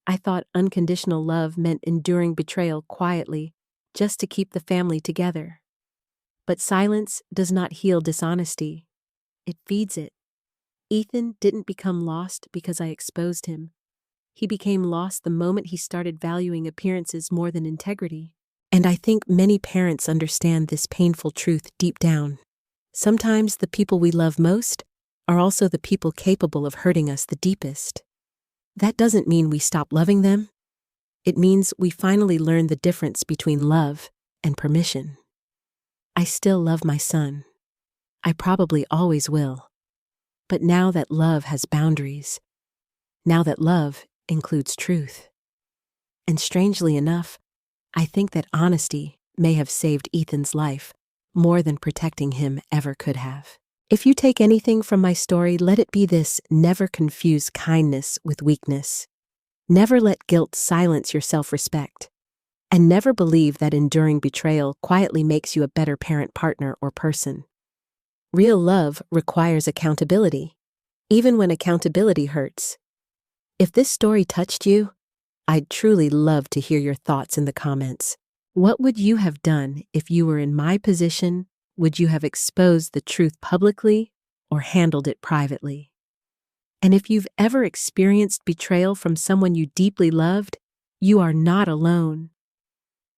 [SPEAKER 1] I thought unconditional love meant enduring betrayal quietly, just to keep the family together. But silence does not heal dishonesty. It feeds it. Ethan didn't become lost because I exposed him. He became lost the moment he started valuing appearances more than integrity. And I think many parents understand this painful truth deep down. Sometimes the people we love most are also the people capable of hurting us the deepest. That doesn't mean we stop loving them. It means we finally learn the difference between love and permission. I still love my son. I probably always will. But now that love has boundaries, now that love includes truth. And strangely enough, I think that honesty may have saved Ethan's life more than protecting him ever could have. If you take anything from my story, let it be this: never confuse kindness with weakness. Never let guilt silence your self-respect. And never believe that enduring betrayal quietly makes you a better parent, partner, or person. Real love requires accountability, even when accountability hurts. If this story touched you, I'd truly love to hear your thoughts in the comments. What would you have done if you were in my position? Would you have exposed the truth publicly or handled it privately? And if you've ever experienced betrayal from someone you deeply loved, you are not alone.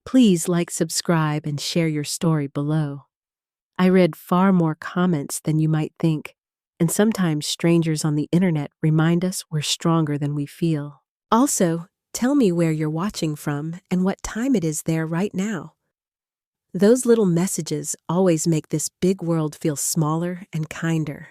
[SPEAKER 1] Please like, subscribe, and share your story below. I read far more comments than you might think, and sometimes strangers on the internet remind us we're stronger than we feel. Also, tell me where you're watching from and what time it is there right now. Those little messages always make this big world feel smaller and kinder.